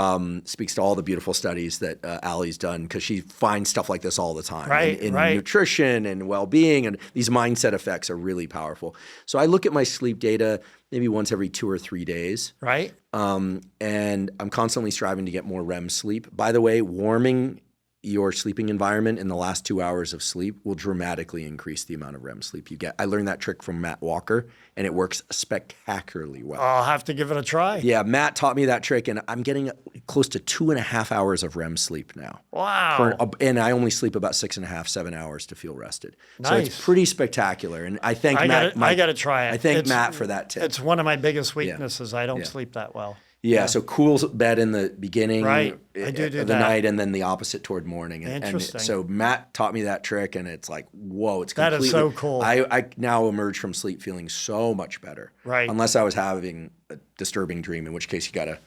speaks to all the beautiful studies that Ali's done, because she finds stuff like this all the time in nutrition and well-being, and these mindset effects are really powerful. So I look at my sleep data maybe once every 2 or 3 days.
Right.
And I'm constantly striving to get more REM sleep. By the way, warming your sleeping environment in the last 2 hours of sleep will dramatically increase the amount of REM sleep you get. I learned that trick from Matt Walker, and it works spectacularly well.
I'll have to give it a try.
Yeah, Matt taught me that trick, and I'm getting close to 2.5 hours of REM sleep now.
Wow.
And I only sleep about 6.5, 7 hours to feel rested.
Nice.
So it's pretty spectacular. And I thank Matt.
I got to try it.
I thank Matt for that tip.
It's one of my biggest weaknesses. I don't sleep that well.
Yeah, so cool bed in the beginning
I do
of the
that.
night, and then the opposite toward morning.
Interesting.
And so Matt taught me that trick, and it's like, whoa, it's
that
completely.
Is so cool.
I now emerge from sleep feeling so much better.
Right.
Unless I was having a disturbing dream, in which case you got to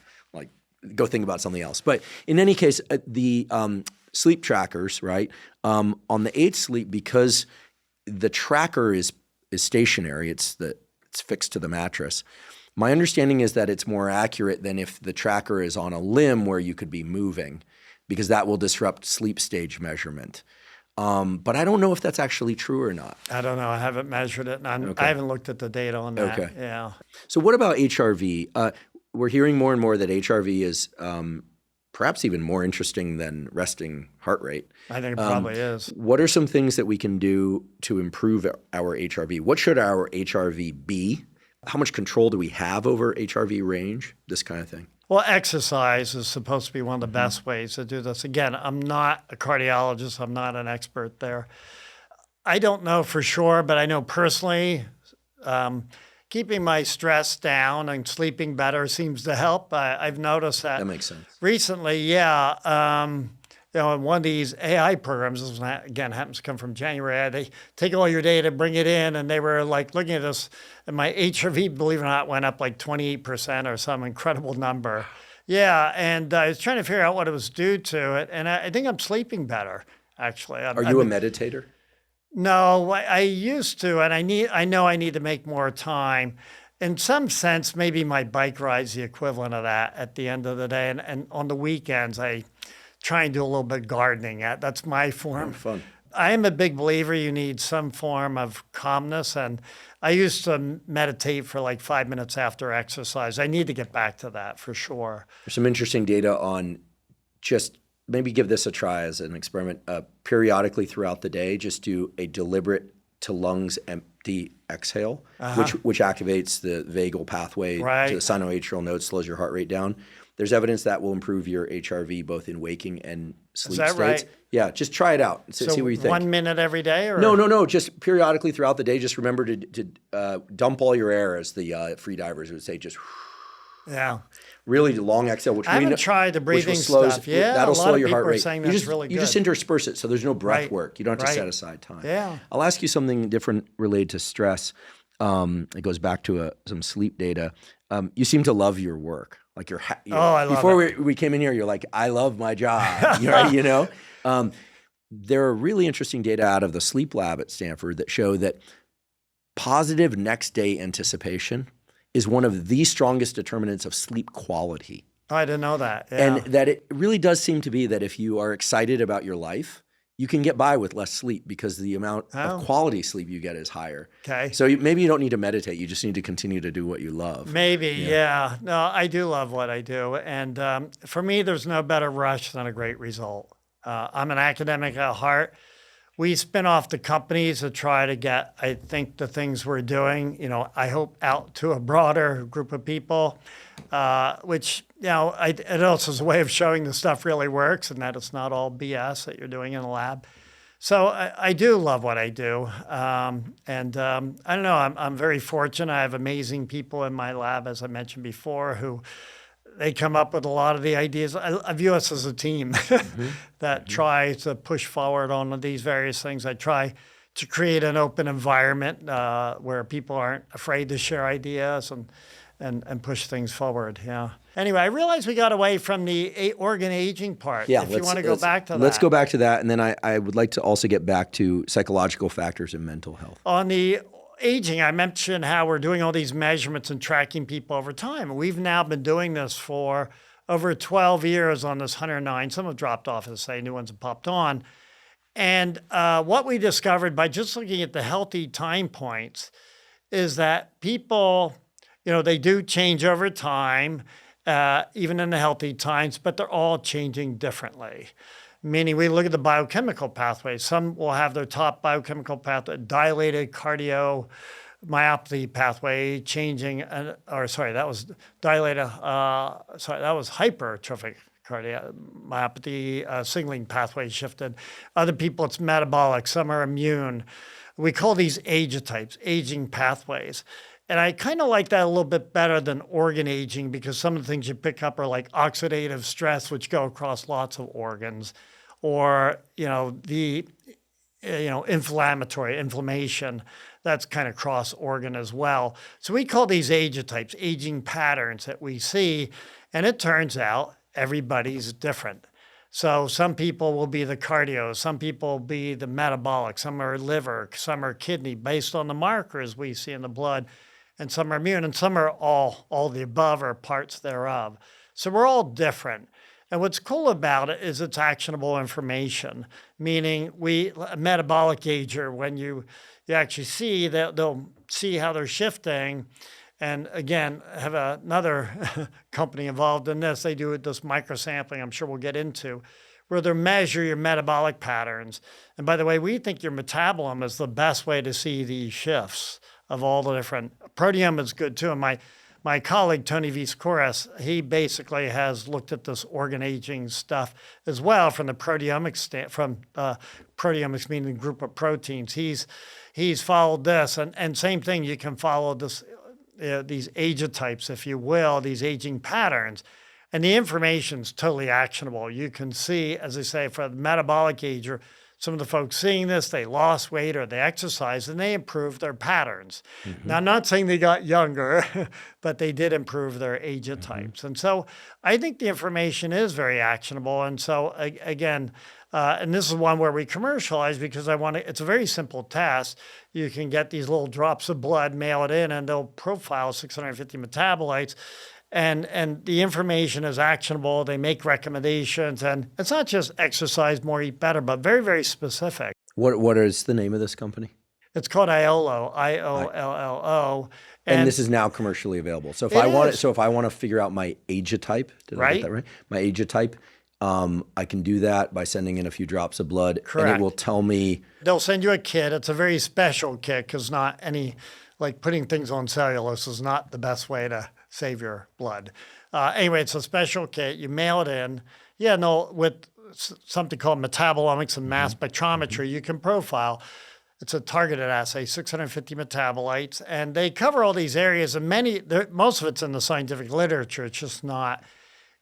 go think about something else. But in any case, the sleep trackers, right, on the 8 Sleep, because the tracker is stationary, it's fixed to the mattress. My understanding is that it's more accurate than if the tracker is on a limb where you could be moving, because that will disrupt sleep stage measurement. But I don't know if that's actually true or not.
I don't know. I haven't measured it, and I haven't looked at the data on that.
Okay.
Yeah.
So what about HRV? We're hearing more and more that HRV is perhaps even more interesting than resting heart rate.
I think it probably is.
What are some things that we can do to improve our HRV? What should our HRV be? How much control do we have over HRV range? This kind of thing.
Well, exercise is supposed to be one of the best ways to do this. Again, I'm not a cardiologist. I'm not an expert there. I don't know for sure, but I know personally, keeping my stress down and sleeping better seems to help. I've noticed that.
That makes sense.
Recently, in one of these AI programs, this one, again, happens to come from January, they take all your data, bring it in, and they were looking at this, and my HRV, believe it or not, went up 28% or some incredible number. Yeah, and I was trying to figure out what it was due to it, and I think I'm sleeping better, actually.
Are you a meditator?
No, I used to, and I know I need to make more time. In some sense, maybe my bike ride's the equivalent of that at the end of the day, and on the weekends, I try and do a little bit of gardening. That's my form.
Fun.
I am a big believer you need some form of calmness, and I used to meditate for 5 minutes after exercise. I need to get back to that for sure.
There's some interesting data on just maybe give this a try as an experiment. Periodically throughout the day, just do a deliberate to lungs empty exhale, which activates the vagal pathway to the sinoatrial node, slows your heart rate down. There's evidence that will improve your HRV both in waking and sleep states.
Right?
Yeah, just try it out and see what you think.
1 minute every day? Or?
No. Just periodically throughout the day, just remember to dump all your air, as the free divers would say. Just really long exhale. Which
I haven't tried the breathing stuff. Yeah,
that'll slow your heart rate.
Saying that's really good.
You just intersperse it, so there's no breath work. You don't have to set aside time.
Yeah.
I'll ask you something different related to stress. It goes back to some sleep data. You seem to love your work.
I love
before
it.
we came in here, you're like, I love my job. There are really interesting data out of the sleep lab at Stanford that show that positive next day anticipation is one of the strongest determinants of sleep quality.
I didn't know that. Yeah.
And that it really does seem to be that if you are excited about your life, you can get by with less sleep because the amount of quality sleep you get is higher.
Okay.
So maybe you don't need to meditate. You just need to continue to do what you love.
Maybe, yeah. No, I do love what I do. And for me, there's no better rush than a great result. I'm an academic at heart. We spin off the companies to try to get, I think, the things we're doing, I hope out to a broader group of people, which, it also is a way of showing the stuff really works and that it's not all BS that you're doing in the lab. So I do love what I do. I don't know, I'm very fortunate. I have amazing people in my lab, as I mentioned before, who they come up with a lot of the ideas. I view us as a team that tries to push forward on these various things. I try to create an open environment where people aren't afraid to share ideas and push things forward. Yeah. Anyway, I realized we got away from the organ aging part.
Yeah,
if you want to go back to that.
Let's go back to that. And then I would like to also get back to psychological factors in mental health.
On the aging, I mentioned how we're doing all these measurements and tracking people over time. We've now been doing this for over 12 years on this 109. Some have dropped off, as I say, new ones have popped on. And what we discovered by just looking at the healthy time points is that people, they do change over time, even in the healthy times, but they're all changing differently. meaning we look at the biochemical pathways. Some will have their top biochemical pathway, dilated cardiomyopathy pathway changing, that was dilated, that was hypertrophic cardiomyopathy signaling pathway shifted. Other people, it's metabolic. Some are immune. We call these agotypes, aging pathways. And I kind of like that a little bit better than organ aging because some of the things you pick up are like oxidative stress, which go across lots of organs, or, inflammation, that's kind of cross organ as well. So we call these agotypes, aging patterns that we see. And it turns out everybody's different. So some people will be the cardio, some people will be the metabolic, some are liver, some are kidney, based on the markers we see in the blood, and some are immune, and some are all the above or parts thereof. So we're all different. And what's cool about it is it's actionable information, meaning a metabolic ager, when you actually see that, they'll see how they're shifting. And again, have another company involved in this. They do this microsampling, I'm sure we'll get into, where they measure your metabolic patterns. And by the way, we think your metabolome is the best way to see these shifts of all the different. Proteome is good too. And my colleague, Tony Visceral, he basically has looked at this organ aging stuff as well from the proteomics, proteomics meaning the group of proteins. He's followed this. And same thing, you can follow this, these agotypes, if you will, these aging patterns. And the information's totally actionable. You can see, as I say, for the metabolic ager, some of the folks seeing this, they lost weight or they exercised and they improved their patterns. Mm-hmm. Now, I'm not saying they got younger, but they did improve their agotypes. Mm-hmm. And so I think the information is very actionable. And so again, and this is one where we commercialize because it's a very simple test. You can get these little drops of blood, mail it in, and they'll profile 650 metabolites. And the information is actionable. They make recommendations. And it's not just exercise more, eat better, but very, very specific.
What is the name of this company?
It's called IOLO, IOLLO.
And this is now commercially available. So if I want to figure out my agotype, did I get that right? My agotype, I can do that by sending in a few drops of blood.
Correct.
And it will tell me.
They'll send you a kit. It's a very special kit because putting things on cellulose is not the best way to save your blood. Anyway, it's a special kit. You mail it in. With something called metabolomics and mass spectrometry, you can profile. It's a targeted assay, 650 metabolites, and they cover all these areas. And most of it's in the scientific literature. It's just not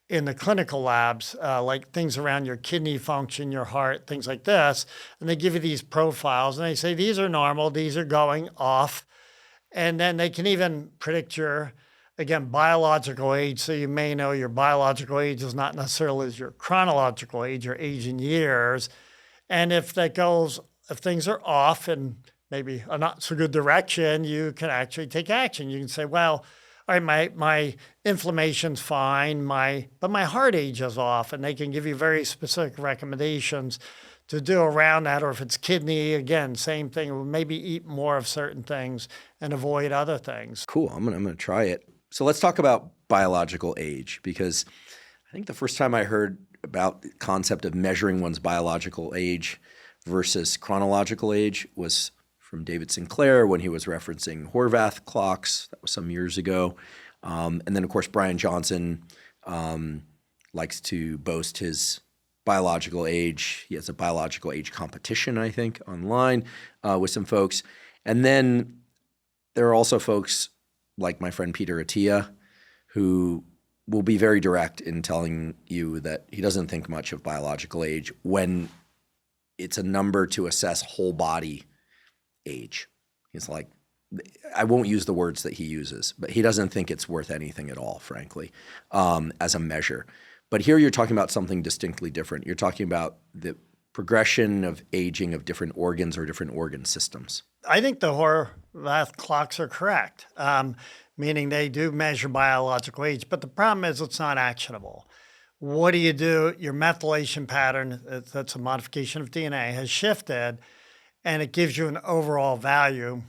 in the clinical labs, like things around your kidney function, your heart, things like this. And they give you these profiles, and they say these are normal, these are going off, and then they can even predict your biological age. So you may know your biological age is not necessarily your chronological age, your age in years. And if things are off in maybe a not so good direction, you can actually take action. You can say, well, all right, my inflammation's fine, but my heart age is off. And they can give you very specific recommendations to do around that. Or if it's kidney, again, same thing. Maybe eat more of certain things and avoid other things.
Cool. I'm gonna try it. So let's talk about biological age, because I think the first time I heard about the concept of measuring one's biological age versus chronological age was from David Sinclair when he was referencing Horvath clocks. That was some years ago. And then, of course, Brian Johnson likes to boast his biological age. He has a biological age competition, I think, online with some folks. And then there are also folks like my friend Peter Attia, who will be very direct in telling you that he doesn't think much of biological age when it's a number to assess whole body age. He's like, I won't use the words that he uses, but he doesn't think it's worth anything at all, frankly, as a measure. But here you're talking about something distinctly different. You're talking about the progression of aging of different organs or different organ systems.
I think the Horvath clocks are correct, meaning they do measure biological age, but the problem is it's not actionable. What do you do? Your methylation pattern, that's a modification of DNA, has shifted, and it gives you an overall value.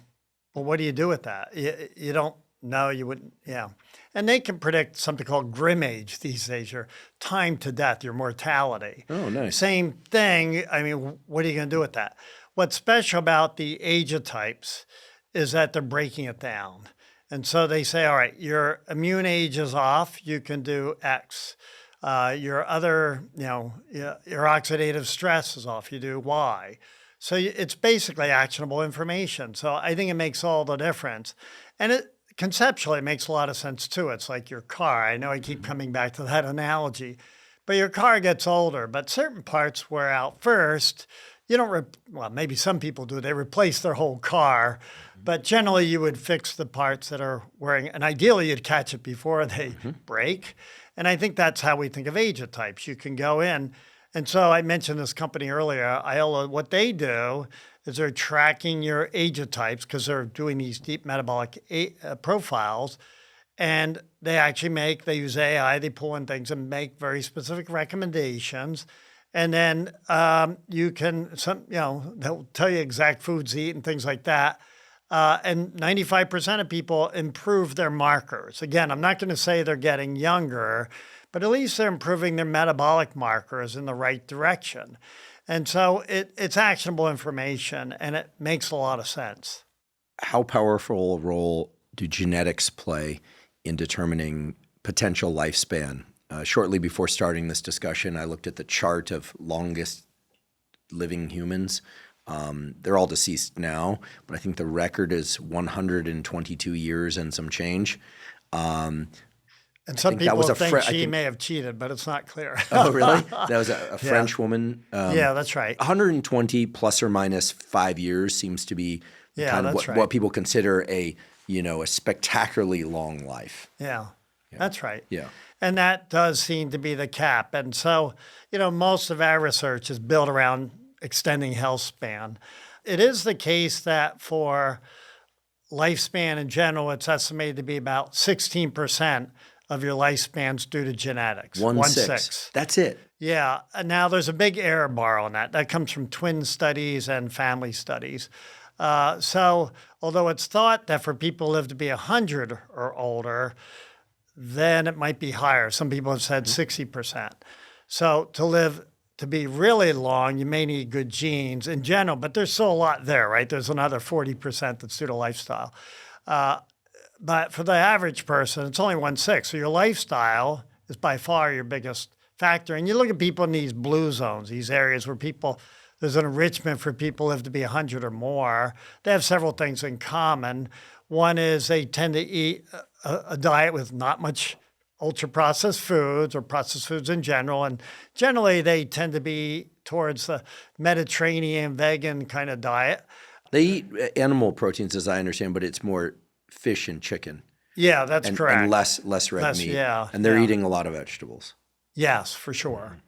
Well, what do you do with that? You don't No, you wouldn't. Yeah. And they can predict something called grim age these days, your time to death, your mortality.
Oh, nice.
Same thing. I mean, what are you going to do with that? What's special about the ageotypes is that they're breaking it down. And so they say, all right, your immune age is off, you can do X. Your other, your oxidative stress is off, you do Y. So it's basically actionable information. So I think it makes all the difference. And it conceptually makes a lot of sense too. It's like your car. I know I keep coming back to that analogy, but your car gets older, but certain parts wear out first. You don't, well, maybe some people do. They replace their whole car, but generally you would fix the parts that are wearing, and ideally you'd catch it before they break. And I think that's how we think of ageotypes. You can go in. And so I mentioned this company earlier, Iola. What they do is they're tracking your ageotypes because they're doing these deep metabolic profiles. And they actually they use AI, they pull in things and make very specific recommendations. And then you can, they'll tell you exact foods to eat and things like that. And 95% of people improve their markers. Again, I'm not going to say they're getting younger, but at least they're improving their metabolic markers in the right direction. And so it's actionable information, and it makes a lot of sense.
How powerful a role do genetics play in determining potential lifespan? Shortly before starting this discussion, I looked at the chart of longest living humans. They're all deceased now, but I think the record is 122 years and some change.
And some people think she may have cheated, but it's not clear.
Oh, really? That was a French woman.
Yeah, that's right.
120 plus or minus 5 years seems to be kind of what people consider a spectacularly long life.
Yeah, that's right.
Yeah.
And that does seem to be the cap. And so, most of our research is built around extending health span. It is the case that for lifespan in general, it's estimated to be about 16% of your lifespan's due to genetics. 1/6.
That's it.
Yeah. Now there's a big error bar on that. That comes from twin studies and family studies. So although it's thought that for people who live to be 100 or older, then it might be higher. Some people have said 60%. So to live to be really long, you may need good genes in general, but there's still a lot there, right? There's another 40% that's due to lifestyle. But for the average person, it's only 1/6. So your lifestyle is by far your biggest factor. And you look at people in these blue zones, these areas where there's an enrichment for people who live to be 100 or more. They have several things in common. One is they tend to eat a diet with not much ultra-processed foods or processed foods in general. And generally, they tend to be towards the Mediterranean vegan kind of diet.
They eat animal proteins, as I understand, but it's more fish and chicken.
Yeah, that's correct.
And less red meat.
Yeah,
and they're eating a lot of vegetables.
Yes, for sure.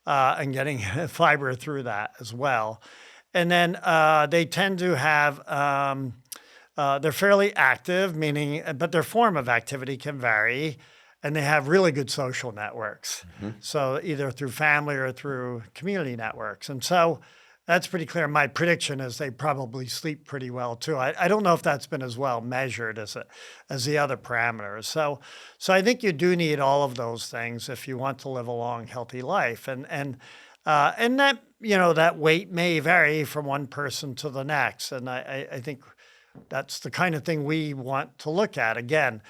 And getting fiber through that as well. And then they tend to have, they're fairly active, but their form of activity can vary. And they have really good social networks. So either through family or through community networks. And so that's pretty clear. My prediction is they probably sleep pretty well too. I don't know if that's been as well measured as the other parameters. So I think you do need all of those things if you want to live a long, healthy life. And that, that weight may vary from one person to the next. And I think that's the kind of thing we want to look at. Again,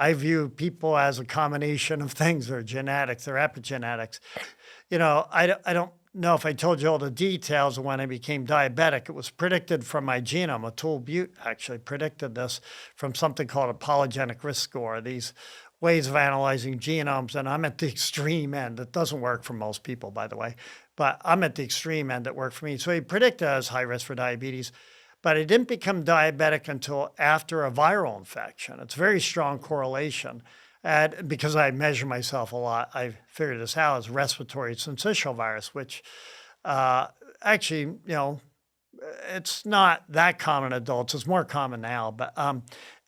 I view people as a combination of things. They're genetics, they're epigenetics. I don't know if I told you all the details of when I became diabetic. It was predicted from my genome. Atul Butte actually predicted this from something called a polygenic risk score, these ways of analyzing genomes. And I'm at the extreme end. It doesn't work for most people, by the way, but I'm at the extreme end that worked for me. So he predicted I was high risk for diabetes. But I didn't become diabetic until after a viral infection. It's a very strong correlation. And because I measure myself a lot, I figured this out as respiratory syncytial virus, which actually, it's not that common in adults. It's more common now. But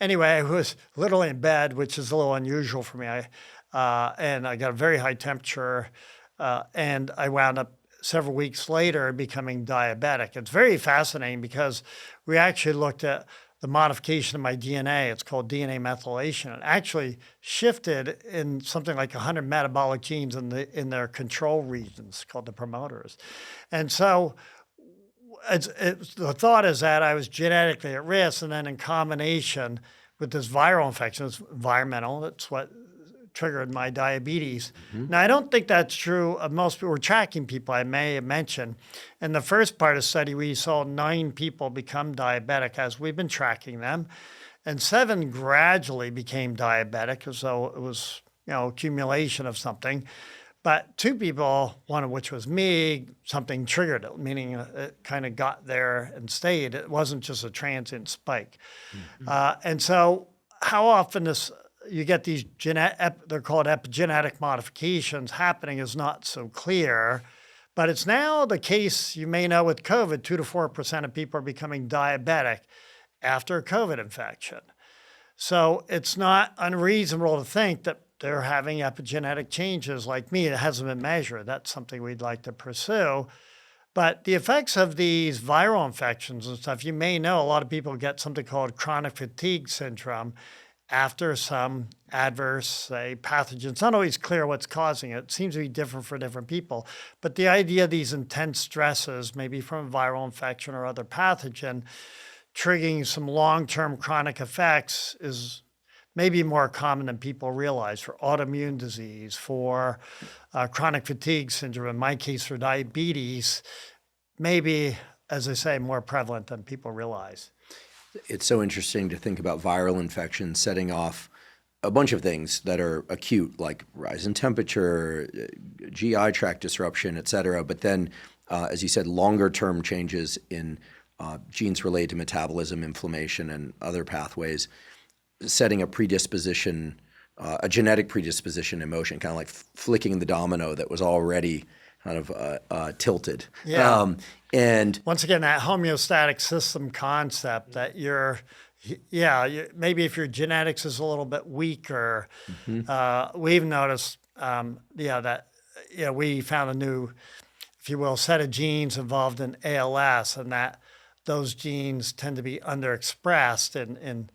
anyway, I was literally in bed, which is a little unusual for me. And I got a very high temperature, and I wound up several weeks later becoming diabetic. It's very fascinating because we actually looked at the modification of my DNA. It's called DNA methylation. It actually shifted in something like 100 metabolic genes in their control regions called the promoters. And so the thought is that I was genetically at risk, and then in combination with this viral infection, it's environmental, that's what triggered my diabetes. Now, I don't think that's true of most people. We're tracking people, I may have mentioned. In the first part of the study, we saw 9 people become diabetic as we've been tracking them, and 7 gradually became diabetic, as though it was, accumulation of something. But 2 people, one of which was me, something triggered it, meaning it kind of got there and stayed. It wasn't just a transient spike. And so how often you get these they're called epigenetic modifications happening is not so clear, but it's now the case, you may know, with COVID, 2 to 4% of people are becoming diabetic after a COVID infection. So it's not unreasonable to think that they're having epigenetic changes like me. It hasn't been measured. That's something we'd like to pursue. But the effects of these viral infections and stuff, you may know a lot of people get something called chronic fatigue syndrome after some adverse, say, pathogen. It's not always clear what's causing it. It seems to be different for different people. But the idea of these intense stresses, maybe from a viral infection or other pathogen, triggering some long-term chronic effects is maybe more common than people realize for autoimmune disease, for chronic fatigue syndrome, in my case for diabetes, maybe, as I say, more prevalent than people realize.
It's so interesting to think about viral infections setting off a bunch of things that are acute, like rise in temperature, GI tract disruption, et cetera. But then, as you said, longer-term changes in genes related to metabolism, inflammation, and other pathways, setting a predisposition, a genetic predisposition in motion, kind of like flicking the domino that was already kind of tilted.
Yeah.
And
once again, that homeostatic system concept that maybe if your genetics is a little bit weaker, we've noticed, that we found a new, if you will, set of genes involved in ALS, and that those genes tend to be underexpressed in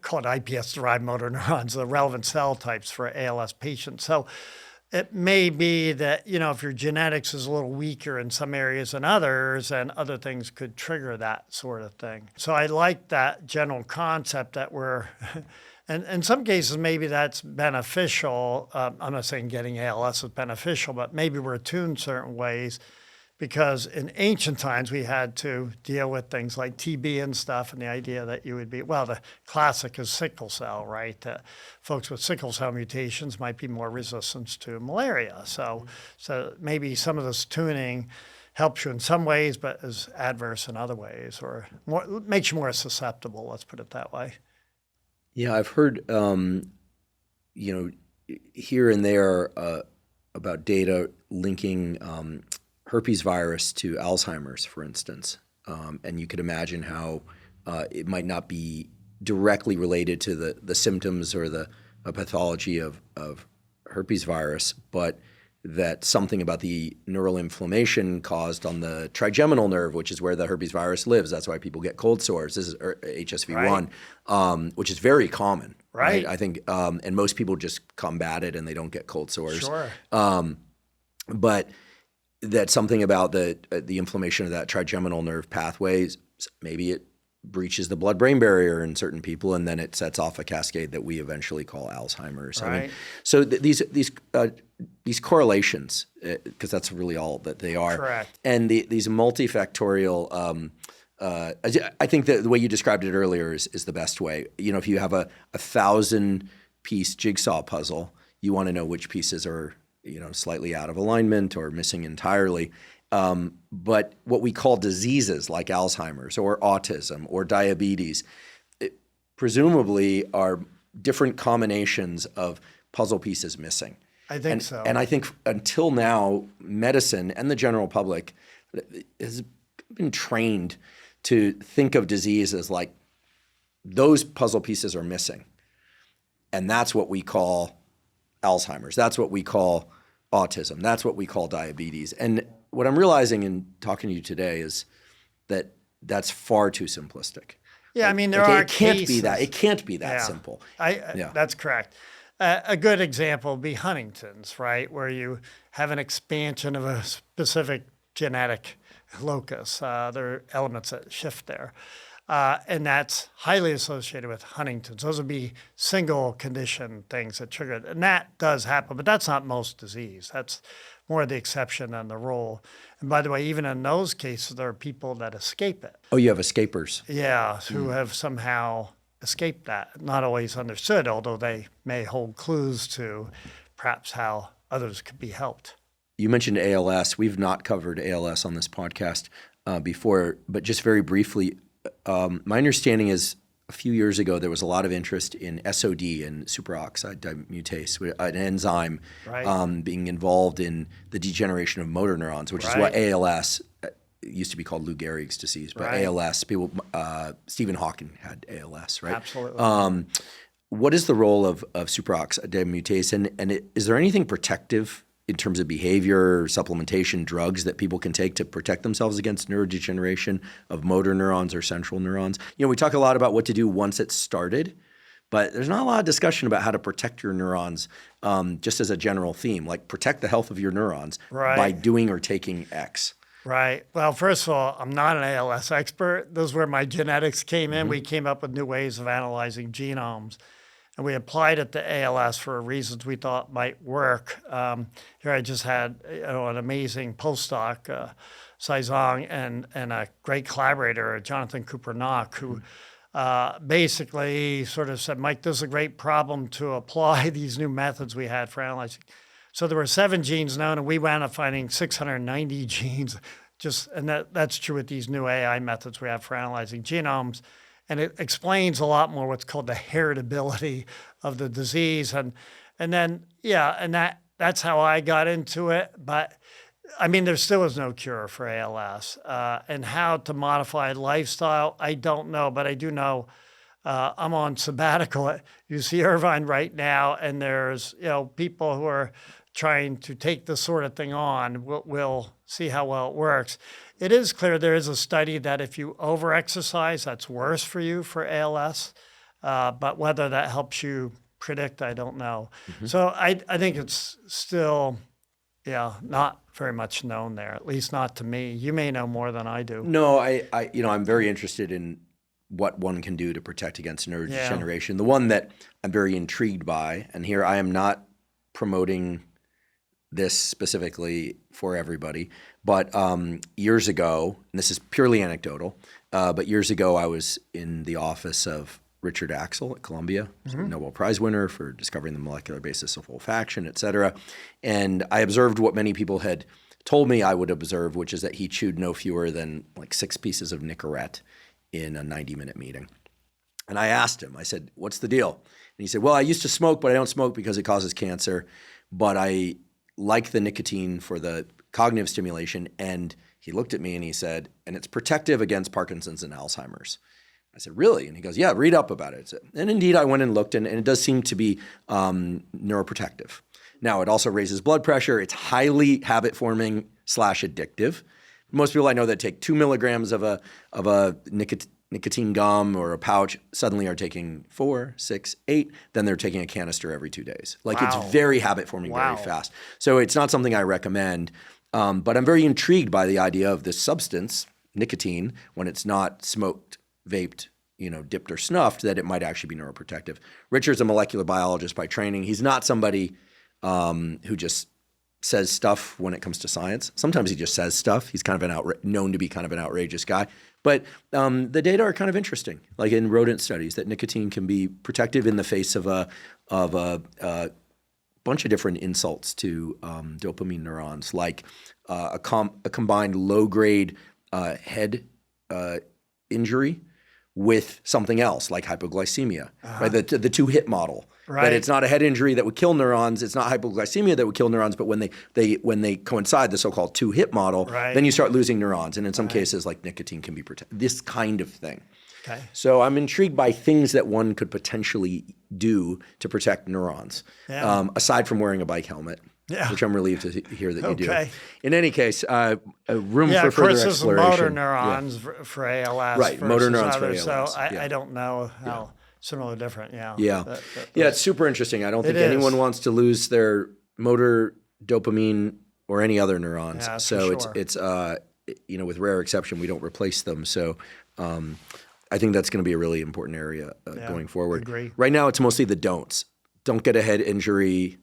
called iPS-derived motor neurons, the relevant cell types for ALS patients. So it may be that, if your genetics is a little weaker in some areas than others, and other things could trigger that sort of thing. So I like that general concept that and in some cases, maybe that's beneficial. I'm not saying getting ALS is beneficial, but maybe we're attuned certain ways, because in ancient times we had to deal with things like TB and stuff, and the idea that you would be, the classic is sickle cell, right? Folks with sickle cell mutations might be more resistant to malaria. So maybe some of this tuning helps you in some ways, but is adverse in other ways, or makes you more susceptible, let's put it that way.
Yeah, I've heard, here and there about data linking herpes virus to Alzheimer's, for instance. And you could imagine how it might not be directly related to the symptoms or the pathology of herpes virus, but that something about the neural inflammation caused on the trigeminal nerve, which is where the herpes virus lives. That's why people get cold sores. This is HSV1, right. Which is very common. Right. I think, and most people just combat it and they don't get cold sores.
Sure.
But that something about the inflammation of that trigeminal nerve pathways, maybe it breaches the blood-brain barrier in certain people, and then it sets off a cascade that we eventually call Alzheimer's.
Right.
I mean, so these correlations, because that's really all that they are.
Correct.
And these multifactorial, I think that the way you described it earlier is the best way. If you have a 1,000-piece jigsaw puzzle, you want to know which pieces are slightly out of alignment or missing entirely. But what we call diseases like Alzheimer's or autism or diabetes, presumably are different combinations of puzzle pieces missing.
I think so.
And I think until now, medicine and the general public has been trained to think of disease as like those puzzle pieces are missing. And that's what we call Alzheimer's. That's what we call autism. That's what we call diabetes. And what I'm realizing in talking to you today is that that's far too simplistic.
Yeah, I mean, there
Like,
are
it can't
cases.
It can't be that simple.
That's correct. A good example would be Huntington's, right, where you have an expansion of a specific genetic locus. There are elements that shift there. And that's highly associated with Huntington's. Those would be single condition things that trigger it. And that does happen, but that's not most disease. That's more the exception than the rule. And by the way, even in those cases, there are people that escape it.
Oh, you have escapers.
Yeah, who have somehow escaped that. Not always understood, although they may hold clues to perhaps how others could be helped.
You mentioned ALS. We've not covered ALS on this podcast before, but just very briefly, my understanding is a few years ago there was a lot of interest in SOD and superoxide dismutase, an enzyme being involved in the degeneration of motor neurons, which is what ALS used to be called Lou Gehrig's disease, but ALS, Stephen Hawking had ALS, right?
Absolutely.
What is the role of superoxide dismutase, and is there anything protective in terms of behavior, supplementation, drugs that people can take to protect themselves against neurodegeneration of motor neurons or central neurons? You know, we talk a lot about what to do once it's started, but there's not a lot of discussion about how to protect your neurons just as a general theme, like protect the health of your neurons by doing or taking X.
Right. Well, first of all, I'm not an ALS expert. This is where my genetics came in. We came up with new ways of analyzing genomes. And we applied it to ALS for reasons we thought might work. Here I just had an amazing postdoc, Saizong, and a great collaborator, Jonathan Cooper-Knock, who basically sort of said, Mike, this is a great problem to apply these new methods we had for analyzing. So there were 7 genes known, and we wound up finding 690 genes. And that's true with these new AI methods we have for analyzing genomes. And it explains a lot more what's called the heritability of the disease. And then, that's how I got into it. But I mean, there still is no cure for ALS. And how to modify lifestyle, I don't know, but I do know I'm on sabbatical at UC Irvine right now. And there's, people who are trying to take this sort of thing on. We'll see how well it works. It is clear there is a study that if you over-exercise, that's worse for you for ALS. But whether that helps you predict, I don't know. So I think it's still, not very much known there, at least not to me. You may know more than I do.
No, I'm very interested in what one can do to protect against neurodegeneration. The one that I'm very intrigued by, and here I am not promoting this specifically for everybody, but years ago, and this is purely anecdotal, but years ago I was in the office of Richard Axel at Columbia, Nobel Prize winner for discovering the molecular basis of olfaction, et cetera. And I observed what many people had told me I would observe, which is that he chewed no fewer than like 6 pieces of Nicorette in a 90-minute meeting. And I asked him, I said, what's the deal? And he said, well, I used to smoke, but I don't smoke because it causes cancer, but I like the nicotine for the cognitive stimulation. And he looked at me and he said, and it's protective against Parkinson's and Alzheimer's. I said, really? And he goes, yeah, read up about it. And indeed, I went and looked, and it does seem to be neuroprotective. Now, it also raises blood pressure. It's highly habit-forming / addictive. Most people I know that take 2 milligrams of a nicotine gum or a pouch suddenly are taking 4, 6, 8. Then they're taking a canister every 2 days. Like It's very habit-forming very fast. So it's not something I recommend. But I'm very intrigued by the idea of this substance, nicotine, when it's not smoked, vaped, dipped or snuffed, that it might actually be neuroprotective. Richard's a molecular biologist by training. He's not somebody who just says stuff when it comes to science. Sometimes he just says stuff. He's kind of known to be kind of an outrageous guy. But the data are kind of interesting, like in rodent studies, that nicotine can be protective in the face of a bunch of different insults to dopamine neurons, like a combined low-grade head injury with something else like hypoglycemia, right? The 2-hit model.
Right.
That it's not a head injury that would kill neurons, it's not hypoglycemia that would kill neurons, but when they coincide, the so-called 2-hit model, then you start losing neurons. And in some cases, like nicotine can be protected. This kind of thing.
Okay.
So I'm intrigued by things that one could potentially do to protect neurons, aside from wearing a bike helmet.
Yeah.
which I'm relieved to hear that you do.
Okay.
In any case, room
Yeah,
for
of
further
course, there's
exploration.
motor neurons for ALS
Right,
versus
motor neurons for
others.
ALS,
So I don't know how similar or different. Yeah.
Yeah. Yeah, it's super interesting. I don't think anyone wants to lose their motor dopamine or any other neurons.
Yeah,
so
for sure.
it's with rare exception, we don't replace them. So I think that's going to be a really important area going forward.
Agree.
Right now, it's mostly the don'ts. Don't get a head injury.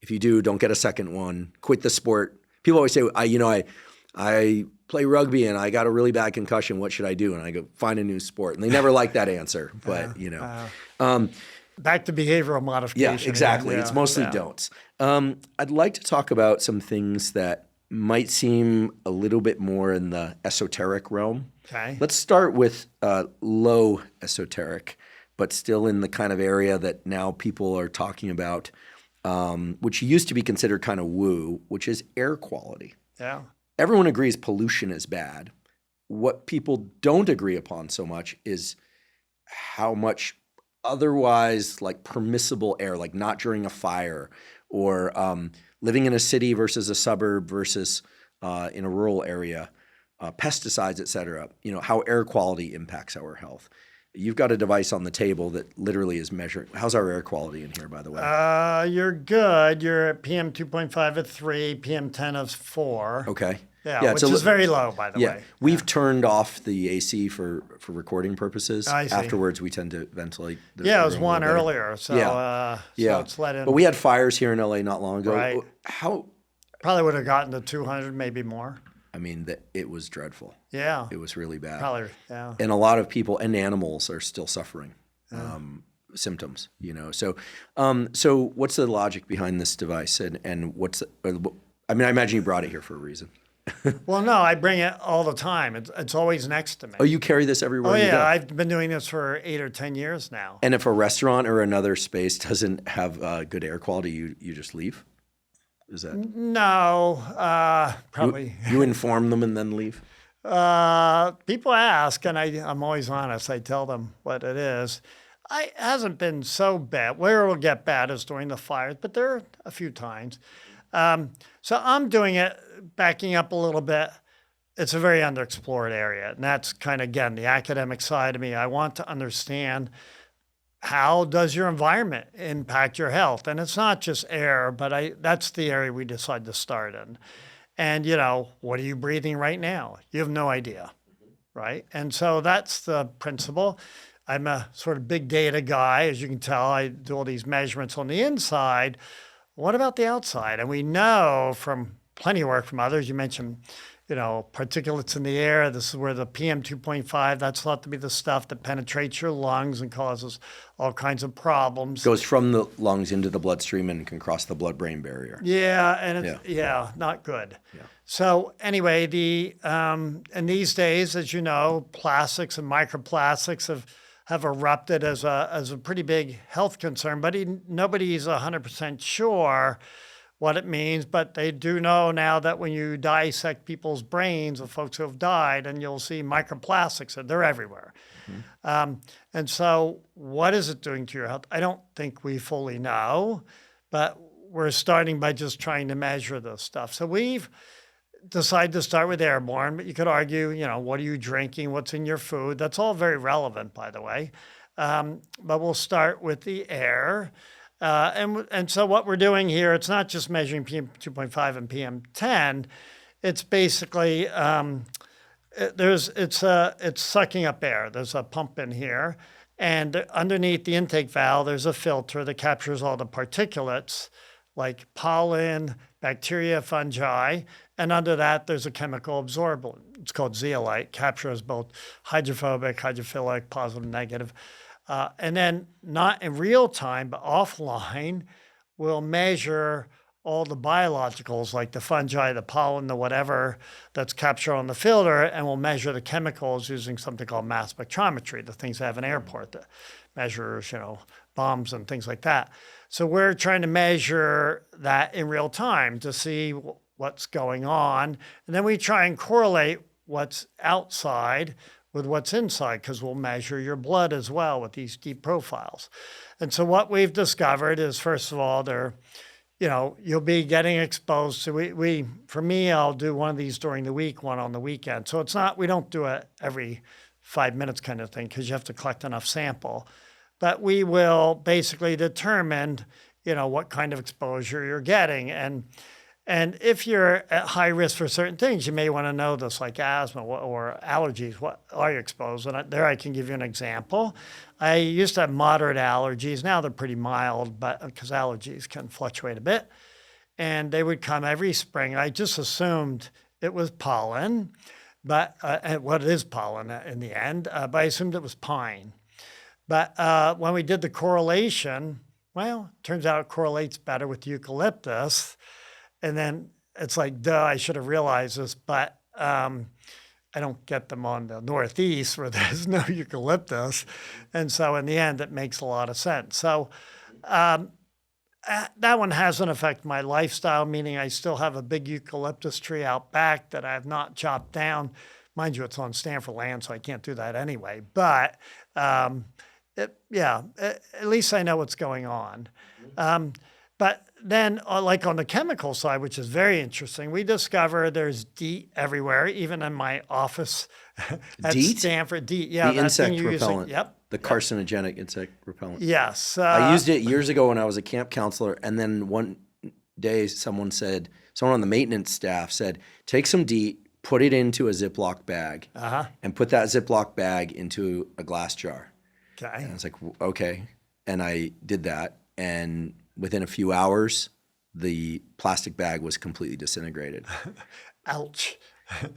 If you do, don't get a second one. Quit the sport. People always say, I play rugby and I got a really bad concussion. What should I do? And I go, find a new sport. And they never like that answer. But,
back to behavioral modification.
Yeah, exactly. It's mostly don'ts. I'd like to talk about some things that might seem a little bit more in the esoteric realm.
Okay.
Let's start with low esoteric, but still in the kind of area that now people are talking about, which used to be considered kind of woo, which is air quality.
Yeah.
Everyone agrees pollution is bad. What people don't agree upon so much is how much otherwise like permissible air, like not during a fire or living in a city versus a suburb versus in a rural area, pesticides, et cetera, how air quality impacts our health. You've got a device on the table that literally is measuring. How's our air quality in here, by the way?
You're good. You're at PM 2.5 at 3, PM 10 of 4.
Okay.
Yeah, which is very low, by the way.
We've turned off the AC for recording purposes.
I see.
Afterwards, we tend to ventilate.
It was one earlier, so it's let in.
But we had fires here in LA not long ago.
Right.
How?
Probably would have gotten to 200, maybe more.
I mean, it was dreadful.
Yeah.
It was really bad.
Probably, yeah.
And a lot of people and animals are still suffering symptoms, So what's the logic behind this device? And I imagine you brought it here for a reason.
Well, no, I bring it all the time. It's always next to me.
Oh, you carry this everywhere you go?
I've been doing this for 8 or 10 years now.
And if a restaurant or another space doesn't have good air quality, you just leave? Is that?
No, probably.
You inform them and then leave?
People ask, and I'm always honest. I tell them what it is. It hasn't been so bad. Where it'll get bad is during the fires, but there are a few times. So I'm doing it, backing up a little bit. It's a very underexplored area. And that's kind of, again, the academic side of me. I want to understand how does your environment impact your health? And it's not just air, but that's the area we decided to start in. And, what are you breathing right now? You have no idea, right? And so that's the principle. I'm a sort of big data guy. As you can tell, I do all these measurements on the inside. What about the outside? And we know from plenty of work from others, you mentioned, particulates in the air. This is where the PM 2.5, that's thought to be the stuff that penetrates your lungs and causes all kinds of problems.
Goes from the lungs into the bloodstream and can cross the blood-brain barrier.
Yeah, and it's not good. Yeah. So anyway, and these days, as you know, plastics and microplastics have erupted as a pretty big health concern, but nobody's 100% sure what it means, but they do know now that when you dissect people's brains of folks who have died, and you'll see microplastics, and they're everywhere. Mm-hmm. And so what is it doing to your health? I don't think we fully know, but we're starting by just trying to measure this stuff. So we've decided to start with airborne, but you could argue, what are you drinking? What's in your food? That's all very relevant, by the way. But we'll start with the air. And so what we're doing here, it's not just measuring PM 2.5 and PM 10. It's basically, it's sucking up air. There's a pump in here. And underneath the intake valve, there's a filter that captures all the particulates like pollen, bacteria, fungi. And under that, there's a chemical absorbent. It's called zeolite, captures both hydrophobic, hydrophilic, positive, negative. And then not in real time, but offline, we'll measure all the biologicals like the fungi, the pollen, the whatever that's captured on the filter, and we'll measure the chemicals using something called mass spectrometry, the things they have in airport that measures, bombs and things like that. So we're trying to measure that in real time to see what's going on. And then we try and correlate what's outside with what's inside, because we'll measure your blood as well with these deep profiles. And so what we've discovered is, first of all, they're you'll be getting exposed to, for me, I'll do one of these during the week, one on the weekend. So we don't do it every 5 minutes kind of thing because you have to collect enough sample. But we will basically determine, what kind of exposure you're getting. And if you're at high risk for certain things, you may want to know this, like asthma or allergies. What are you exposed? And there I can give you an example. I used to have moderate allergies. Now they're pretty mild, but because allergies can fluctuate a bit. And they would come every spring. I just assumed it was pollen, but what is pollen in the end, but I assumed it was pine. But when we did the correlation, well, it turns out it correlates better with eucalyptus. And then it's like, duh, I should have realized this, but I don't get them on the Northeast where there's no eucalyptus. And so in the end, it makes a lot of sense. So that one hasn't affected my lifestyle, meaning I still have a big eucalyptus tree out back that I have not chopped down. Mind you, it's on Stanford land, so I can't do that anyway. But at least I know what's going on. But then, like on the chemical side, which is very interesting, we discover there's DEET everywhere, even in my office at
DEET?
Stanford. DEET, yeah.
The insect repellent.
Yep.
The carcinogenic insect repellent.
Yes.
I used it years ago when I was a camp counselor, and then one day someone on the maintenance staff said, take some DEET, put it into a Ziploc bag, and put that Ziploc bag into a glass jar.
Okay.
And I was like, okay. And I did that, and within a few hours, the plastic bag was completely disintegrated.
Ouch.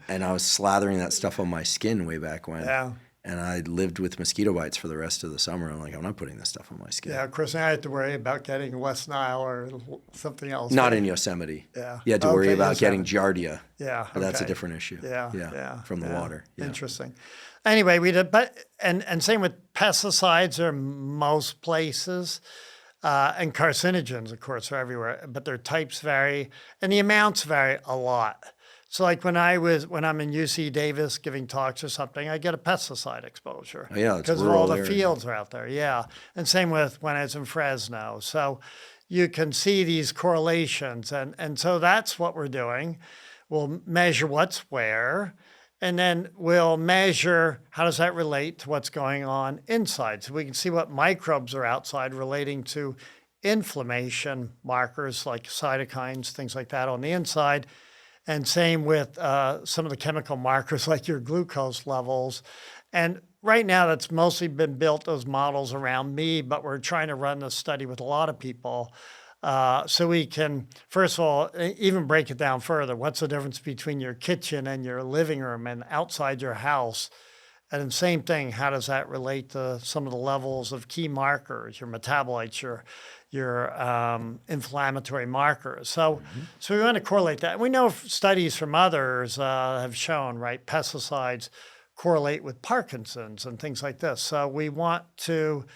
And I was slathering that stuff on my skin way back when.
Yeah.
And I lived with mosquito bites for the rest of the summer. I'm like, I'm not putting this stuff on my skin.
Yeah, of course, I had to worry about getting West Nile or something else.
Not in Yosemite.
Yeah.
You had to worry about getting Giardia.
Yeah.
But that's a different issue.
Yeah.
From the water. Yeah.
Interesting. Anyway, we did, and same with pesticides are most places. And carcinogens, of course, are everywhere, but their types vary and the amounts vary a lot. So like when I'm in UC Davis giving talks or something, I get a pesticide exposure.
Oh, yeah,
because of all the fields are out there. Yeah. And same with when I was in Fresno. So you can see these correlations. And so that's what we're doing. We'll measure what's where. And then we'll measure how does that relate to what's going on inside. So we can see what microbes are outside relating to inflammation markers like cytokines, things like that on the inside. And same with some of the chemical markers like your glucose levels. And right now that's mostly been built, those models around me, but we're trying to run this study with a lot of people. So we can, first of all, even break it down further. What's the difference between your kitchen and your living room and outside your house? And the same thing, how does that relate to some of the levels of key markers, your metabolites, your inflammatory markers? So we want to correlate that. And we know studies from others have shown, right, pesticides correlate with Parkinson's and things like this. So we want to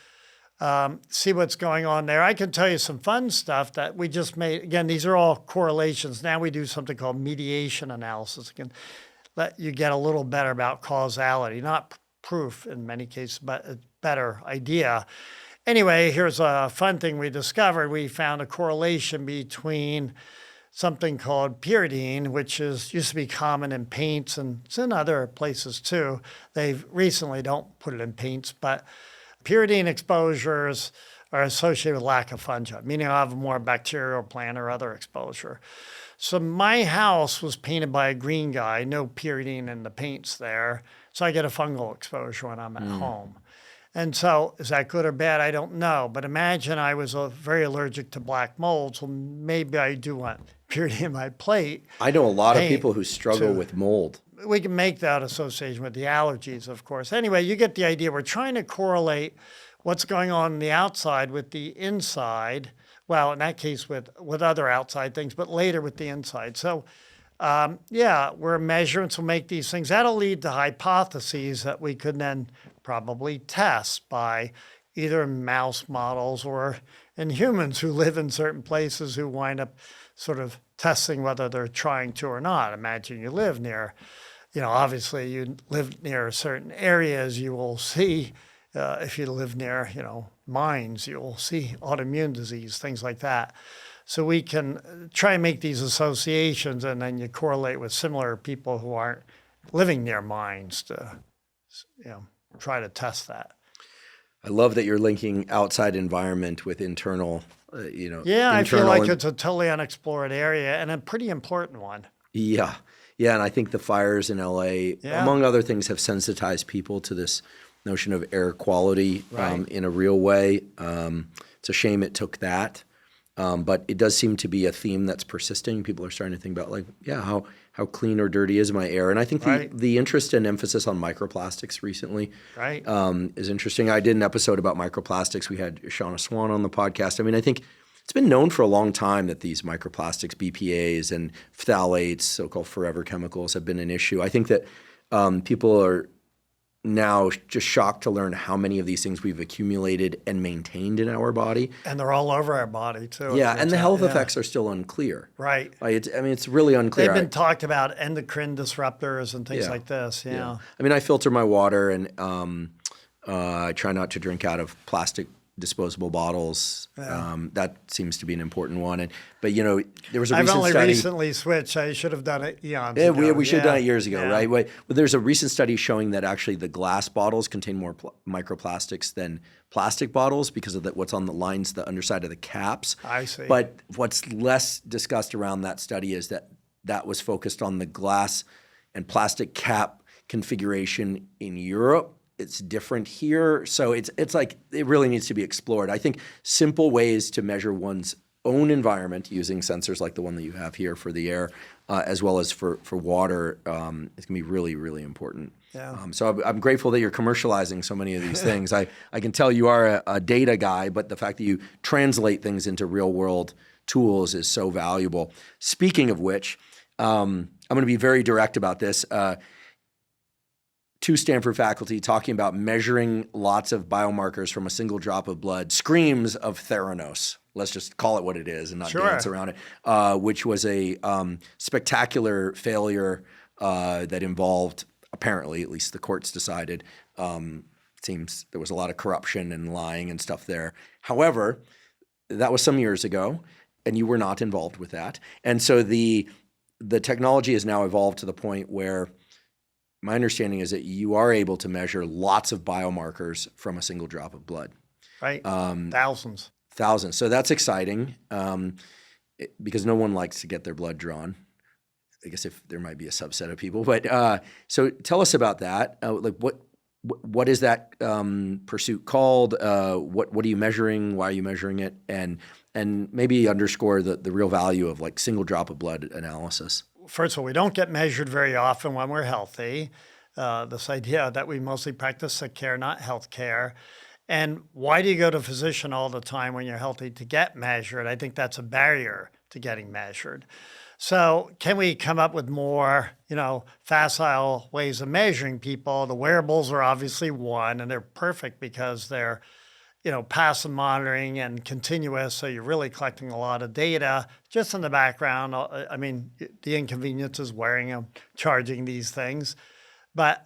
see what's going on there. I can tell you some fun stuff that we just made. Again, these are all correlations. Now we do something called mediation analysis. It can let you get a little better about causality, not proof in many cases, but a better idea. Anyway, here's a fun thing we discovered. We found a correlation between something called pyridine, which used to be common in paints, and it's in other places too. They recently don't put it in paints, but pyridine exposures are associated with lack of fungi, meaning I'll have more bacterial plant or other exposure. So my house was painted by a green guy, no pyridine in the paints there. So I get a fungal exposure when I'm at home. And so is that good or bad? I don't know. But imagine I was very allergic to black mold, so maybe I do want pyridine in my plate.
I know a lot of people who struggle with mold.
We can make that association with the allergies, of course. Anyway, you get the idea. We're trying to correlate what's going on the outside with the inside. Well, in that case, with other outside things, but later with the inside. So, we're measuring, so make these things. That'll lead to hypotheses that we could then probably test by either mouse models or in humans who live in certain places who wind up sort of testing whether they're trying to or not. Imagine you live near, obviously you live near certain areas, you will see, if you live near, mines, you'll see autoimmune disease, things like that. So we can try and make these associations, and then you correlate with similar people who aren't living near mines to, try to test that.
I love that you're linking outside environment with internal,
I feel like it's a totally unexplored area and a pretty important one.
Yeah. Yeah. And I think the fires in LA, among other things, have sensitized people to this notion of air quality in a real way. It's a shame it took that. But it does seem to be a theme that's persisting. People are starting to think about how clean or dirty is my air? And I think the interest and emphasis on microplastics recently is interesting. I did an episode about microplastics. We had Shauna Swan on the podcast. I mean, I think it's been known for a long time that these microplastics, BPAs and phthalates, so-called forever chemicals, have been an issue. I think that people are now just shocked to learn how many of these things we've accumulated and maintained in our body.
And they're all over our body too.
Yeah, and the health effects are still unclear.
Right.
It's really unclear.
They've been talked about endocrine disruptors and things like this. Yeah.
I mean, I filter my water and I try not to drink out of plastic disposable bottles. That seems to be an important one. But there was a recent study. I've only
recently switched. I should have done it eons ago.
We should have done it years ago, right? But there's a recent study showing that actually the glass bottles contain more microplastics than plastic bottles because of what's on the lines, the underside of the caps.
I see.
But what's less discussed around that study is that was focused on the glass and plastic cap configuration in Europe. It's different here. So it's like it really needs to be explored. I think simple ways to measure one's own environment using sensors like the one that you have here for the air, as well as for water, is going to be really, really important.
Yeah.
So I'm grateful that you're commercializing so many of these things. I can tell you are a data guy, but the fact that you translate things into real world tools is so valuable. Speaking of which, I'm going to be very direct about this. Two Stanford faculty talking about measuring lots of biomarkers from a single drop of blood screams of Theranos. Let's just call it what it is and not dance around it, which was a spectacular failure that involved, apparently, at least the courts decided, seems there was a lot of corruption and lying and stuff there. However, that was some years ago, and you were not involved with that. And so the technology has now evolved to the point where my understanding is that you are able to measure lots of biomarkers from a single drop of blood.
Right. Thousands.
So that's exciting because no one likes to get their blood drawn. I guess if there might be a subset of people. But so tell us about that. What is that pursuit called? What are you measuring? Why are you measuring it? And maybe underscore the real value of like single drop of blood analysis.
First of all, we don't get measured very often when we're healthy. This idea that we mostly practice sick care, not health care. And why do you go to a physician all the time when you're healthy to get measured? I think that's a barrier to getting measured. So can we come up with more, facile ways of measuring people? The wearables are obviously one, and they're perfect because they're passive monitoring and continuous, so you're really collecting a lot of data just in the background. I mean, the inconvenience is wearing them, charging these things. But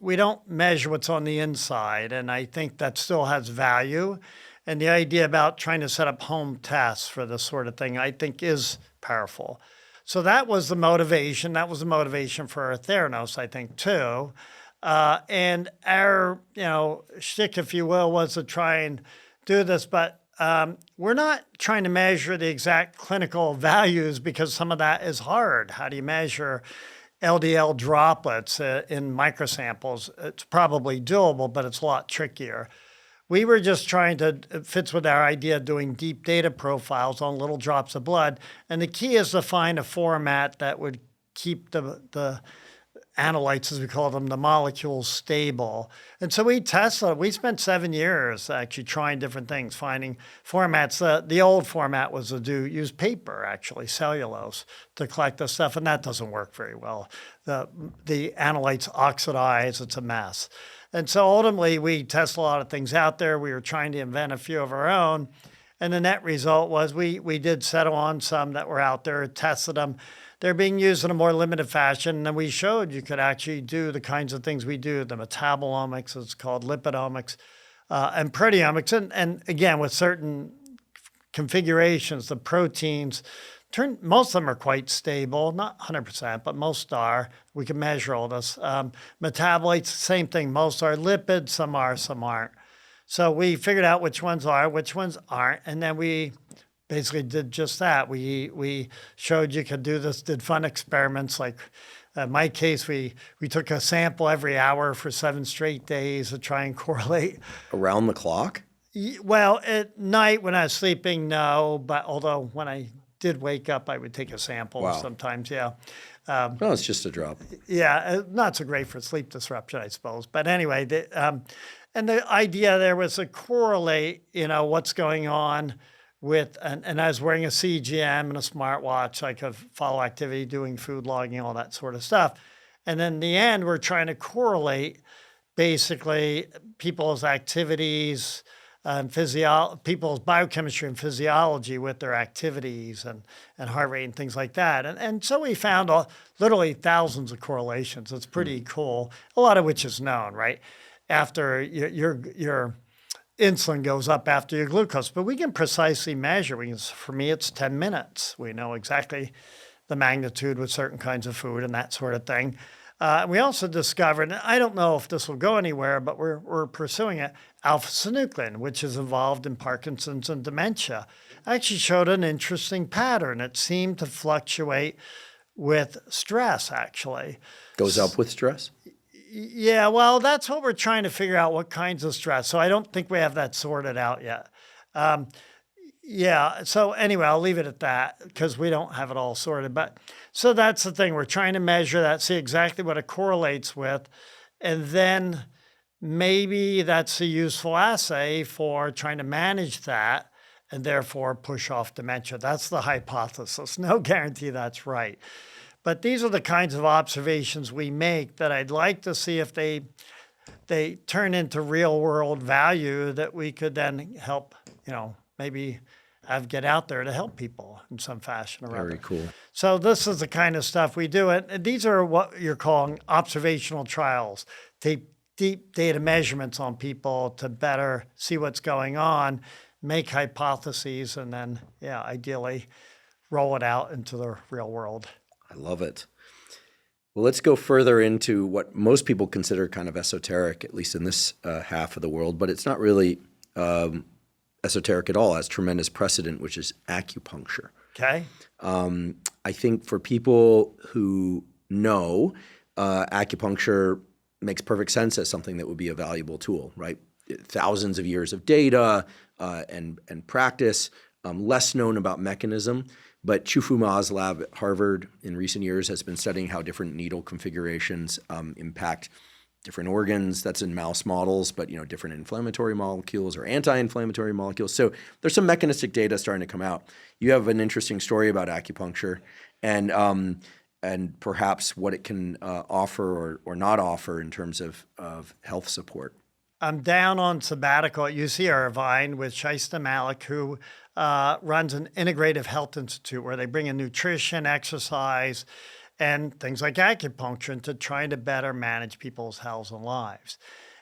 we don't measure what's on the inside, and I think that still has value. And the idea about trying to set up home tests for this sort of thing, I think, is powerful. So that was the motivation. That was the motivation for Theranos, I think, too. And our, shtick, if you will, was to try and do this, but we're not trying to measure the exact clinical values because some of that is hard. How do you measure LDL droplets in microsamples? It's probably doable, but it's a lot trickier. We were just trying to, it fits with our idea of doing deep data profiles on little drops of blood. And the key is to find a format that would keep the analytes, as we call them, the molecules stable. And so we tested, we spent 7 years actually trying different things, finding formats. The old format was to use paper, actually, cellulose, to collect this stuff, and that doesn't work very well. The analytes oxidize, it's a mess. And so ultimately, we test a lot of things out there. We were trying to invent a few of our own. And the net result was we did settle on some that were out there, tested them. They're being used in a more limited fashion. And we showed you could actually do the kinds of things we do, the metabolomics, it's called lipidomics, and proteomics. And again, with certain configurations, the proteins, most of them are quite stable, not 100%, but most are. We can measure all this. Metabolites, same thing. Most are lipids, some are, some aren't. So we figured out which ones are, which ones aren't, and then we basically did just that. We showed you could do this, did fun experiments. Like in my case, we took a sample every hour for 7 straight days to try and correlate.
Around the clock?
Well, at night when I was sleeping, no. But although when I did wake up, I would take a sample sometimes, yeah.
No, it's just a drop.
Yeah, not so great for sleep disruption, I suppose. But anyway, and the idea there was to correlate, what's going on with, and I was wearing a CGM and a smartwatch, so I could follow activity, doing food logging, all that sort of stuff. And then in the end, we're trying to correlate basically people's activities, people's biochemistry and physiology with their activities and heart rate and things like that. And so we found literally thousands of correlations. It's pretty cool, a lot of which is known, right? After your insulin goes up after your glucose, but we can precisely measure. For me, it's 10 minutes. We know exactly the magnitude with certain kinds of food and that sort of thing. We also discovered, and I don't know if this will go anywhere, but we're pursuing it, alpha-synuclein, which is involved in Parkinson's and dementia. Actually showed an interesting pattern. It seemed to fluctuate with stress, actually. Goes
up with stress?
Yeah, well, that's what we're trying to figure out, what kinds of stress. So I don't think we have that sorted out yet. Yeah, so anyway, I'll leave it at that because we don't have it all sorted. But so that's the thing. We're trying to measure that, see exactly what it correlates with, and then maybe that's a useful assay for trying to manage that and therefore push off dementia. That's the hypothesis. No guarantee that's right. But these are the kinds of observations we make that I'd like to see if they turn into real world value that we could then help, maybe get out there to help people in some fashion or other.
Very cool.
So this is the kind of stuff we do. And these are what you're calling observational trials. Take deep data measurements on people to better see what's going on, make hypotheses, and then, ideally roll it out into the real world.
I love it. Well, let's go further into what most people consider kind of esoteric, at least in this half of the world, but it's not really esoteric at all. It has tremendous precedent, which is acupuncture.
Okay.
I think for people who know, acupuncture makes perfect sense as something that would be a valuable tool, right? Thousands of years of data and practice, less known about mechanism. But Chu-Fu Ma's lab at Harvard in recent years has been studying how different needle configurations impact different organs. That's in mouse models, but different inflammatory molecules or anti-inflammatory molecules. So there's some mechanistic data starting to come out. You have an interesting story about acupuncture and perhaps what it can offer or not offer in terms of health support.
I'm down on sabbatical at UC Irvine with Shaista Malik, who runs an integrative health institute where they bring in nutrition, exercise, and things like acupuncture to try to better manage people's health and lives.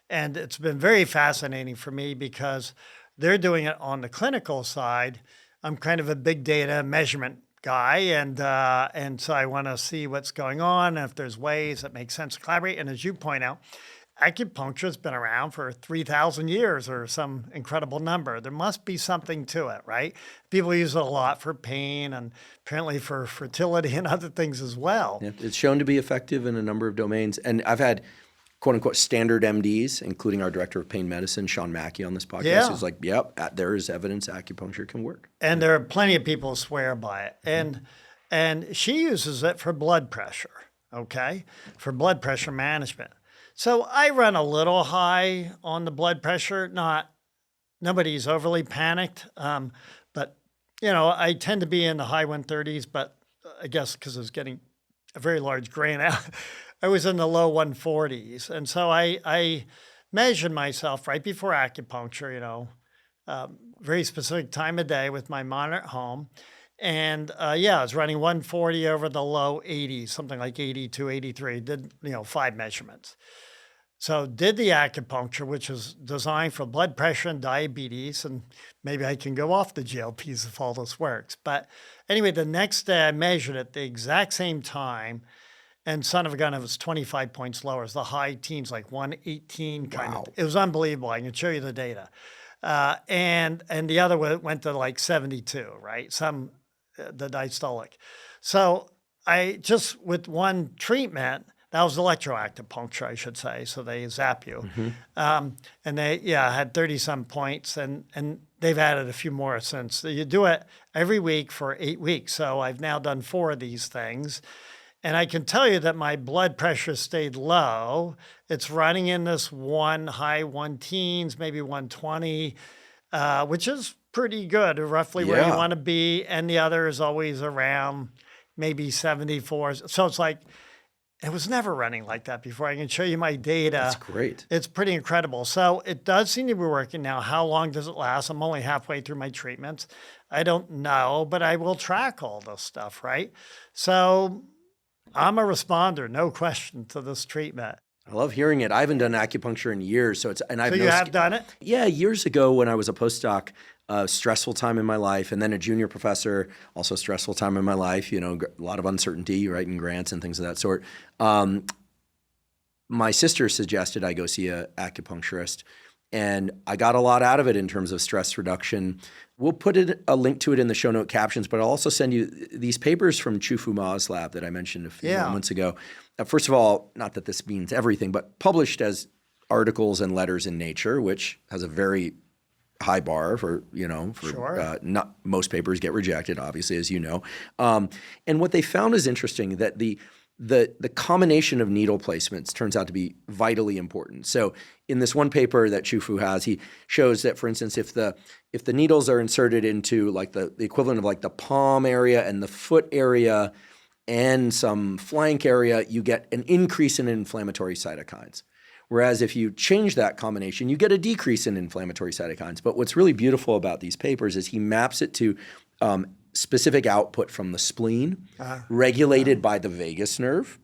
And it's been very fascinating for me because they're doing it on the clinical side. I'm kind of a big data measurement guy, and so I want to see what's going on, and if there's ways that make sense to collaborate. And as you point out, acupuncture has been around for 3,000 years or some incredible number. There must be something to it, right? People use it a lot for pain and apparently for fertility and other things as well.
Yeah, it's shown to be effective in a number of domains. And I've had quote unquote standard MDs, including our director of pain medicine, Sean Mackey, on this podcast, who's like, yep, there is evidence acupuncture can work.
And there are plenty of people who swear by it. And she uses it for blood pressure, okay? For blood pressure management. So I run a little high on the blood pressure, nobody's overly panicked, but I tend to be in the high 130s, but I guess because I was getting a very large grain out, I was in the low 140s. And so I measured myself right before acupuncture, very specific time of day with my monitor at home. And I was running 140 over the low 80s, something like 82, 83, did, 5 measurements. So did the acupuncture, which is designed for blood pressure and diabetes, and maybe I can go off the GLPs if all this works. But anyway, the next day I measured it the exact same time, and son of a gun, it was 25 points lower. It was the high teens, like 118 kind of. It was unbelievable. I can show you the data. And the other one went to like 72, right? The diastolic. So I just, with one treatment, that was electroacupuncture, I should say. So they zap you. And they, had 30-some points, and they've added a few more since. So you do it every week for 8 weeks. So I've now done 4 of these things. And I can tell you that my blood pressure stayed low. It's running in this high 110s, maybe 120, which is pretty good, roughly where you want to be. And the other is always around maybe 74. So it's like, it was never running like that before. I can show you my data.
That's great.
It's pretty incredible. So it does seem to be working now. How long does it last? I'm only halfway through my treatments. I don't know, but I will track all this stuff, right? So I'm a responder, no question, to this treatment.
I love hearing it. I haven't done acupuncture in years, so
you have done it?
Yeah, years ago when I was a postdoc, stressful time in my life, and then a junior professor, also stressful time in my life. A lot of uncertainty, writing grants and things of that sort. My sister suggested I go see an acupuncturist, and I got a lot out of it in terms of stress reduction. We'll put a link to it in the show note captions, but I'll also send you these papers from Chu-Fu Ma's lab that I mentioned a few moments ago. First of all, not that this means everything, but published as articles and letters in Nature, which has a very high bar for not most papers get rejected, obviously, as you know. And what they found is interesting, that the combination of needle placements turns out to be vitally important. So in this one paper that Chu-Fu has, he shows that, for instance, if the needles are inserted into like the equivalent of like the palm area and the foot area and some flank area, you get an increase in inflammatory cytokines. Whereas if you change that combination, you get a decrease in inflammatory cytokines. But what's really beautiful about these papers is he maps it to specific output from the spleen, regulated by the vagus nerve,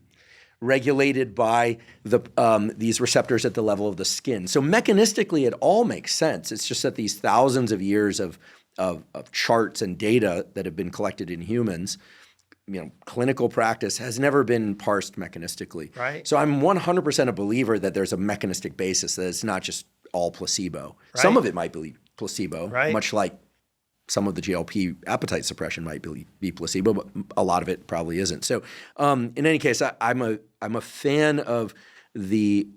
regulated by these receptors at the level of the skin. So mechanistically, it all makes sense. It's just that these thousands of years of charts and data that have been collected in humans, clinical practice has never been parsed mechanistically.
Right.
So I'm 100% a believer that there's a mechanistic basis, that it's not just all placebo.
Right.
Some of it might be placebo,
right,
much like some of the GLP appetite suppression might be placebo, but a lot of it probably isn't. So in any case, I'm a fan of the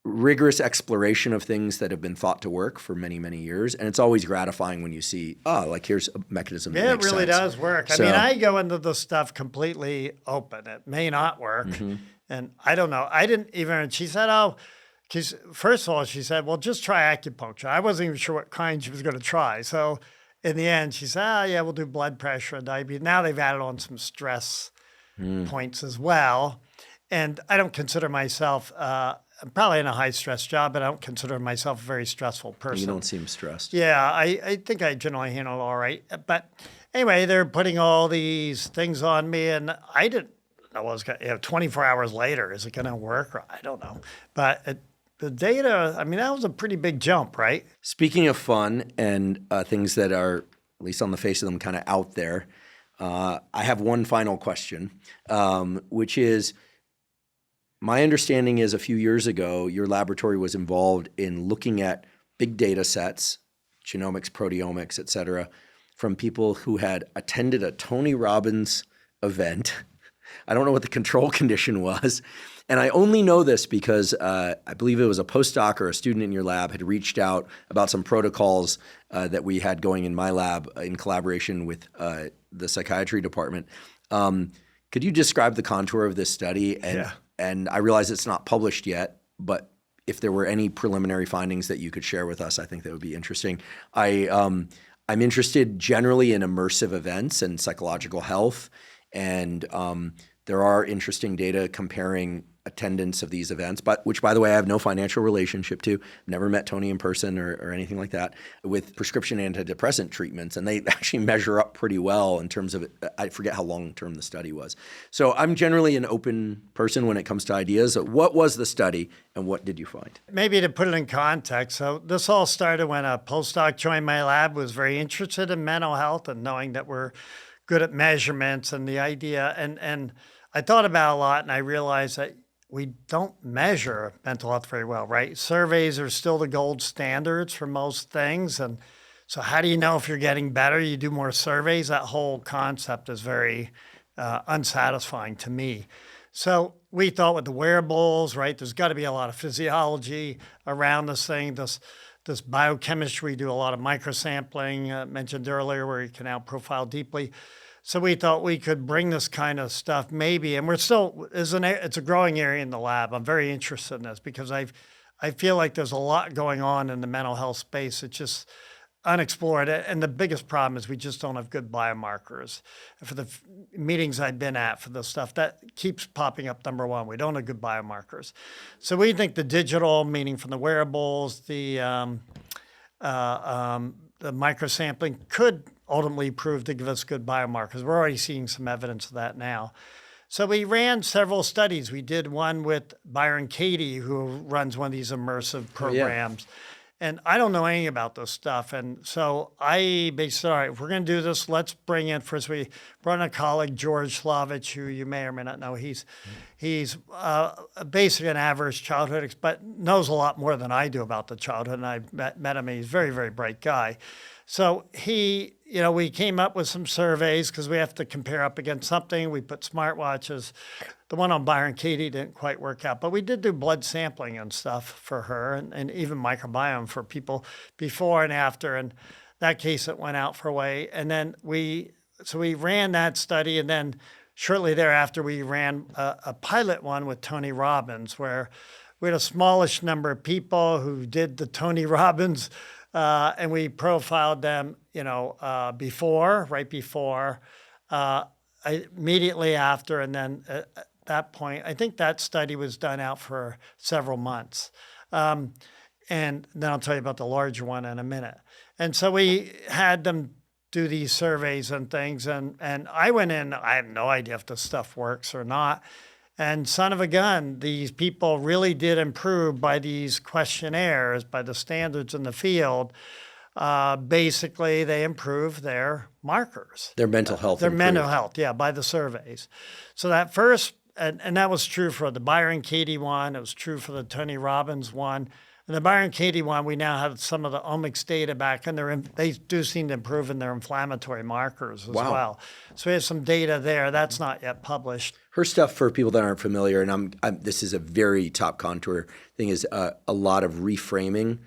rigorous exploration of things that have been thought to work for many, many years. And it's always gratifying when you see, here's a mechanism that makes
sense. It really does work.
So,
I go into this stuff completely open. It may not work. And I don't know. I didn't even, she said, first of all, she said, well, just try acupuncture. I wasn't even sure what kind she was going to try. So in the end, she said, we'll do blood pressure and diabetes. Now they've added on some stress points as well. And I don't consider myself, I'm probably in a high-stress job, but I don't consider myself a very stressful person.
You don't seem stressed.
Yeah, I think I generally handle it all right. But anyway, they're putting all these things on me, and I didn't know what was going to, 24 hours later, is it going to work? Or I don't know. But the data, that was a pretty big jump, right?
Speaking of fun and things that are, at least on the face of them, kind of out there, I have one final question, which is, my understanding is a few years ago, your laboratory was involved in looking at big data sets, genomics, proteomics, et cetera, from people who had attended a Tony Robbins event. I don't know what the control condition was. And I only know this because I believe it was a postdoc or a student in your lab had reached out about some protocols that we had going in my lab in collaboration with the psychiatry department. Could you describe the contour of this study? And I realize it's not published yet, but if there were any preliminary findings that you could share with us, I think that would be interesting. I'm interested generally in immersive events and psychological health, and there are interesting data comparing attendance of these events, but which, by the way, I have no financial relationship to. Never met Tony in person or anything like that, with prescription antidepressant treatments. And they actually measure up pretty well in terms of, I forget how long-term the study was. So I'm generally an open person when it comes to ideas. What was the study and what did you find?
Maybe to put it in context, so this all started when a postdoc joined my lab, was very interested in mental health and knowing that we're good at measurements and the idea. And I thought about it a lot, and I realized that we don't measure mental health very well, right? Surveys are still the gold standards for most things. And so how do you know if you're getting better? You do more surveys. That whole concept is very unsatisfying to me. So we thought with the wearables, right, there's got to be a lot of physiology around this thing, this biochemistry. We do a lot of microsampling, mentioned earlier, where you can now profile deeply. So we thought we could bring this kind of stuff maybe, and it's a growing area in the lab. I'm very interested in this because I feel like there's a lot going on in the mental health space. It's just unexplored. And the biggest problem is we just don't have good biomarkers. For the meetings I've been at for the stuff, that keeps popping up, number one. We don't have good biomarkers. So we think the digital, meaning from the wearables, the microsampling could ultimately prove to give us good biomarkers. We're already seeing some evidence of that now. So we ran several studies. We did one with Byron Katie, who runs one of these immersive programs. And I don't know anything about this stuff. And so I basically said, all right, if we're going to do this, let's bring in, first we brought in a colleague, George Slavich, who you may or may not know. He's basically an average childhood, but knows a lot more than I do about the childhood. And I met him, and he's a very, very bright guy. So we came up with some surveys because we have to compare up against something. We put smartwatches. The one on Byron Katie didn't quite work out, but we did do blood sampling and stuff for her and even microbiome for people before and after. And that case, it went out for a way. And then we ran that study. And then shortly thereafter, we ran a pilot one with Tony Robbins, where we had a smallish number of people who did the Tony Robbins and we profiled them, right before, immediately after, and then at that point, I think that study was done out for several months. And then I'll tell you about the larger one in a minute. And so we had them do these surveys and things, and I went in, I have no idea if this stuff works or not. And son of a gun, these people really did improve by these questionnaires, by the standards in the field. Basically, they improved their markers.
Their mental health.
Their mental health, by the surveys. So that first, and that was true for the Byron Katie one. It was true for the Tony Robbins one. And the Byron Katie one, we now have some of the omics data back, and they do seem to improve in their inflammatory markers as well. So we have some data there. That's not yet published.
Her stuff, for people that aren't familiar, and this is a very top contour thing, is a lot of reframing,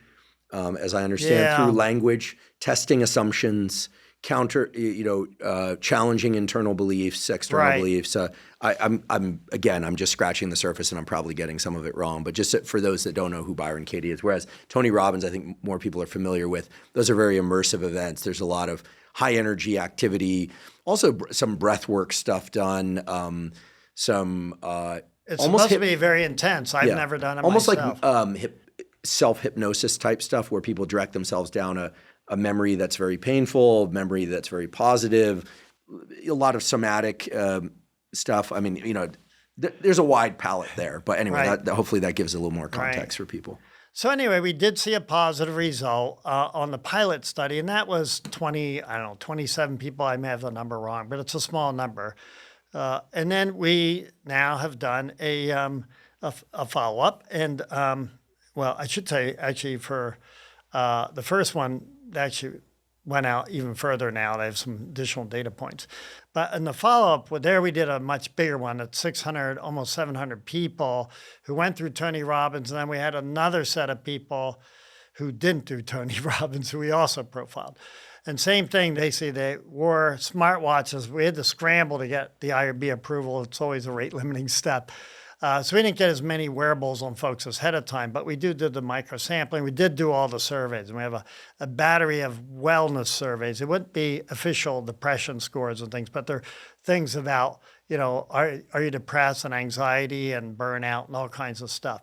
as I understand, through language, testing assumptions, challenging internal beliefs, external beliefs. I'm just scratching the surface, and I'm probably getting some of it wrong. But just for those that don't know who Byron Katie is, whereas Tony Robbins, I think more people are familiar with. Those are very immersive events. There's a lot of high energy activity, also some breath work stuff done. It's supposed to be very intense. I've never done it myself. Almost like self-hypnosis type stuff, where people direct themselves down a memory that's very painful, memory that's very positive, a lot of somatic stuff. I mean, there's a wide palette there. But anyway, hopefully that gives a little more context for people.
So anyway, we did see a positive result on the pilot study, and that was 27 people. I may have the number wrong, but it's a small number. And then we now have done a follow-up. And, I should say, actually, for the first one, actually went out even further now. They have some additional data points. But in the follow-up, there we did a much bigger one at 600, almost 700 people who went through Tony Robbins. And then we had another set of people who didn't do Tony Robbins, who we also profiled. And same thing, they say they wore smartwatches. We had to scramble to get the IRB approval. It's always a rate-limiting step. So we didn't get as many wearables on folks ahead of time, but we did the microsampling. We did do all the surveys. And we have a battery of wellness surveys. It wouldn't be official depression scores and things, but they're things about, are you depressed and anxiety and burnout and all kinds of stuff.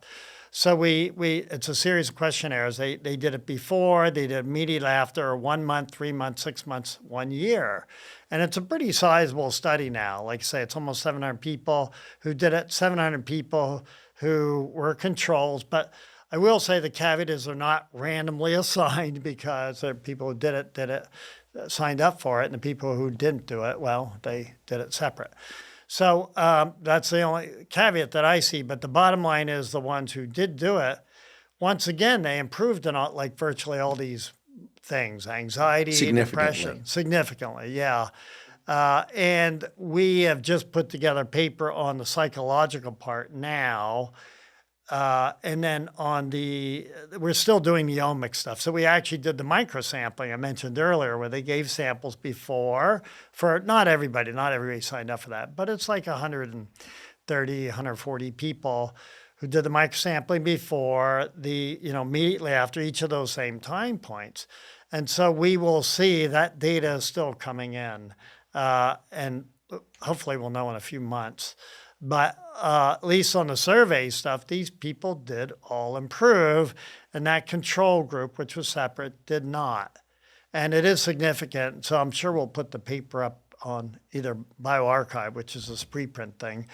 So it's a series of questionnaires. They did it before, they did it immediately after, 1 month, 3 months, 6 months, 1 year. And it's a pretty sizable study now. Like I say, it's almost 700 people who did it, 700 people who were controls. But I will say the caveat is they're not randomly assigned because the people who did it, signed up for it. And the people who didn't do it, well, they did it separate. So that's the only caveat that I see. But the bottom line is the ones who did do it, once again, they improved in like virtually all these things, anxiety, depression. Significantly, yeah. And we have just put together a paper on the psychological part now. And then we're still doing the omics stuff. So we actually did the microsampling I mentioned earlier, where they gave samples before for not everybody signed up for that, but it's like 130, 140 people who did the microsampling before immediately after each of those same time points. And so we will see that data is still coming in, and hopefully we'll know in a few months. But at least on the survey stuff, these people did all improve, and that control group, which was separate, did not. And it is significant, so I'm sure we'll put the paper up on either BioArchive, which is this preprint thing,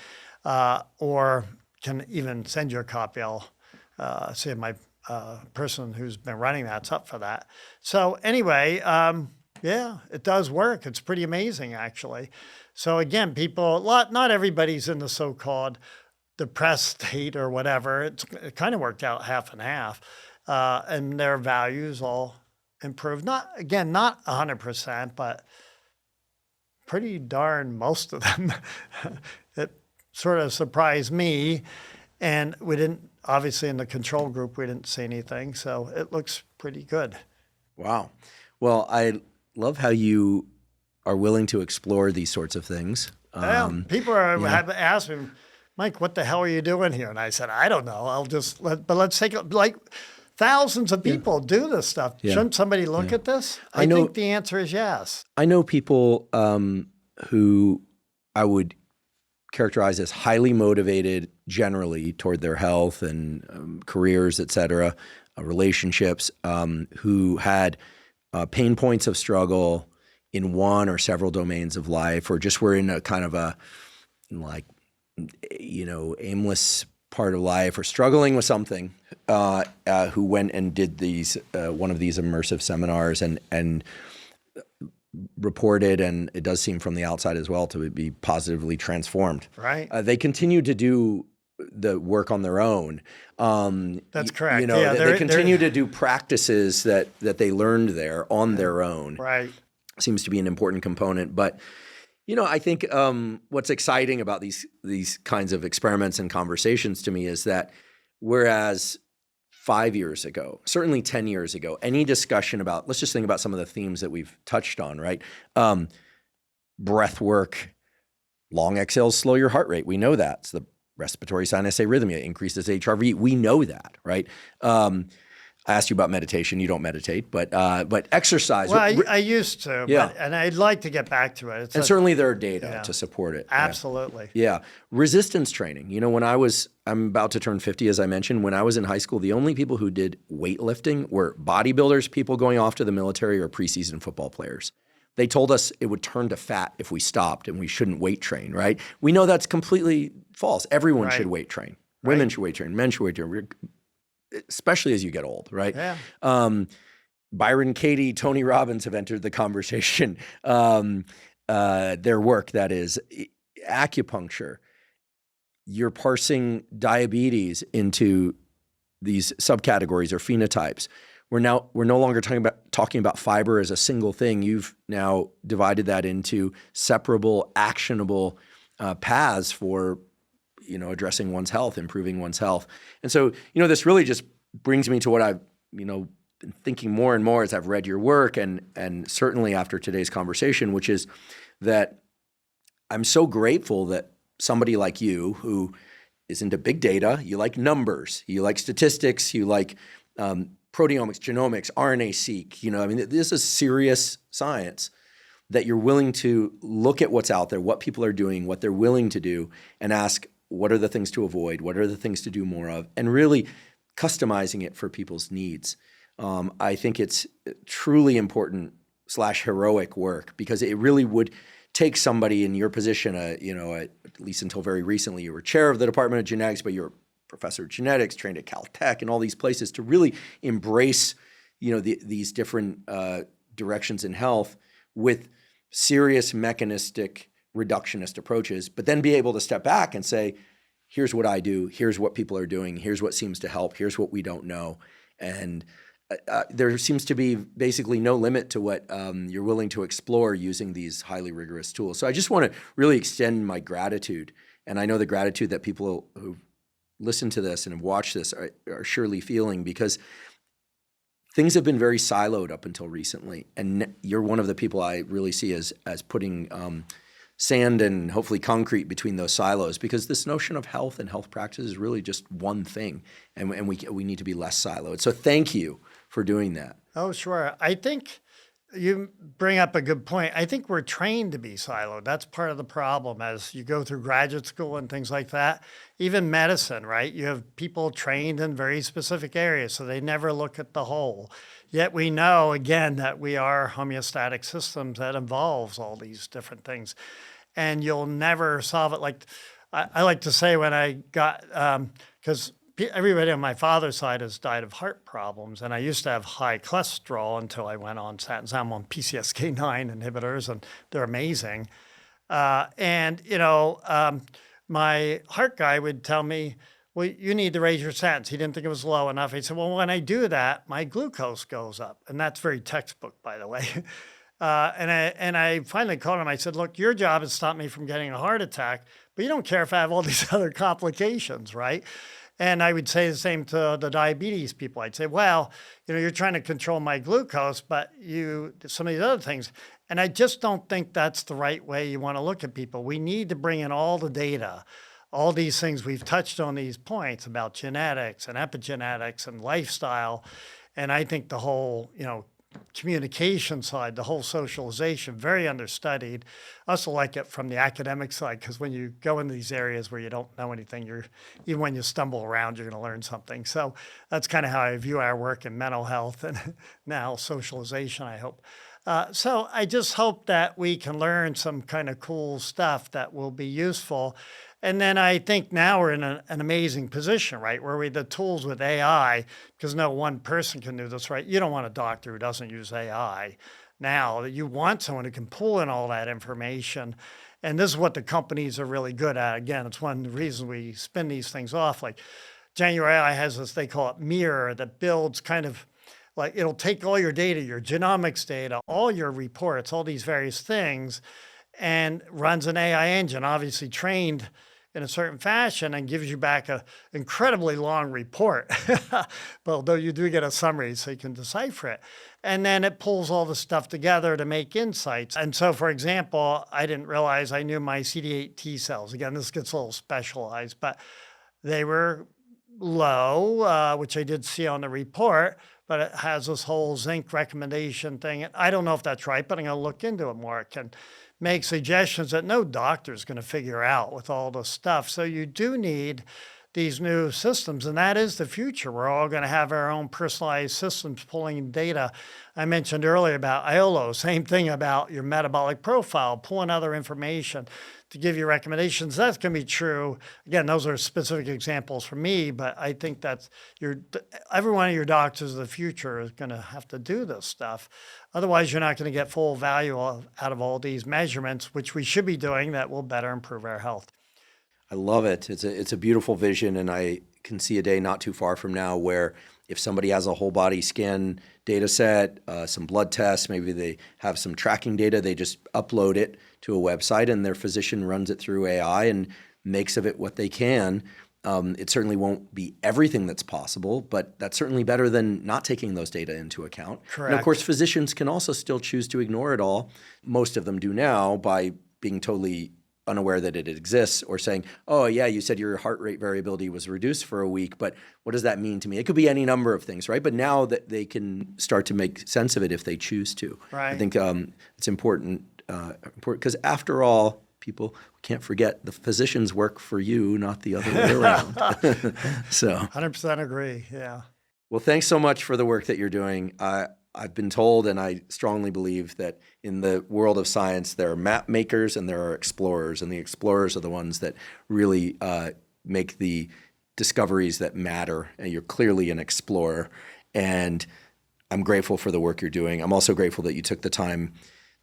or can even send you a copy. I'll see if my person who's been running that's up for that. So anyway, yeah, it does work. It's pretty amazing, actually. So again, not everybody's in the so-called depressed state or whatever. It kind of worked out half and half, and their values all improved. Not 100%, but pretty darn most of them. It sort of surprised me, and we didn't, obviously in the control group, we didn't see anything, so it looks pretty good.
Wow. Well, I love how you are willing to explore these sorts of things.
People have asked me, Mike, what the hell are you doing here? And I said, I don't know. Let's take it. Like thousands of people do this stuff. Yeah. Shouldn't somebody look at this? I think the answer is yes.
I know people who I would characterize as highly motivated generally toward their health and careers, et cetera, relationships, who had pain points of struggle in one or several domains of life, or just were in a kind of a aimless part of life or struggling with something, who went and did these one of these immersive seminars and reported, and it does seem from the outside as well to be positively transformed.
Right.
They continue to do the work on their own.
That's correct.
They continue to do practices that they learned there on their own.
Right.
Seems to be an important component. But, I think what's exciting about these kinds of experiments and conversations to me is that whereas 5 years ago, certainly 10 years ago, any discussion about, let's just think about some of the themes that we've touched on, right? Breath work, long exhales slow your heart rate. We know that. It's the respiratory sinus arrhythmia increases HRV. We know that, right? I asked you about meditation. You don't meditate, but exercise.
Well, I used to,
yeah.
And I'd like to get back to it.
Certainly there are data to support it.
Absolutely.
Yeah. Resistance training. I'm about to turn 50, as I mentioned. When I was in high school, the only people who did weightlifting were bodybuilders, people going off to the military, or preseason football players. They told us it would turn to fat if we stopped and we shouldn't weight train, right? We know that's completely false. Everyone should weight train. Women should weight train. Men should weight train. Especially as you get old, right?
Yeah.
Byron Katie, Tony Robbins have entered the conversation. Their work, that is, acupuncture. You're parsing diabetes into these subcategories or phenotypes. We're no longer talking about fiber as a single thing. You've now divided that into separable, actionable paths for addressing one's health, improving one's health. And so, this really just brings me to what I've, been thinking more and more as I've read your work and certainly after today's conversation, which is that I'm so grateful that somebody like you, who is into big data. You like numbers. You like statistics. You like proteomics, genomics, RNA-seq. This is serious science that you're willing to look at what's out there, what people are doing, what they're willing to do, and ask, what are the things to avoid? What are the things to do more of? And really customizing it for people's needs. I think it's truly important / heroic work, because it really would take somebody in your position, at least until very recently, you were chair of the Department of Genetics, but you're a professor of genetics, trained at Caltech and all these places, to really embrace, these different directions in health with serious mechanistic reductionist approaches, but then be able to step back and say, here's what I do, here's what people are doing, here's what seems to help, here's what we don't know. And there seems to be basically no limit to what you're willing to explore using these highly rigorous tools. So I just want to really extend my gratitude. And I know the gratitude that people who listen to this and have watched this are surely feeling, because things have been very siloed up until recently. And you're one of the people I really see as putting sand and hopefully concrete between those silos, because this notion of health and health practice is really just one thing, and we need to be less siloed. So thank you for doing that.
Oh, sure. I think you bring up a good point. I think we're trained to be siloed. That's part of the problem as you go through graduate school and things like that. Even medicine, right? You have people trained in very specific areas, so they never look at the whole. Yet we know, again, that we are homeostatic systems that involves all these different things. And you'll never solve it. Like I like to say when I got, because everybody on my father's side has died of heart problems, and I used to have high cholesterol until I went on statins. I'm on PCSK9 inhibitors, and they're amazing. My heart guy would tell me, well, you need to raise your statins. He didn't think it was low enough. He said, well, when I do that, my glucose goes up. And that's very textbook, by the way. And I finally called him. I said, look, your job is to stop me from getting a heart attack, but you don't care if I have all these other complications, right? And I would say the same to the diabetes people. I'd say, well, you're trying to control my glucose, but some of these other things. And I just don't think that's the right way you want to look at people. We need to bring in all the data, all these things. We've touched on these points about genetics and epigenetics and lifestyle. And I think the whole, communication side, the whole socialization, very understudied. I also like it from the academic side, because when you go into these areas where you don't know anything, even when you stumble around, you're going to learn something. So that's kind of how I view our work in mental health and now socialization, I hope. So I just hope that we can learn some kind of cool stuff that will be useful. And then I think now we're in an amazing position, right, where the tools with AI, because no one person can do this, right? You don't want a doctor who doesn't use AI. Now you want someone who can pull in all that information. And this is what the companies are really good at. Again, it's one of the reasons we spin these things off. Like January AI has this, they call it mirror, that builds kind of like, it'll take all your data, your genomics data, all your reports, all these various things, and runs an AI engine, obviously trained in a certain fashion, and gives you back an incredibly long report. But although you do get a summary so you can decipher it. And then it pulls all the stuff together to make insights. And so, for example, I didn't realize I knew my CD8 T cells. Again, this gets a little specialized, but they were low, which I did see on the report, but it has this whole zinc recommendation thing. I don't know if that's right, but I'm going to look into it more. It can make suggestions that no doctor is going to figure out with all the stuff. So you do need these new systems, and that is the future. We're all going to have our own personalized systems pulling data. I mentioned earlier about IOLO, same thing about your metabolic profile, pulling other information to give you recommendations. That's going to be true. Again, those are specific examples for me, but I think that's every one of your doctors of the future is going to have to do this stuff. Otherwise, you're not going to get full value out of all these measurements, which we should be doing that will better improve our health.
I love it. It's a beautiful vision, and I can see a day not too far from now where if somebody has a whole body scan data set, some blood tests, maybe they have some tracking data, they just upload it to a website and their physician runs it through AI and makes of it what they can. It certainly won't be everything that's possible, but that's certainly better than not taking those data into account.
Correct.
And of course, physicians can also still choose to ignore it all. Most of them do now by being totally unaware that it exists, or saying, oh yeah, you said your heart rate variability was reduced for a week, but what does that mean to me? It could be any number of things, right? But now that they can start to make sense of it if they choose to.
Right.
I think it's important because after all, people can't forget the physicians work for you, not the other way around. So
100% agree, yeah.
Well, thanks so much for the work that you're doing. I've been told, and I strongly believe, that in the world of science, there are map makers and there are explorers, and the explorers are the ones that really make the discoveries that matter, and you're clearly an explorer. And I'm grateful for the work you're doing. I'm also grateful that you took the time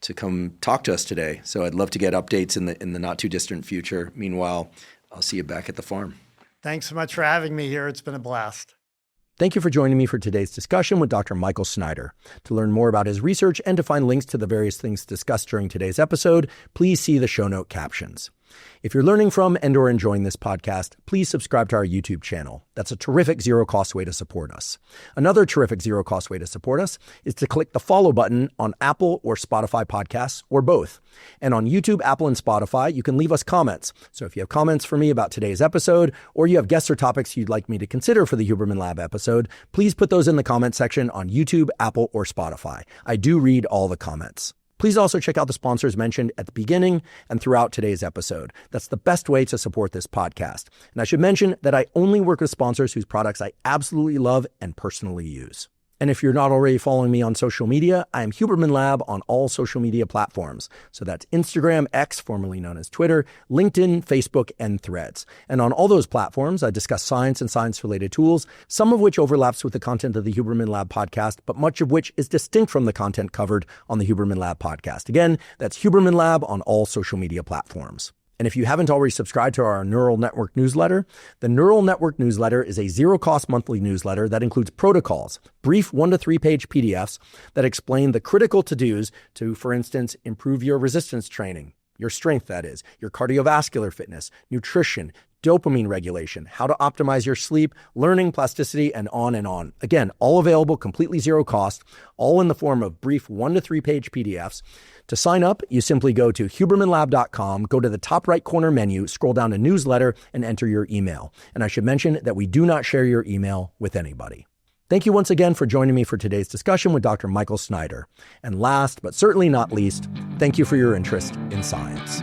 to come talk to us today. So I'd love to get updates in the not too distant future. Meanwhile, I'll see you back at the farm.
Thanks so much for having me here. It's been a blast.
Thank you for joining me for today's discussion with Dr. Michael Snyder. To learn more about his research and to find links to the various things discussed during today's episode, please see the show note captions. If you're learning from and or enjoying this podcast, please subscribe to our YouTube channel. That's a terrific zero-cost way to support us. Another terrific zero-cost way to support us is to click the follow button on Apple or Spotify podcasts, or both. And on YouTube, Apple, and Spotify, you can leave us comments. So if you have comments for me about today's episode, or you have guests or topics you'd like me to consider for the Huberman Lab episode, please put those in the comment section on YouTube, Apple, or Spotify. I do read all the comments. Please also check out the sponsors mentioned at the beginning and throughout today's episode. That's the best way to support this podcast. And I should mention that I only work with sponsors whose products I absolutely love and personally use. And if you're not already following me on social media, I am Huberman Lab on all social media platforms. So that's Instagram, X, formerly known as Twitter, LinkedIn, Facebook, and Threads. And on all those platforms, I discuss science and science-related tools, some of which overlaps with the content of the Huberman Lab podcast, but much of which is distinct from the content covered on the Huberman Lab podcast. Again, that's Huberman Lab on all social media platforms. And if you haven't already subscribed to our Neural Network newsletter, the Neural Network newsletter is a zero-cost monthly newsletter that includes protocols, brief 1 to 3 page PDFs that explain the critical to-dos to, for instance, improve your resistance training, your strength, that is, your cardiovascular fitness, nutrition, dopamine regulation, how to optimize your sleep, learning, plasticity, and on and on. Again, all available completely zero cost, all in the form of brief 1 to 3 page PDFs. To sign up, you simply go to hubermanlab.com, go to the top right corner menu, scroll down to newsletter, and enter your email. And I should mention that we do not share your email with anybody. Thank you once again for joining me for today's discussion with Dr. Michael Snyder. And last, but certainly not least, thank you for your interest in science.